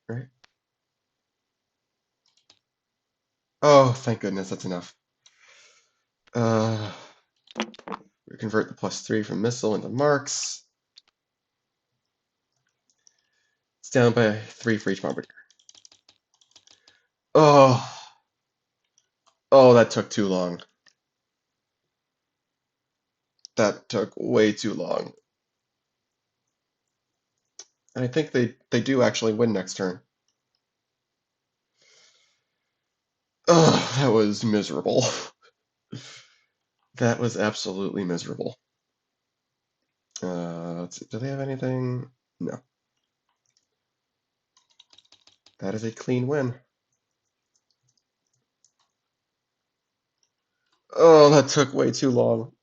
Right? Oh, thank goodness, that's enough. We convert the +3 from missile into marks. It's down by 3 for each Bombardier. Oh. Oh, that took too long. That took way too long. And I think they do actually win next turn. Oh, that was miserable. That was absolutely miserable. Let's see. Do they have anything? No. That is a clean win. Oh, that took way too long.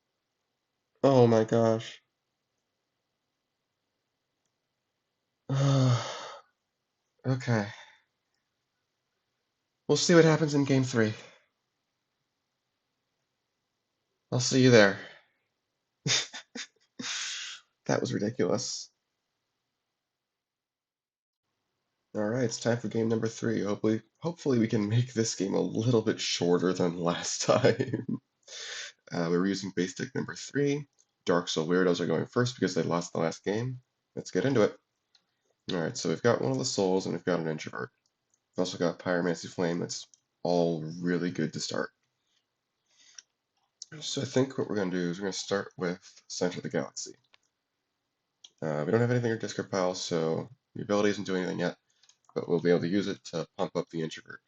Oh my gosh. Okay. We'll see what happens in game 3. I'll see you there. That was ridiculous. Alright, it's time for game number 3. Hopefully we can make this game a little bit shorter than last time. We were using base deck number 3. Dark Souls Weirdos are going first because they lost the last game. Let's get into it. Alright, so we've got one of the souls and we've got an introvert. We've also got Pyromancy Flame. That's all really good to start. So I think what we're going to do is we're going to start with Center of the Galaxy. We don't have anything in our discard pile, so the ability isn't doing anything yet, but we'll be able to use it to pump up the introvert,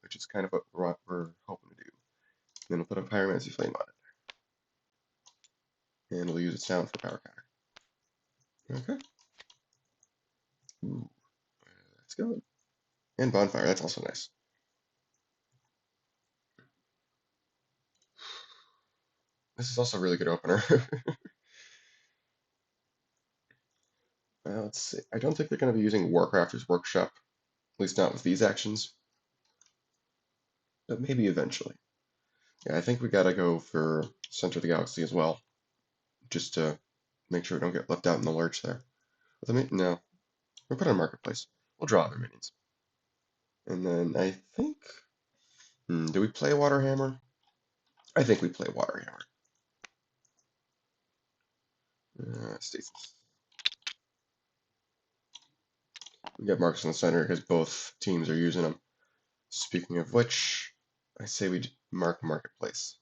which is kind of what we're hoping to do. Then we'll put a Pyromancy Flame on it, and we'll use its sound for power counter. Okay. Ooh, let's go. And Bonfire, that's also nice. This is also a really good opener. Let's see. I don't think they're going to be using Warcrafter's Workshop, at least not with these actions, but maybe eventually. Yeah, I think we gotta go for Center of the Galaxy as well, just to Make sure we don't get left out in the lurch there. No, we'll put it on Marketplace. We'll draw other minions. And then I think, do we play Waterhammer? I think we play Waterhammer. Stasis. We got marks in the center because both teams are using them. Speaking of which, I say we mark Marketplace.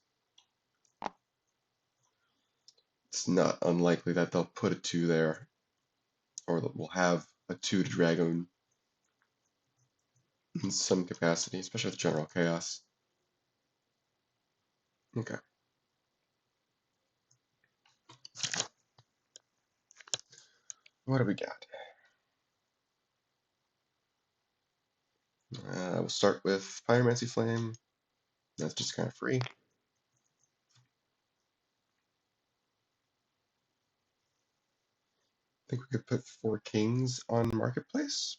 It's not unlikely that they'll put a 2 there, or that we'll have a 2 to Dragon in some capacity, especially with General Chaos. Okay. What do we got? We'll start with Pyromancy Flame. That's just kind of free. I think we could put 4 Kings on Marketplace.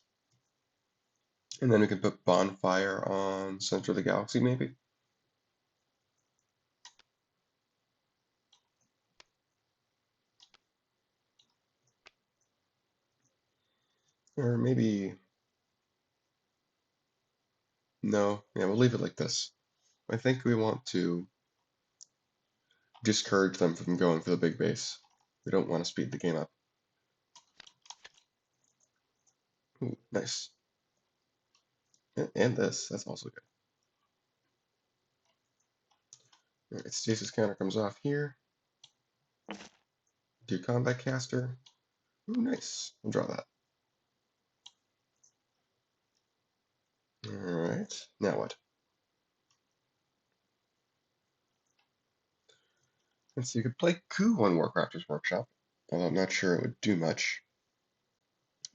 And then we could put Bonfire on Center of the Galaxy, maybe. Or maybe... No, yeah, we'll leave it like this. I think we want to discourage them from going for the big base. We don't want to speed the game up. Ooh, nice. And this, that's also good. Alright, Stasis counter comes off here. Do Combat Caster. Ooh, nice. We'll draw that. Alright, now what? And so you could play Coup on Warcrafters Workshop, although I'm not sure it would do much.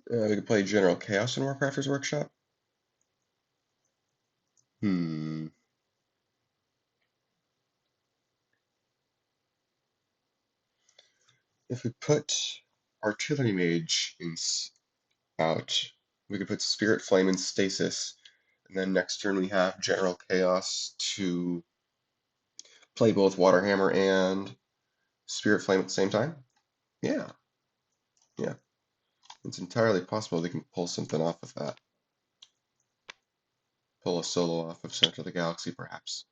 We could play General Chaos in Warcrafters Workshop. If we put Artillery Mage out, we could put Spirit Flame in Stasis, and then next turn we have General Chaos to play both Waterhammer and Spirit Flame at the same time? Yeah. Yeah. It's entirely possible they can pull something off of that. Pull a solo off of Center of the Galaxy, perhaps.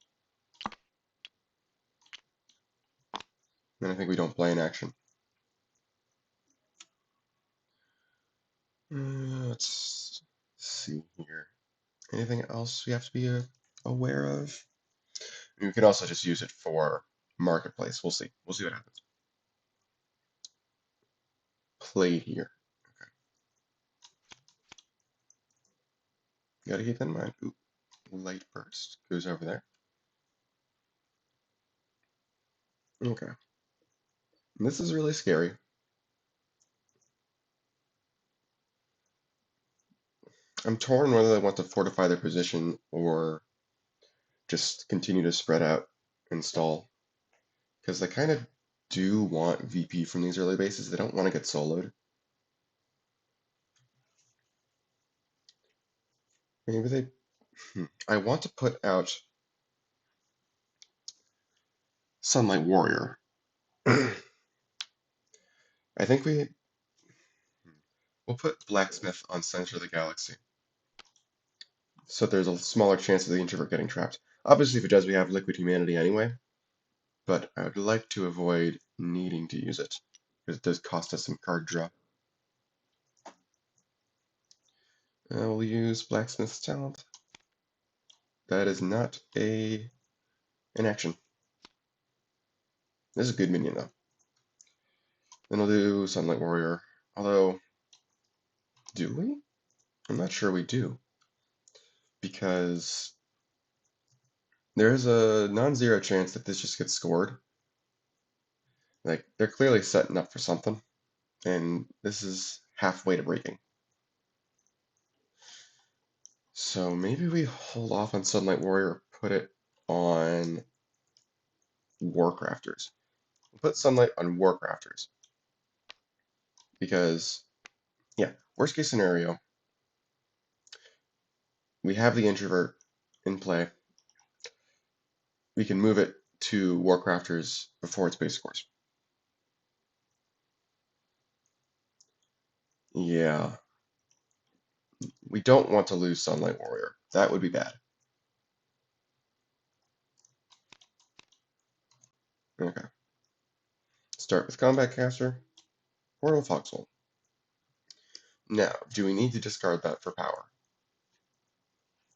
And I think we don't play in action. Let's see here. Anything else we have to be aware of? We can also just use it for Marketplace. We'll see. We'll see what happens. Play here. Okay. Gotta keep that in mind. Ooh, Light Burst goes over there. Okay. And this is really scary. I'm torn whether I want to fortify their position or just continue to spread out and stall. Because they kind of do want VP from these early bases. They don't want to get soloed. Maybe they... I want to put out Sunlight Warrior. I think we'll put Blacksmith on Center of the Galaxy. So there's a smaller chance of the introvert getting trapped. Obviously, if it does, we have Liquid Humanity anyway. But I would like to avoid needing to use it, because it does cost us some card draw. We'll use Blacksmith's Talent. That is not an action. This is a good minion, though. Then we'll do Sunlight Warrior. Although, do we? I'm not sure we do. Because there is a non-zero chance that this just gets scored. Like, they're clearly setting up for something. And this is halfway to breaking. So maybe we hold off on Sunlight Warrior, put it on Warcrafters. We'll put Sunlight on Warcrafters. Because, yeah, worst case scenario, we have the introvert in play. We can move it to Warcrafters before its base scores. Yeah. We don't want to lose Sunlight Warrior. That would be bad. Okay. Start with Combat Caster, Portal Foxhole. Now, do we need to discard that for power?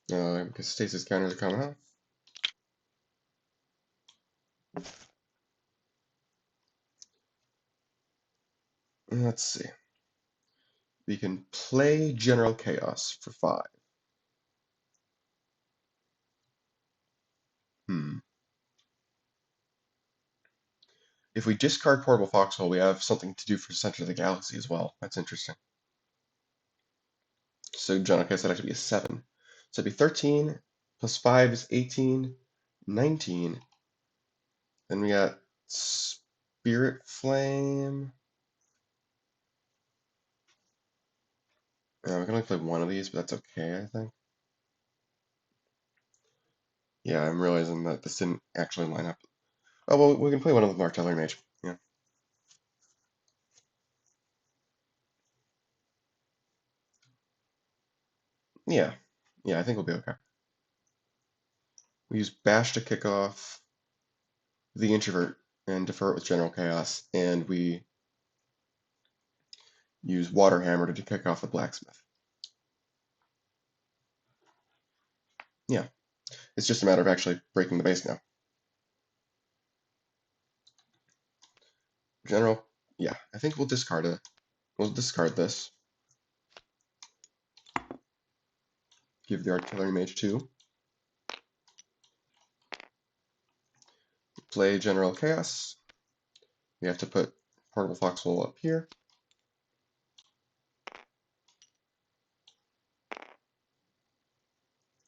Because stasis counters are coming off. Let's see. We can play General Chaos for 5. If we discard Portable Foxhole, we have something to do for Center of the Galaxy as well. That's interesting. So General Chaos would actually be a 7. So it'd be 13, plus 5 is 18, 19. Then we got Spirit Flame. We can only play one of these, but that's okay, I think. Yeah, I'm realizing that this didn't actually line up. Oh, well, we can play one of them Artillery Mage. Yeah. Yeah. Yeah, I think we'll be okay. We use Bash to kick off the Introvert and defer it with General Chaos, and we use Water Hammer to kick off the Blacksmith. Yeah. It's just a matter of actually breaking the base now. General, yeah, I think we'll discard it. We'll discard this. Give the Artillery Mage 2. Play General Chaos. We have to put Portable Foxhole up here.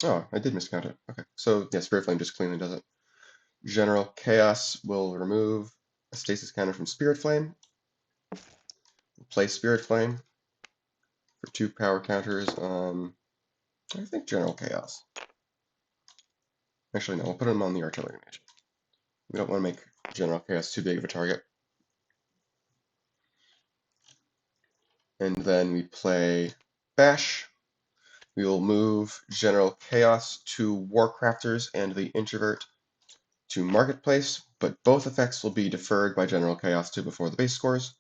Oh, I did miscount it. Okay, so yeah, Spirit Flame just cleanly does it. General Chaos will remove a stasis counter from Spirit Flame. Play Spirit Flame for 2 power counters on, I think, General Chaos. Actually, no, we'll put him on the Artillery Mage. We don't want to make General Chaos too big of a target. And then we play Bash. We will move General Chaos to Warcrafters and the Introvert to Marketplace, but both effects will be deferred by General Chaos to before the base scores.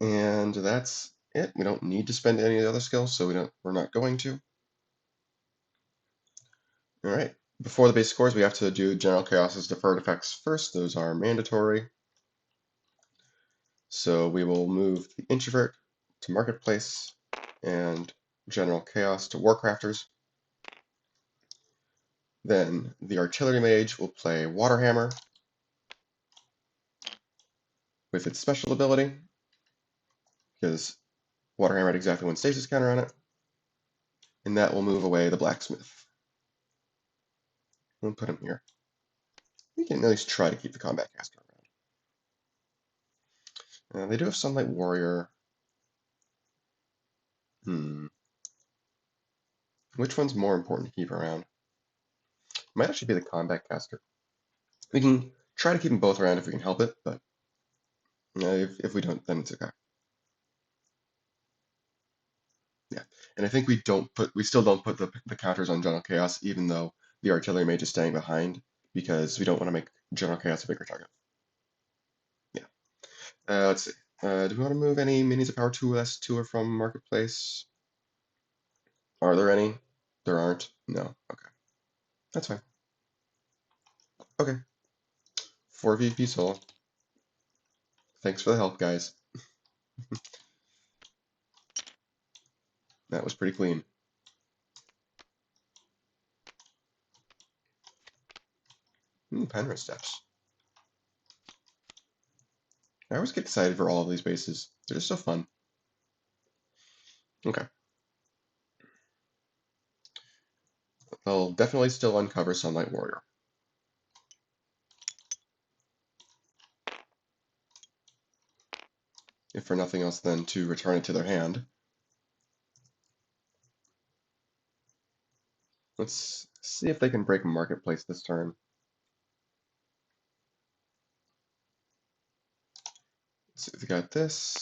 And that's it. We don't need to spend any of the other skills, so we're not going to. All right. Before the base scores, we have to do General Chaos's deferred effects first. Those are mandatory. So we will move the Introvert to Marketplace and General Chaos to Warcrafters. Then the Artillery Mage will play Waterhammer with its special ability, because Waterhammer had exactly one stasis counter on it, and that will move away the Blacksmith. We'll put him here. We can at least try to keep the Combat Caster around. They do have Sunlight Warrior. Which one's more important to keep around? Might actually be the Combat Caster. We can try to keep them both around if we can help it, but if we don't, then it's okay. Yeah, and I think we still don't put the counters on General Chaos, even though the Artillery Mage is staying behind, because we don't want to make General Chaos a bigger target. Yeah. Let's see. Do we want to move any minis of power 2S to or from Marketplace? Are there any? There aren't? No. Okay. That's fine. Okay. 4 VP solo. Thanks for the help, guys. That was pretty clean. Penrith Steps. I always get excited for all of these bases. They're just so fun. Okay. They'll definitely still uncover Sunlight Warrior. If for nothing else than to return it to their hand. Let's see if they can break Marketplace this turn. So they got this.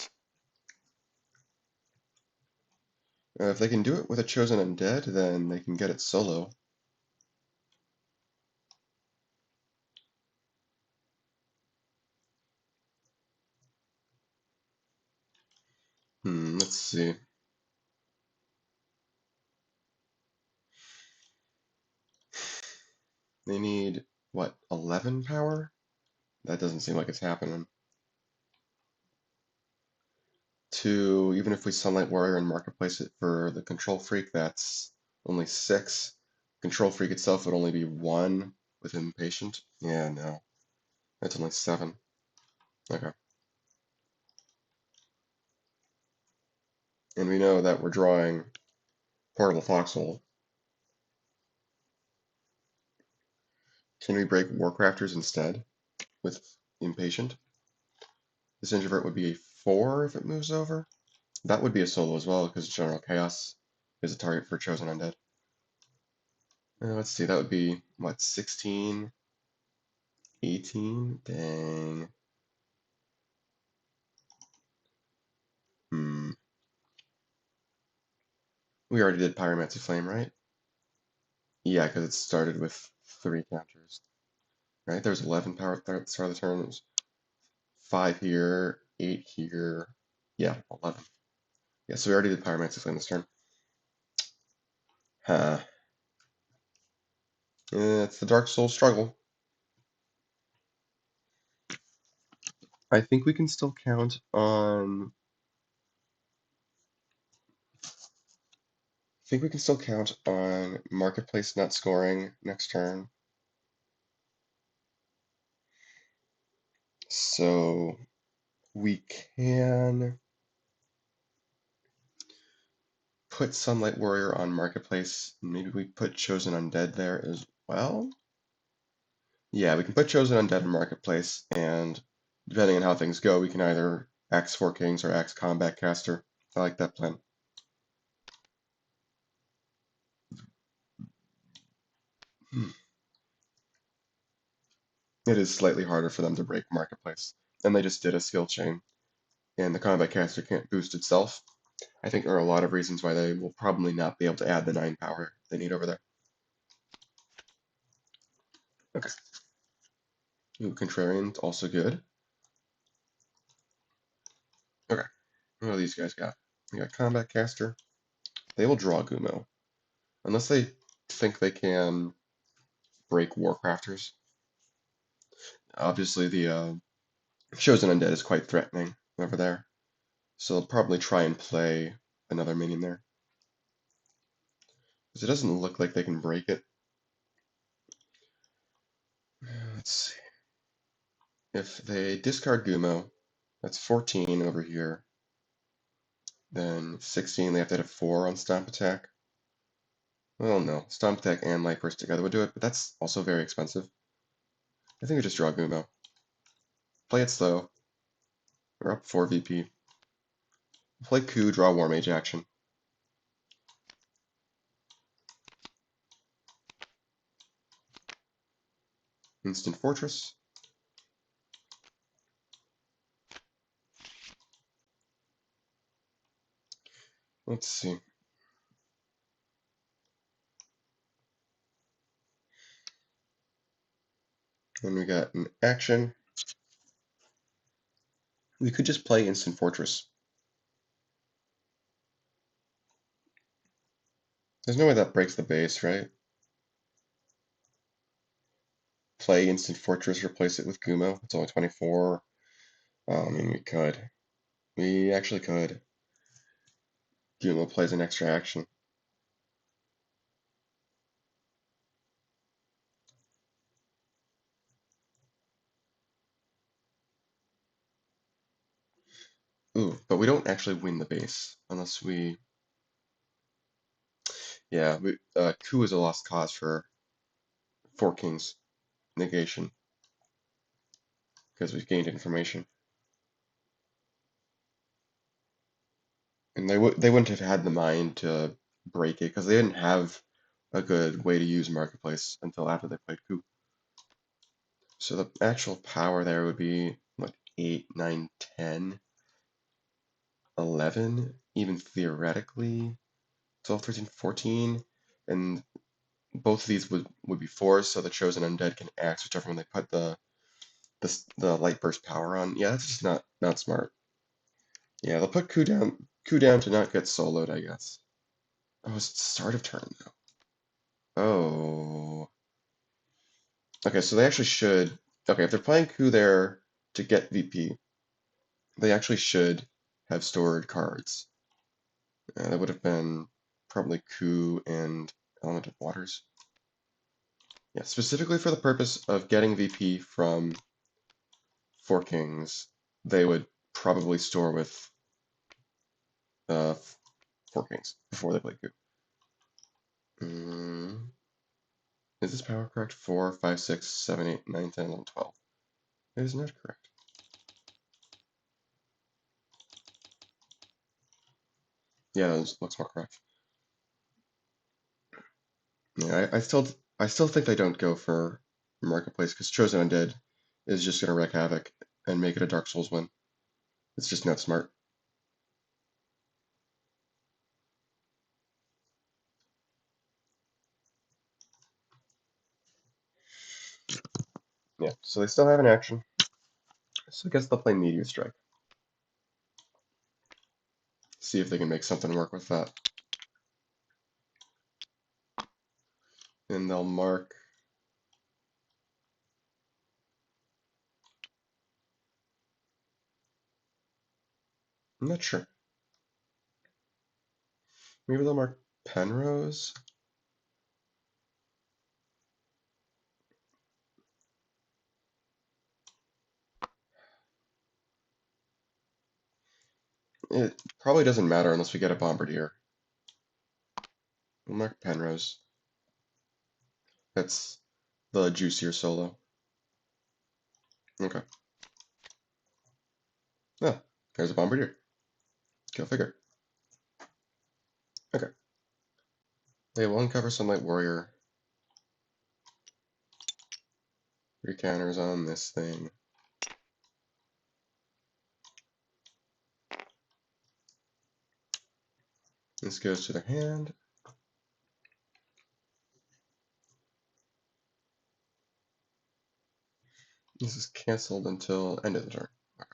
If they can do it with a chosen undead, then they can get it solo. Let's see. They need, what, 11 power? That doesn't seem like it's happening. Even if we Sunlight Warrior and Marketplace it for the Control Freak, that's only 6. Control Freak itself would only be 1 with Impatient. Yeah, no. That's only 7. Okay. And we know that we're drawing Portable Foxhole. Can we break Warcrafters instead with Impatient? This Introvert would be a 4 if it moves over. That would be a solo as well, because General Chaos is a target for Chosen Undead. Let's see, that would be, what, 16? 18? Dang. We already did Pyromancy Flame, right? Yeah, because it started with 3 counters. Right? There's 11 power at the start of the turn. There's 5 here, 8 here. Yeah, 11. Yeah, so we already did Pyromancy Flame this turn. Huh. It's the Dark Souls struggle. I think we can still count on... I think we can still count on Marketplace not scoring next turn. So we can put Sunlight Warrior on Marketplace. Maybe we put Chosen Undead there as well. Yeah, we can put Chosen Undead in Marketplace, and depending on how things go, we can either Axe Four Kings or Axe Combat Caster. I like that plan. It is slightly harder for them to break Marketplace, and they just did a skill chain, and the Combat Caster can't boost itself. I think there are a lot of reasons why they will probably not be able to add the 9 power they need over there. Okay. Ooh, Contrarian, also good. Okay. What do these guys got? They got Combat Caster. They will draw Gumo. Unless they think they can break Warcrafters. Obviously, the Chosen Undead is quite threatening over there. So they'll probably try and play another minion there. Because it doesn't look like they can break it. Let's see. If they discard Gumo, that's 14 over here. Then 16, they have to hit a 4 on Stomp Attack. Well, no. Stomp Attack and Light Burst together would do it, but that's also very expensive. I think we just draw Gumo. Play it slow. We're up 4 VP. Play Coup, draw Warmage action. Instant Fortress. Let's see. Then we got an action. We could just play Instant Fortress. There's no way that breaks the base, right? Play Instant Fortress, replace it with Gumo. It's only 24. I mean, we could. We actually could. Gumo plays an extra action. Ooh, but we don't actually win the base unless we... Yeah, Coup is a lost cause for Four Kings negation because we've gained information. And they wouldn't have had the mind to break it because they didn't have a good way to use Marketplace until after they played Coup. So the actual power there would be, what, 8, 9, 10, 11, even theoretically, 12, 13, 14, and both of these would be 4s, so the chosen undead can axe whichever one they put the light burst power on. Yeah, that's just not smart. Yeah, they'll put coup down to not get soloed, I guess. Oh, it's the start of turn though. Oh. Okay, so they actually should. Okay, if they're playing coup there to get VP, they actually should have stored cards. That would have been probably coup and Element of Waters. Yeah, specifically for the purpose of getting VP from Four Kings, they would probably store with uh, Four Kings before they play coup. Is this power correct? 4, 5, 6, 7, 8, 9, 10, 11, 12. It is not correct. Yeah, that looks more correct. Yeah, I still think they don't go for Marketplace because Chosen Undead is just gonna wreak havoc and make it a Dark Souls win. It's just not smart. Yeah, so they still have an action. So I guess they'll play Meteor Strike. See if they can make something work with that. And they'll mark. I'm not sure. Maybe they'll mark Penrose. It probably doesn't matter unless we get a Bombardier. We'll mark Penrose. That's the juicier solo. Okay. Oh, there's a Bombardier. Go figure. Okay. They will uncover Sunlight Warrior. 3 counters on this thing. This goes to their hand. This is cancelled until end of the turn. Okay.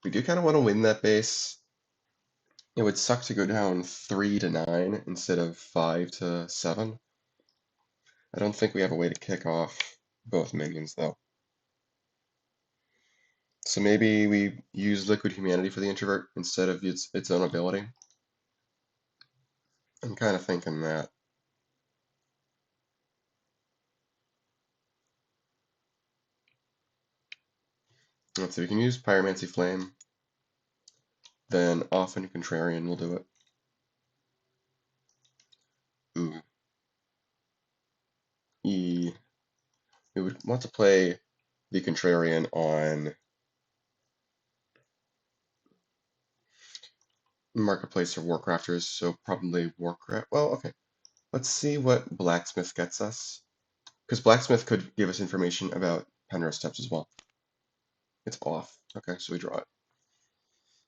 We do kind of want to win that base. It would suck to go down 3 to 9 instead of 5 to 7. I don't think we have a way to kick off both minions though. So maybe we use Liquid Humanity for the introvert instead of its own ability. I'm kind of thinking that. Let's see, we can use Pyromancy Flame. Then often Contrarian will do it. Ooh. We would want to play the Contrarian on Marketplace or Warcrafters, so probably Warcraft. Well, okay. Let's see what Blacksmith gets us. Because Blacksmith could give us information about Penrose Steps as well. It's off. Okay, so we draw it.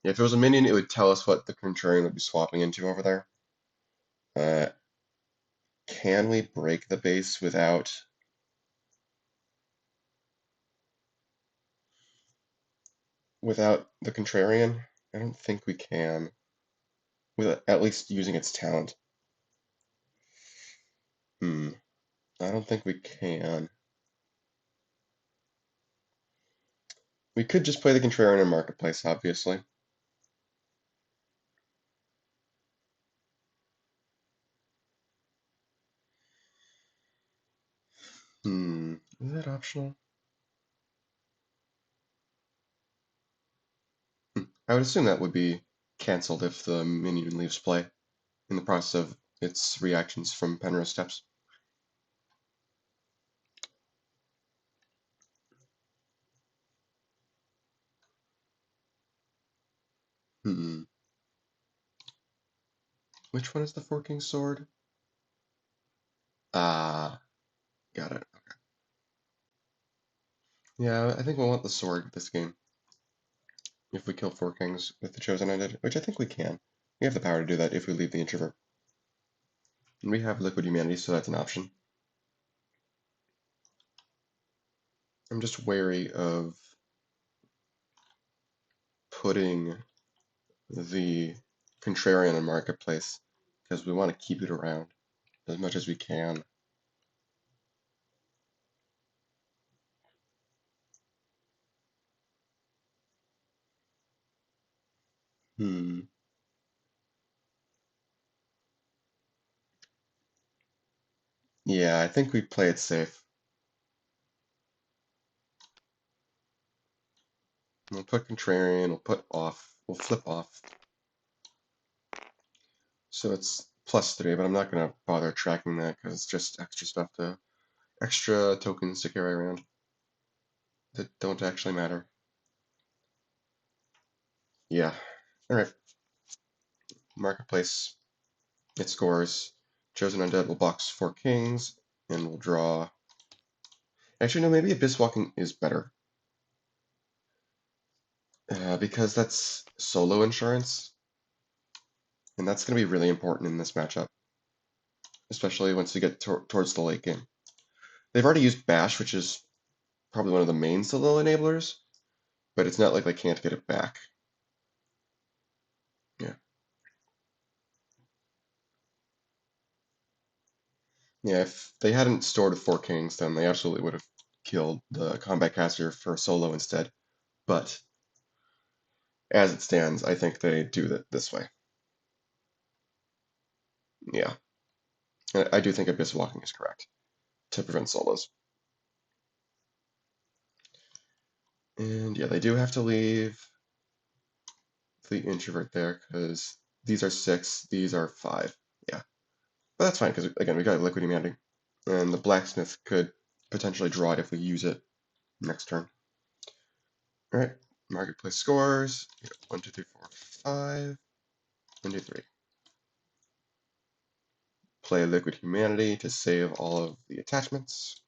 Yeah, if it was a minion, it would tell us what the Contrarian would be swapping into over there. Can we break the base without the Contrarian? I don't think we can. With at least using its talent. I don't think we can. We could just play the Contrarian in Marketplace, obviously. Is that optional? I would assume that would be cancelled if the minion leaves play in the process of its reactions from Penrose Steps. Which one is the Forking Sword? Ah, got it. Okay. Yeah, I think we'll want the sword this game. If we kill 4 kings with the Chosen Undead, which I think we can. We have the power to do that if we leave the Introvert. And we have Liquid Humanity, so that's an option. I'm just wary of putting the Contrarian in Marketplace, because we want to keep it around as much as we can. Yeah, I think we play it safe. We'll put Contrarian, we'll flip off. So it's +3, but I'm not going to bother tracking that because it's just extra tokens to carry around that don't actually matter. Yeah. Alright. Marketplace. It scores. Chosen Undead will box 4 kings, and we'll draw. Actually, no, maybe Abysswalking is better. Because that's solo insurance, and that's going to be really important in this matchup, especially once we get towards the late game. They've already used Bash, which is probably one of the main solo enablers, but it's not like they can't get it back. Yeah. Yeah, if they hadn't stored 4 kings, then they absolutely would have killed the combat caster for solo instead. But as it stands, I think they do that this way. Yeah. I do think Abysswalking is correct to prevent solos. And yeah, they do have to leave the introvert there because these are 6, these are 5. Yeah. But that's fine because, again, we got Liquid Humanity. And the blacksmith could potentially draw it if we use it next turn. Alright, marketplace scores. 1, 2, 3, 4, 5. 1, 2, 3. Play Liquid Humanity to save all of the attachments.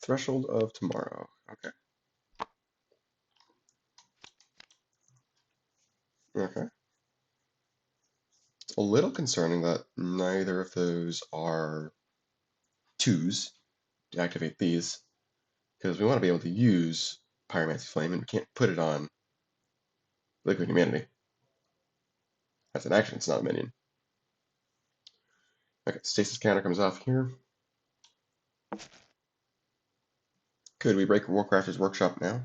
Threshold of Tomorrow. Okay. Okay. It's a little concerning that neither of those are 2s to activate these, because we want to be able to use Pyromancy Flame, and we can't put it on Liquid Humanity. That's an action, it's not a minion. Okay, Stasis counter comes off here. Could we break Warcrafter's Workshop now?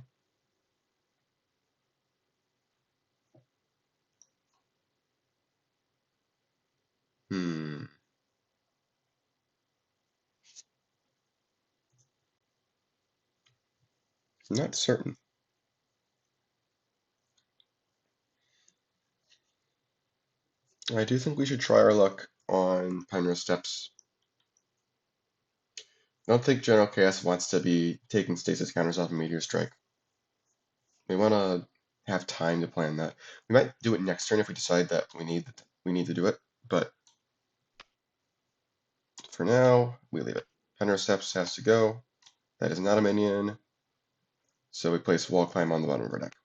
Not certain. I do think we should try our luck on Pinerose Steps. I don't think General Chaos wants to be taking stasis counters off of Meteor Strike. We want to have time to plan that. We might do it next turn if we decide that we need to do it, but for now, we leave it. Pinerose Steps has to go. That is not a minion, so we place Wall Climb on the bottom of our deck.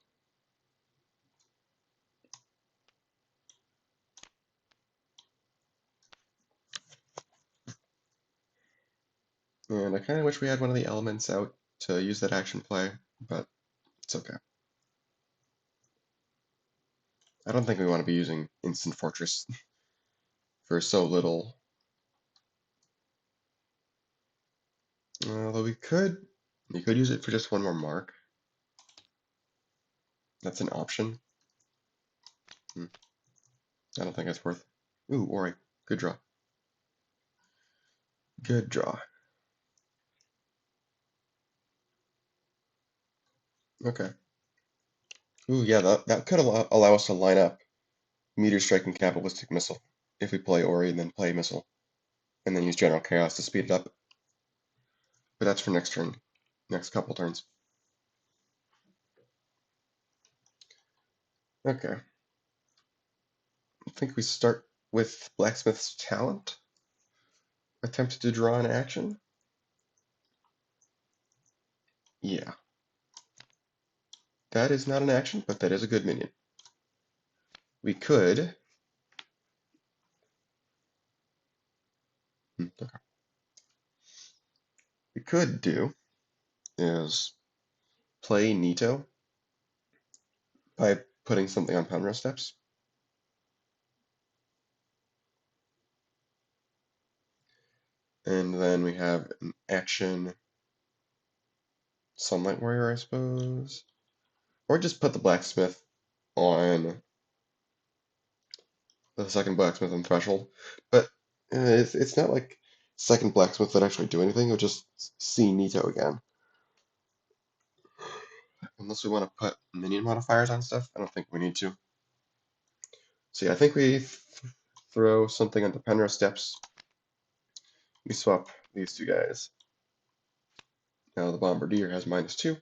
And I kind of wish we had one of the elements out to use that action play, but it's okay. I don't think we want to be using Instant Fortress for so little. Although we could use it for just one more mark. That's an option. I don't think it's worth. Ooh, Ori. Good draw. Good draw. Okay. Ooh, yeah, that could allow us to line up Meteor Strike and Capitalistic Missile if we play Ori and then play Missile, and then use General Chaos to speed it up. But that's for next turn. next couple turns. Okay. I think we start with Blacksmith's Talent. Attempt to draw an action. Yeah. That is not an action, but that is a good minion. We could. Okay. We could do is play Nito by putting something on Penrose steps. And then we have an action Sunlight Warrior, I suppose. Or just put the Blacksmith on the second Blacksmith on Threshold. But it's not like second Blacksmith that actually do anything. You'll just see Nito again. Unless we want to put minion modifiers on stuff, I don't think we need to. So yeah, I think we throw something onto Penrose steps. We swap these two guys. Now the Bombardier has -2.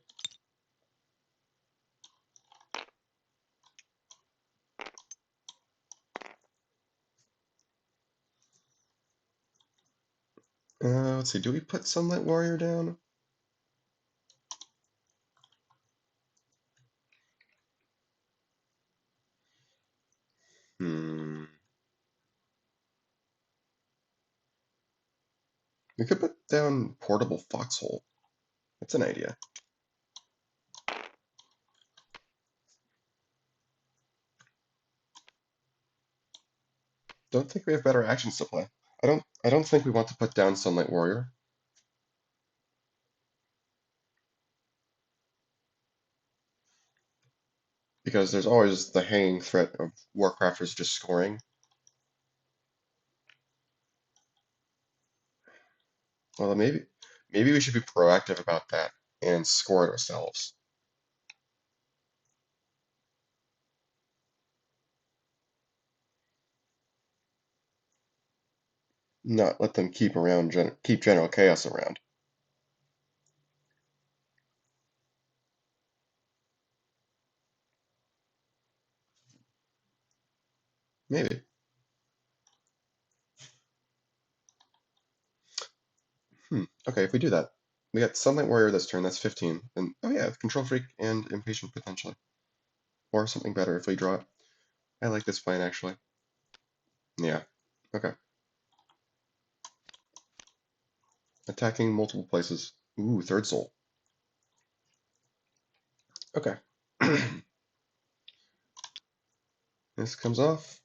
Let's see, do we put Sunlight Warrior down? Hmm. We could put down Portable Foxhole. That's an idea. Don't think we have better actions to play. I don't think we want to put down Sunlight Warrior. Because there's always the hanging threat of Warcrafters just scoring. Well, maybe we should be proactive about that and score it ourselves. Not let them keep General Chaos around. Maybe. Okay, if we do that, we got Sunlight Warrior this turn, that's 15. And oh yeah, Control Freak and Impatient potentially. Or something better if we draw it. I like this plan actually. Yeah. Okay. Attacking multiple places. Ooh, third soul. Okay. This comes off.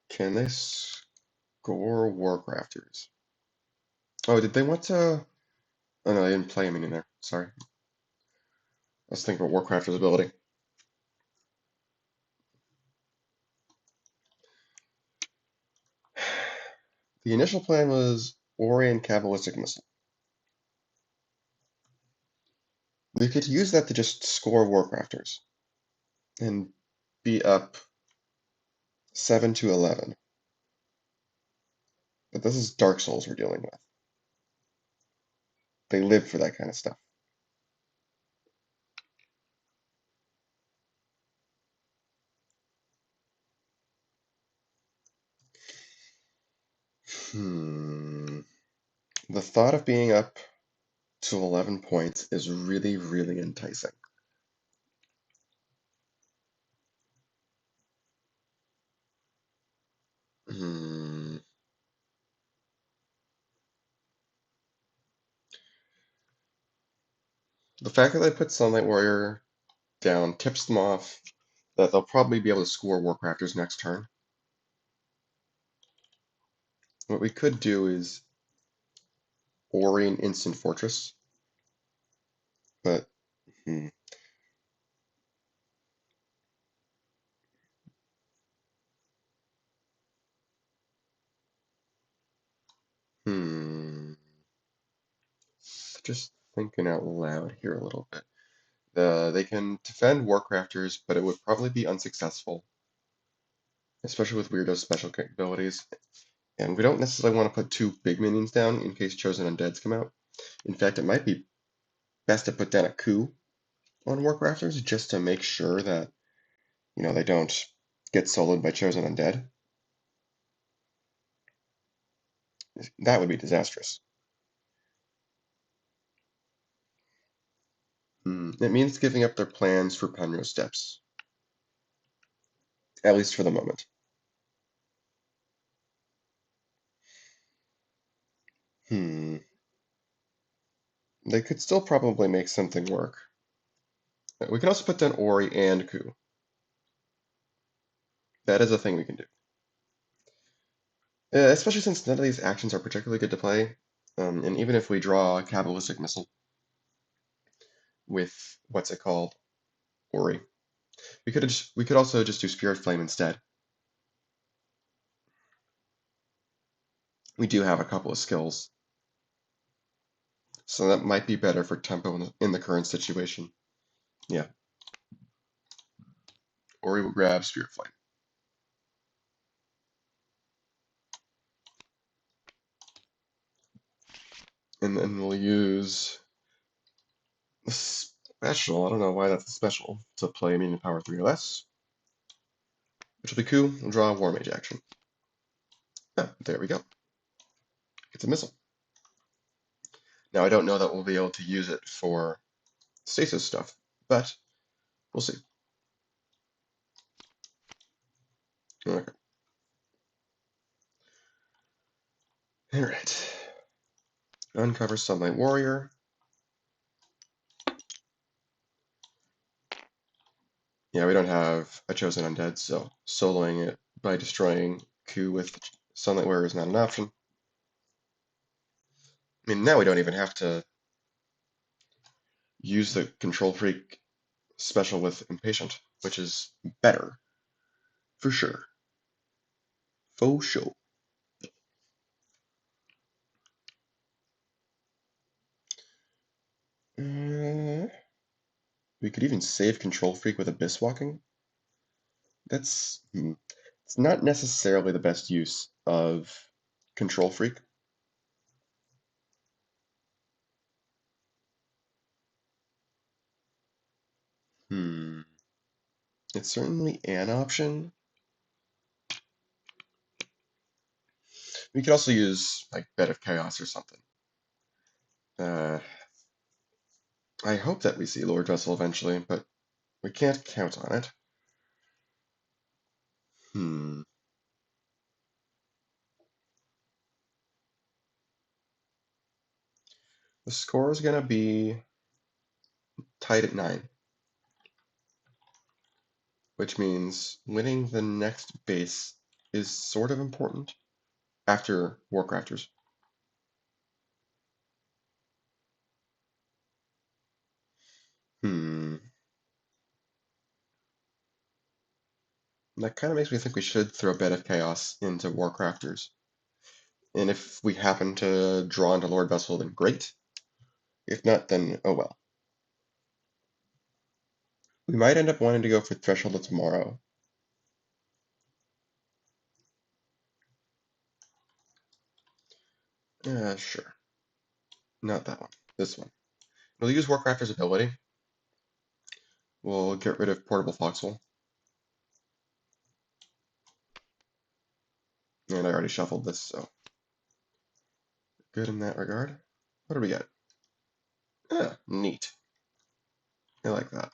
Can they score Warcrafters? Oh, did they want to? Oh no, they didn't play him in there. Sorry. I was thinking about Warcrafter's ability. The initial plan was Ori and Cabalistic Missile. We could use that to just score Warcrafters and be up 7 to 11. But this is Dark Souls we're dealing with. They live for that kind of stuff. The thought of being up to 11 points is really, really enticing. Hmm. The fact that they put Sunlight Warrior down tips them off that they'll probably be able to score Warcrafters next turn. What we could do is Ori and Instant Fortress, but hmm. Hmm. Just thinking out loud here a little bit. They can defend Warcrafters, but it would probably be unsuccessful, especially with Weirdos' special capabilities. And we don't necessarily want to put two big minions down in case Chosen Undeads come out. In fact, it might be best to put down a coup on Warcrafters just to make sure that, they don't get soloed by Chosen Undead. That would be disastrous. It means giving up their plans for Penrose Steps. At least for the moment. They could still probably make something work. We can also put down Ori and Ku. That is a thing we can do. Especially since none of these actions are particularly good to play. And even if we draw a Cabalistic Missile with, what's it called, Ori, we could also just do Spirit Flame instead. We do have a couple of skills. So that might be better for tempo in the current situation. Yeah. Ori will grab Spirit Flame. And then we'll use a special, I don't know why that's a special, to play Minion Power 3 or less. Which will be cool. We'll draw a Warmage action. Ah, there we go. It's a missile. Now I don't know that we'll be able to use it for stasis stuff, but we'll see. Okay. Alright. Uncover Sunlight Warrior. Yeah, we don't have a Chosen Undead, so soloing it by destroying Ku with Sunlight Warrior is not an option. I mean, now we don't even have to use the Control Freak special with Impatient, which is better. For sure. Faux show. We could even save Control Freak with Abysswalking. That's it's not necessarily the best use of Control Freak. It's certainly an option. We could also use like Bed of Chaos or something. I hope that we see Lord Vessel eventually, but we can't count on it. The score is gonna be tied at 9, which means winning the next base is sort of important after Warcrafters. That kind of makes me think we should throw Bed of Chaos into Warcrafters. And if we happen to draw into Lord Vessel, then great. If not, then oh well. We might end up wanting to go for Threshold of Tomorrow. Sure. Not that one. This one. We'll use Warcrafter's ability. We'll get rid of Portable Foxhole. And I already shuffled this, so good in that regard. What do we get? Ah, neat. I like that.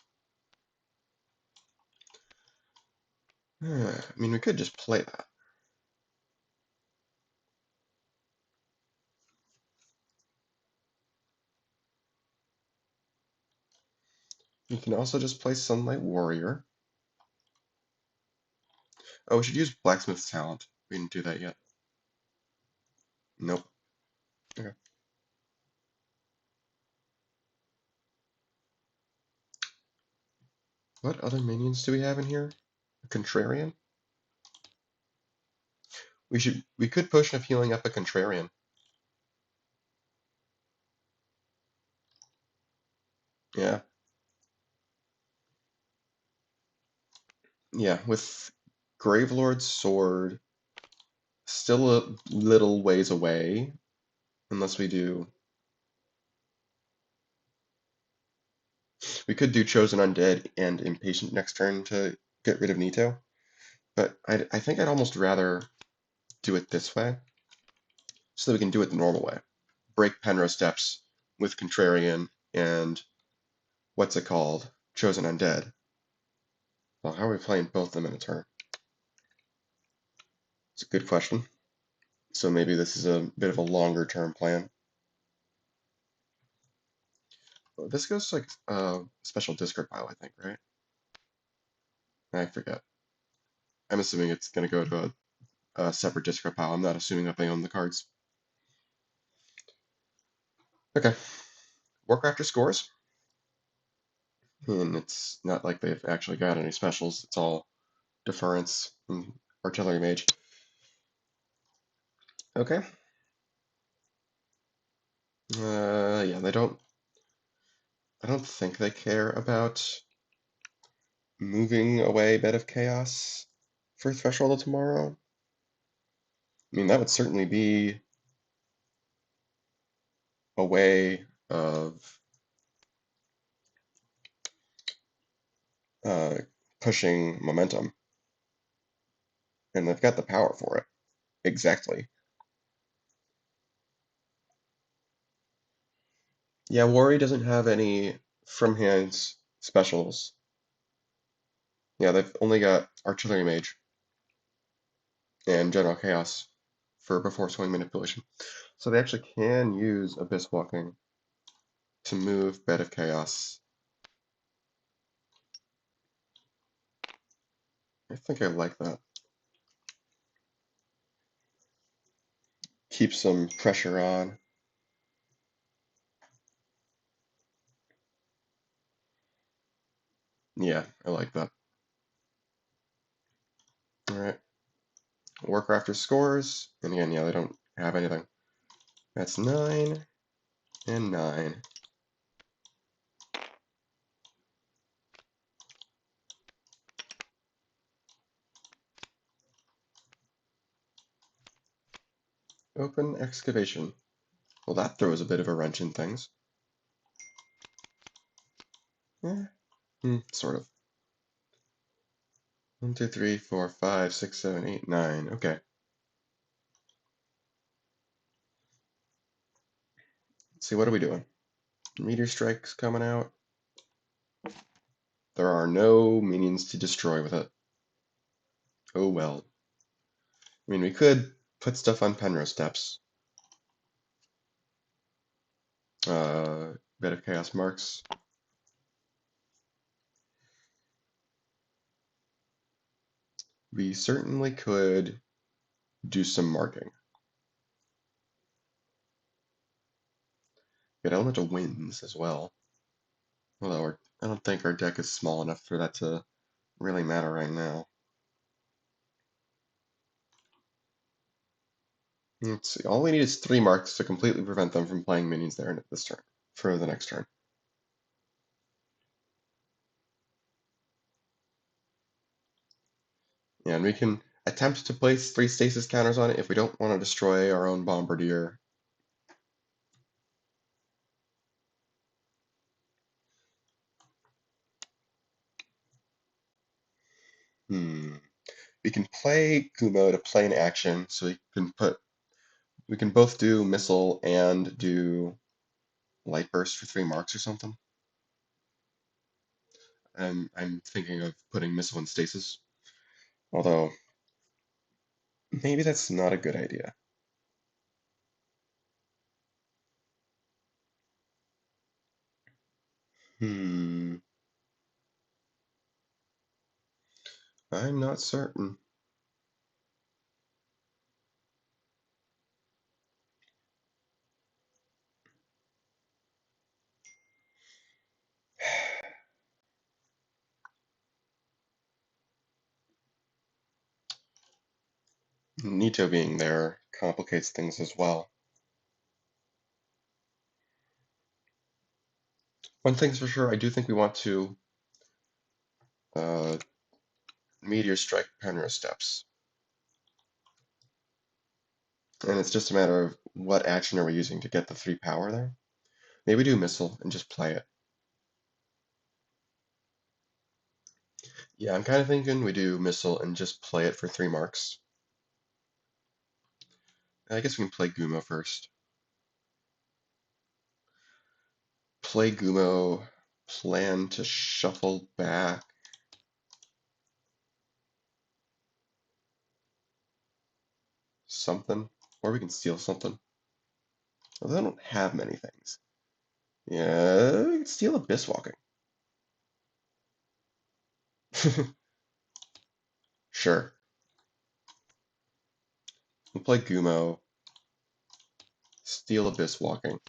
I mean, we could just play that. You can also just play Sunlight Warrior. Oh, we should use Blacksmith's Talent. We didn't do that yet. Nope. Okay. What other minions do we have in here? A Contrarian? We could push enough healing up a Contrarian. Yeah. Yeah, with Gravelord Sword, Still a little ways away, unless we do. We could do Chosen Undead and Impatient next turn to get rid of Nito, but I think I'd almost rather do it this way, so that we can do it the normal way. Break Penrose Steps with Contrarian and what's it called? Chosen Undead. Well, how are we playing both of them in a turn? It's a good question. So maybe this is a bit of a longer term plan. This goes to like a special discard pile, I think, right? I forget. I'm assuming it's going to go to a separate discard pile. I'm not assuming that they own the cards. Okay. Warcrafter scores. And it's not like they've actually got any specials. It's all Deference and Artillery Mage. Okay. Yeah, they don't. I don't think they care about moving away Bed of Chaos for Threshold of Tomorrow. I mean, that would certainly be a way of pushing momentum. And they've got the power for it. Exactly. Yeah, Wari doesn't have any from hands specials. Yeah, they've only got Artillery Mage and General Chaos for before swing manipulation. So they actually can use Abysswalking to move Bed of Chaos. I think I like that. Keep some pressure on. Yeah, I like that. Alright. Warcrafter scores. And again, yeah, they don't have anything. That's 9 and 9. Open excavation. Well, that throws a bit of a wrench in things. Yeah, sort of. 1, 2, 3, 4, 5, 6, 7, 8, 9. Okay. Let's see, what are we doing? Meteor Strike's coming out. There are no minions to destroy with it. Oh well. I mean, we could put stuff on Penrose Steps. Bed of Chaos Marks. We certainly could do some marking. Get Elemental Winds as well. Although I don't think our deck is small enough for that to really matter right now. Let's see. All we need is 3 marks to completely prevent them from playing minions there this turn for the next turn. Yeah, and we can attempt to place 3 stasis counters on it if we don't want to destroy our own Bombardier. We can play Gumo to play an action, so we can both do Missile and do Light Burst for 3 marks or something. I'm thinking of putting Missile in Stasis, although maybe that's not a good idea. I'm not certain. Nito being there complicates things as well. One thing's for sure, I do think we want to Meteor Strike Penrose Steps. And it's just a matter of what action are we using to get the 3 power there. Maybe do Missile and just play it. Yeah, I'm kind of thinking we do Missile and just play it for 3 marks. I guess we can play Gumo first. Play Gumo, plan to shuffle back something, or we can steal something. Although I don't have many things. Yeah, we can steal Abysswalking. Sure. We'll play Gumo, steal Abysswalking.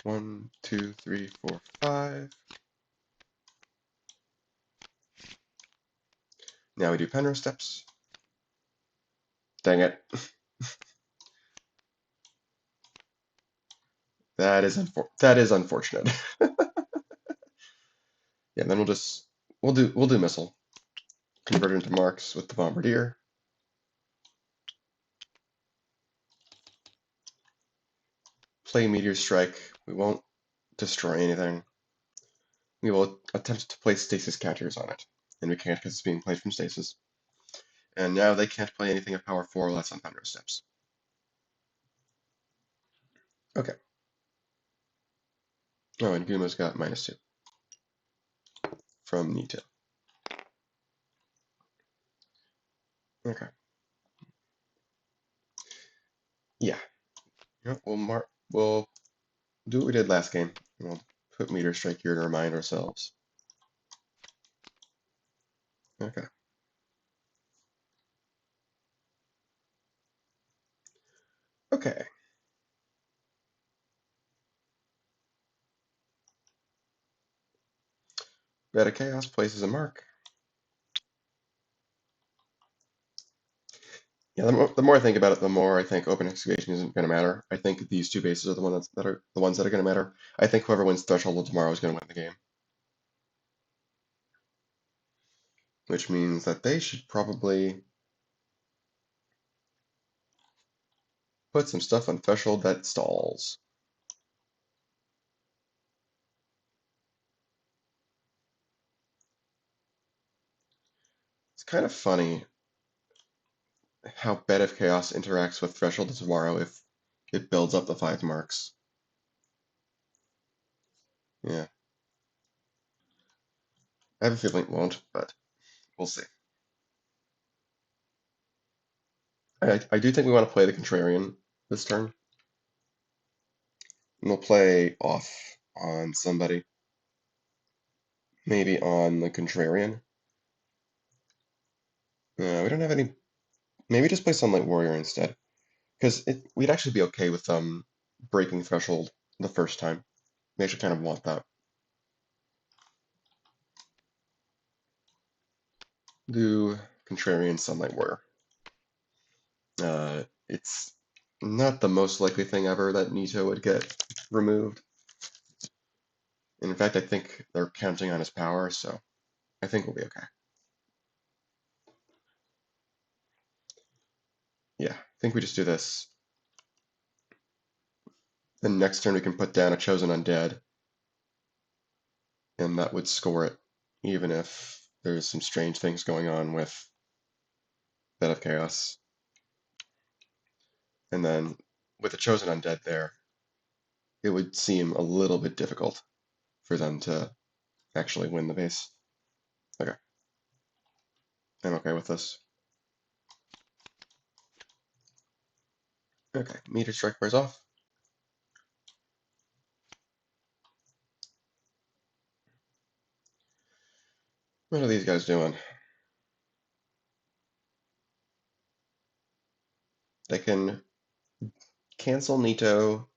One, two, three, four, five. Now we do Penrose Steps. Dang it. That is unfortunate. Yeah, then we'll do Missile. Convert it into marks with the Bombardier. Play Meteor Strike. We won't destroy anything. We will attempt to place Stasis Catchers on it. And we can't because it's being played from Stasis. And now they can't play anything at power 4 or less on Penrose Steps. Okay. Oh, and Gumo's got -2 from Nito. Okay. Yeah. Yep, we'll do what we did last game. We'll put Meteor Strike here to remind ourselves. Okay. Okay. Beta Chaos places a mark. Yeah, the more I think about it, the more I think open excavation isn't going to matter. I think these 2 bases are the ones that are going to matter. I think whoever wins Threshold of Tomorrow is going to win the game, which means that they should probably put some stuff on Threshold that stalls. It's kind of funny how Bed of Chaos interacts with Threshold of Tomorrow if it builds up the 5 marks. Yeah. I have a feeling it won't, but we'll see. I do think we want to play the Contrarian this turn. And we'll play off on somebody. Maybe on the Contrarian. We don't have any. Maybe just play Sunlight Warrior instead. Because we'd actually be okay with breaking Threshold the first time. We actually kind of want that. Do Contrarian Sunlight Warrior. It's not the most likely thing ever that Nito would get removed. In fact, I think they're counting on his power, so I think we'll be okay. Yeah, I think we just do this. Then next turn we can put down a Chosen Undead, and that would score it, even if there's some strange things going on with Bed of Chaos. And then with a Chosen Undead there, it would seem a little bit difficult for them to actually win the base. Okay. I'm okay with this. Okay, Meteor Strike wears off. What are these guys doing? They can cancel Nito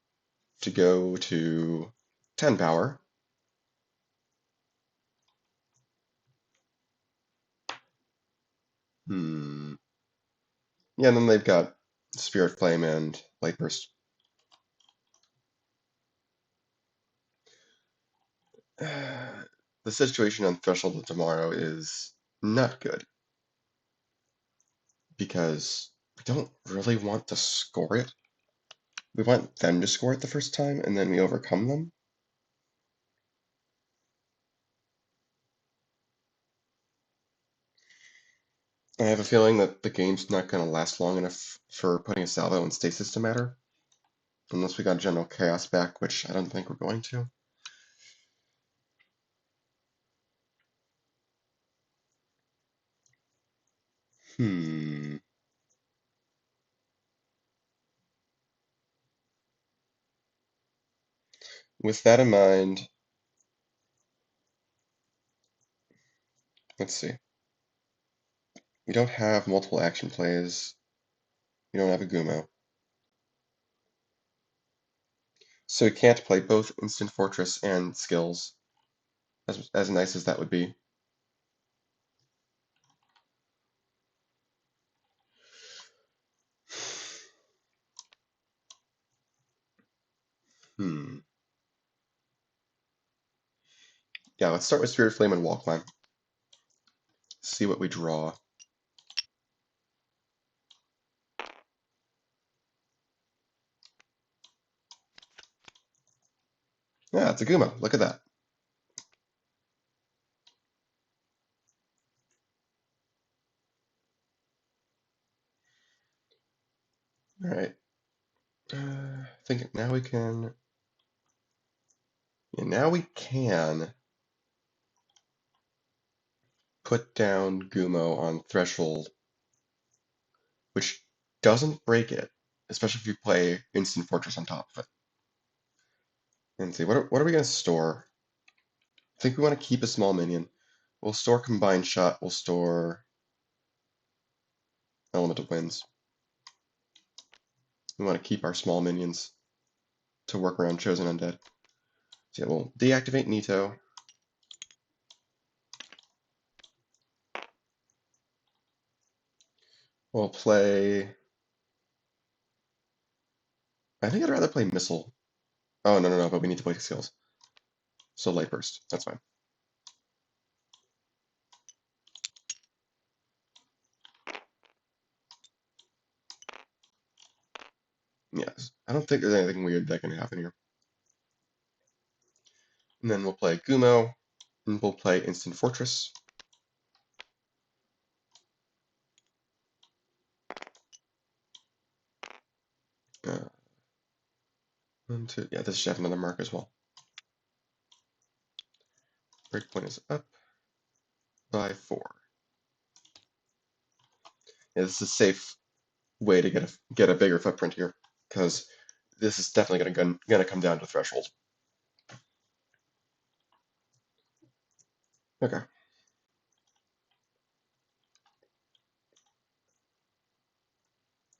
to go to 10 power. Yeah, and then they've got Spirit Flame and Light Burst. The situation on Threshold of Tomorrow is not good. because we don't really want to score it. We want them to score it the first time, and then we overcome them. I have a feeling that the game's not going to last long enough for putting a salvo in stasis to matter, unless we got general chaos back, which I don't think we're going to. With that in mind, let's see. We don't have multiple action plays. We don't have a Gumo. So we can't play both Instant Fortress and skills, as nice as that would be. Yeah, let's start with Spirit Flame and Wall Climb. See what we draw. Yeah, it's a Gumo. Look at that. Alright. I think now we can... Yeah, now we can put down Gumo on Threshold, which doesn't break it, especially if you play Instant Fortress on top of it. And see, what are we going to store? I think we want to keep a small minion. We'll store Combined Shot. We'll store Element of Winds. We want to keep our small minions to work around Chosen Undead. So yeah, we'll deactivate Nito. We'll play... I think I'd rather play Missile. Oh, no, but we need to play skills. So Light Burst, that's fine. Yes, I don't think there's anything weird that can happen here. And then we'll play Gumo, and we'll play Instant Fortress. Yeah, this should have another mark as well. Breakpoint is up by 4. Yeah, this is a safe way to get a bigger footprint here, because this is definitely gonna come down to Threshold. Okay.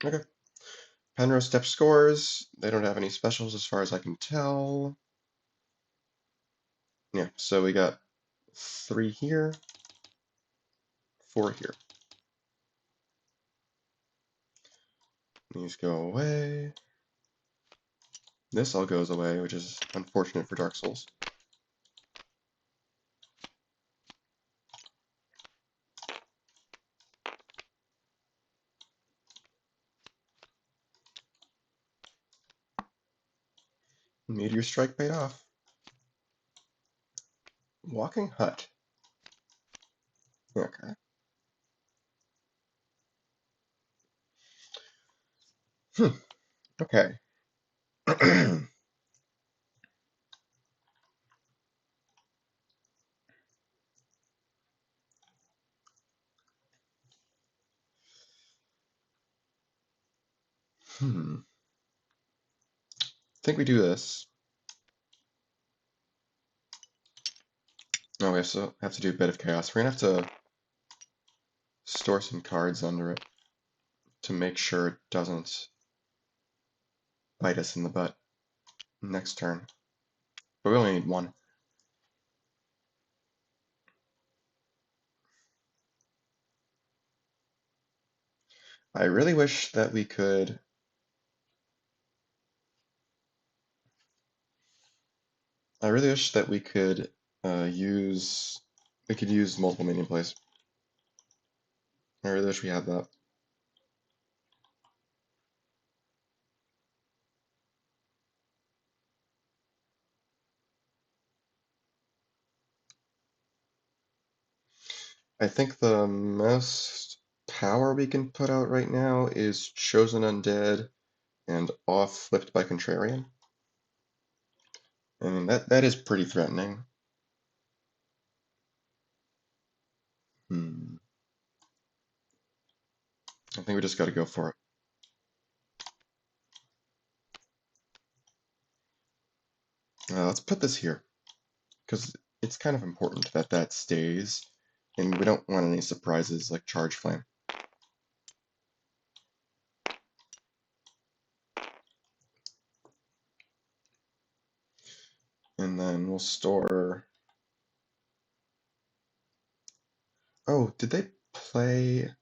Okay. Penrose Step scores. They don't have any specials as far as I can tell. Yeah, so we got 3 here, 4 here. These go away. This all goes away, which is unfortunate for Dark Souls. Meteor Strike paid off. Walking Hut. Okay. Okay. I think we do this. Oh, we also have to do a bit of chaos. We're gonna have to store some cards under it to make sure it doesn't bite us in the butt next turn. But we only need 1. I really wish that we could... I really wish that we could use multiple minion plays. I really wish we had that. I think the most power we can put out right now is Chosen Undead and off flipped by Contrarian. I mean, that is pretty threatening. Hmm. I think we just got to go for it. Let's put this here, because it's kind of important that that stays, and we don't want any surprises like Charge Flame. And then we'll store... Oh, did they play...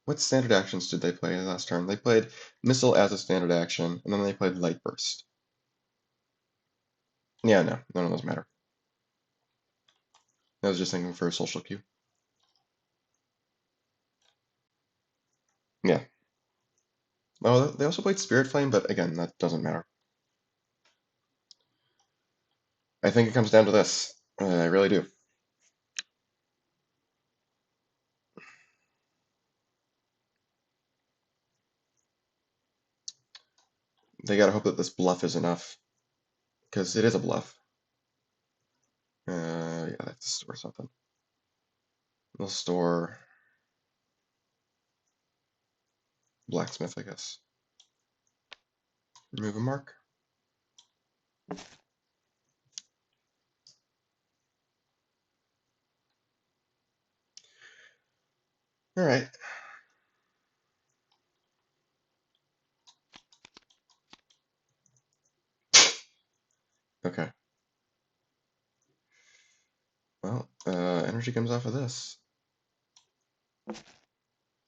What standard actions did they play last turn? They played Missile as a standard action, and then they played Light Burst. Yeah, no, none of those matter. I was just thinking for a social cue. Yeah. Oh, they also played Spirit Flame, but again, that doesn't matter. I think it comes down to this. I really do. They gotta hope that this bluff is enough, because it is a bluff. Yeah, I have to store something. We'll store Blacksmith, I guess. Remove a mark. All right. Okay. Well, energy comes off of this.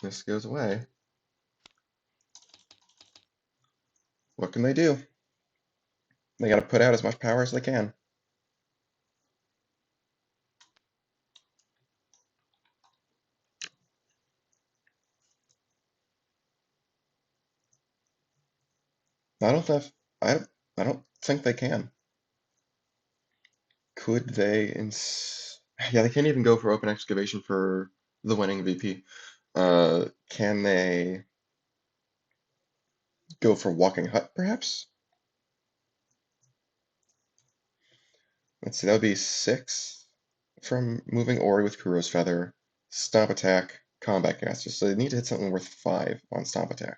This goes away. What can they do? They gotta put out as much power as they can. I don't think I don't think they can. Could they? Yeah, they can't even go for open excavation for the winning VP. Can they go for walking hut, perhaps? Let's see, that would be 6 from moving Ori with Kuro's Feather, Stomp Attack, Combat Caster. So they need to hit something worth 5 on Stomp Attack.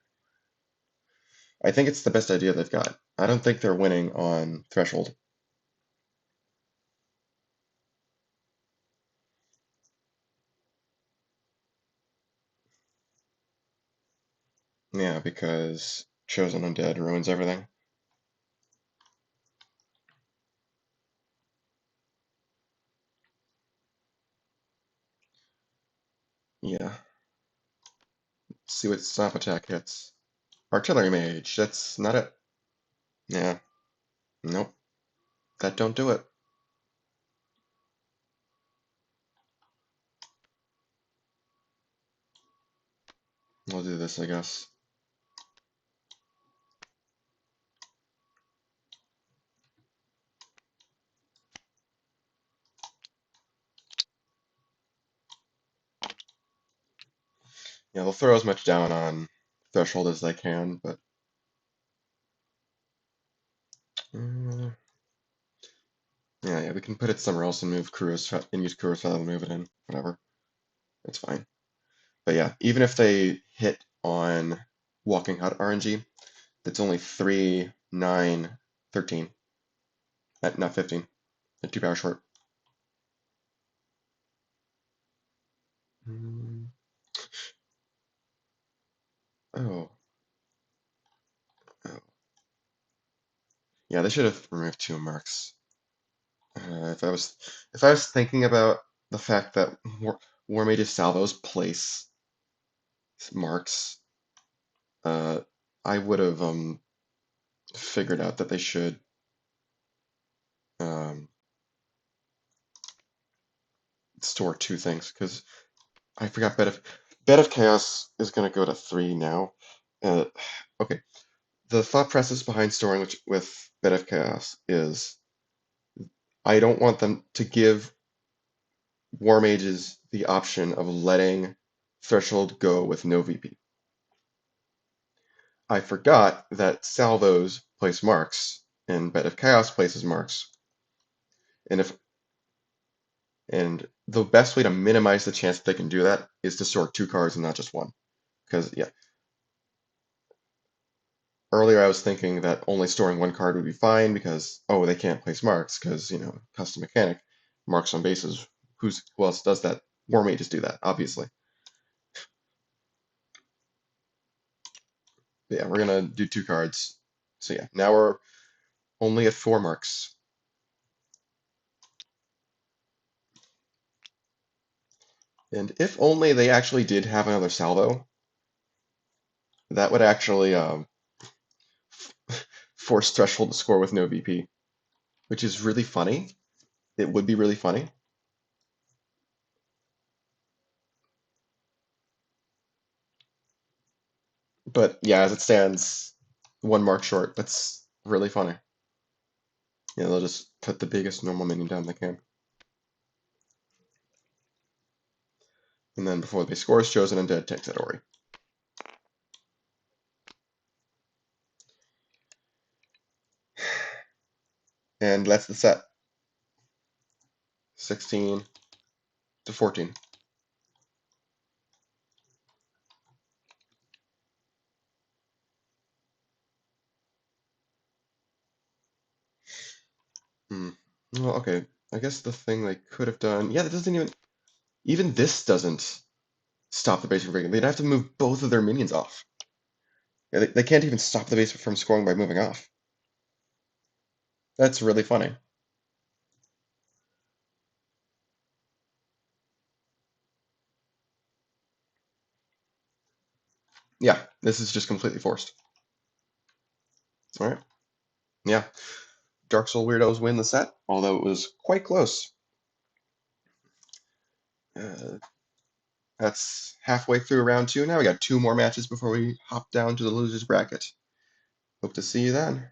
I think it's the best idea they've got. I don't think they're winning on Threshold. Yeah, because Chosen Undead ruins everything. Yeah. Let's see what Stomp Attack hits. Artillery Mage, that's not it. Yeah. Nope. That don't do it. We'll do this, I guess. Yeah, they'll throw as much down on Threshold as they can, but... yeah, we can put it somewhere else and move and use Kuro's Feather to move it in. Whatever. It's fine. But yeah, even if they hit on Walking Hut RNG, that's only 3, 9, 13. Not 15. They're 2 power short. Mm, Oh. Oh. Yeah, they should have removed 2 marks. If I was thinking about the fact that Warmages salvos place marks, I would have figured out that they should um, store 2 things, because I forgot Bed of Chaos is going to go to 3 now. Uh, okay, the thought process behind storing with Bed of Chaos is I don't want them to give War Mages the option of letting Threshold go with no VP. I forgot that salvos place marks, and Bed of Chaos places marks. And the best way to minimize the chance that they can do that is to sort 2 cards and not just one. Because, yeah, earlier I was thinking that only storing 1 card would be fine because, oh, they can't place marks because, custom mechanic, marks on bases. Who else does that? Warmages do that, obviously. But yeah, we're gonna do 2 cards. So yeah, now we're only at 4 marks. And if only they actually did have another salvo, that would actually force Threshold to score with no VP, which is really funny. It would be really funny. But yeah, as it stands, 1 mark short. That's really funny. Yeah, they'll just put the biggest normal minion down they can. And then before the base score is chosen, Undead takes that Ori. And that's the set. 16 to 14. Well, okay. I guess the thing they could have done... Yeah, that doesn't even this doesn't stop the base from breaking. They'd have to move both of their minions off. Yeah, they can't even stop the base from scoring by moving off. That's really funny. Yeah, this is just completely forced. Alright. Yeah. Dark Souls Weirdos win the set, although it was quite close. That's halfway through round 2 now. We got 2 more matches before we hop down to the losers bracket. Hope to see you then.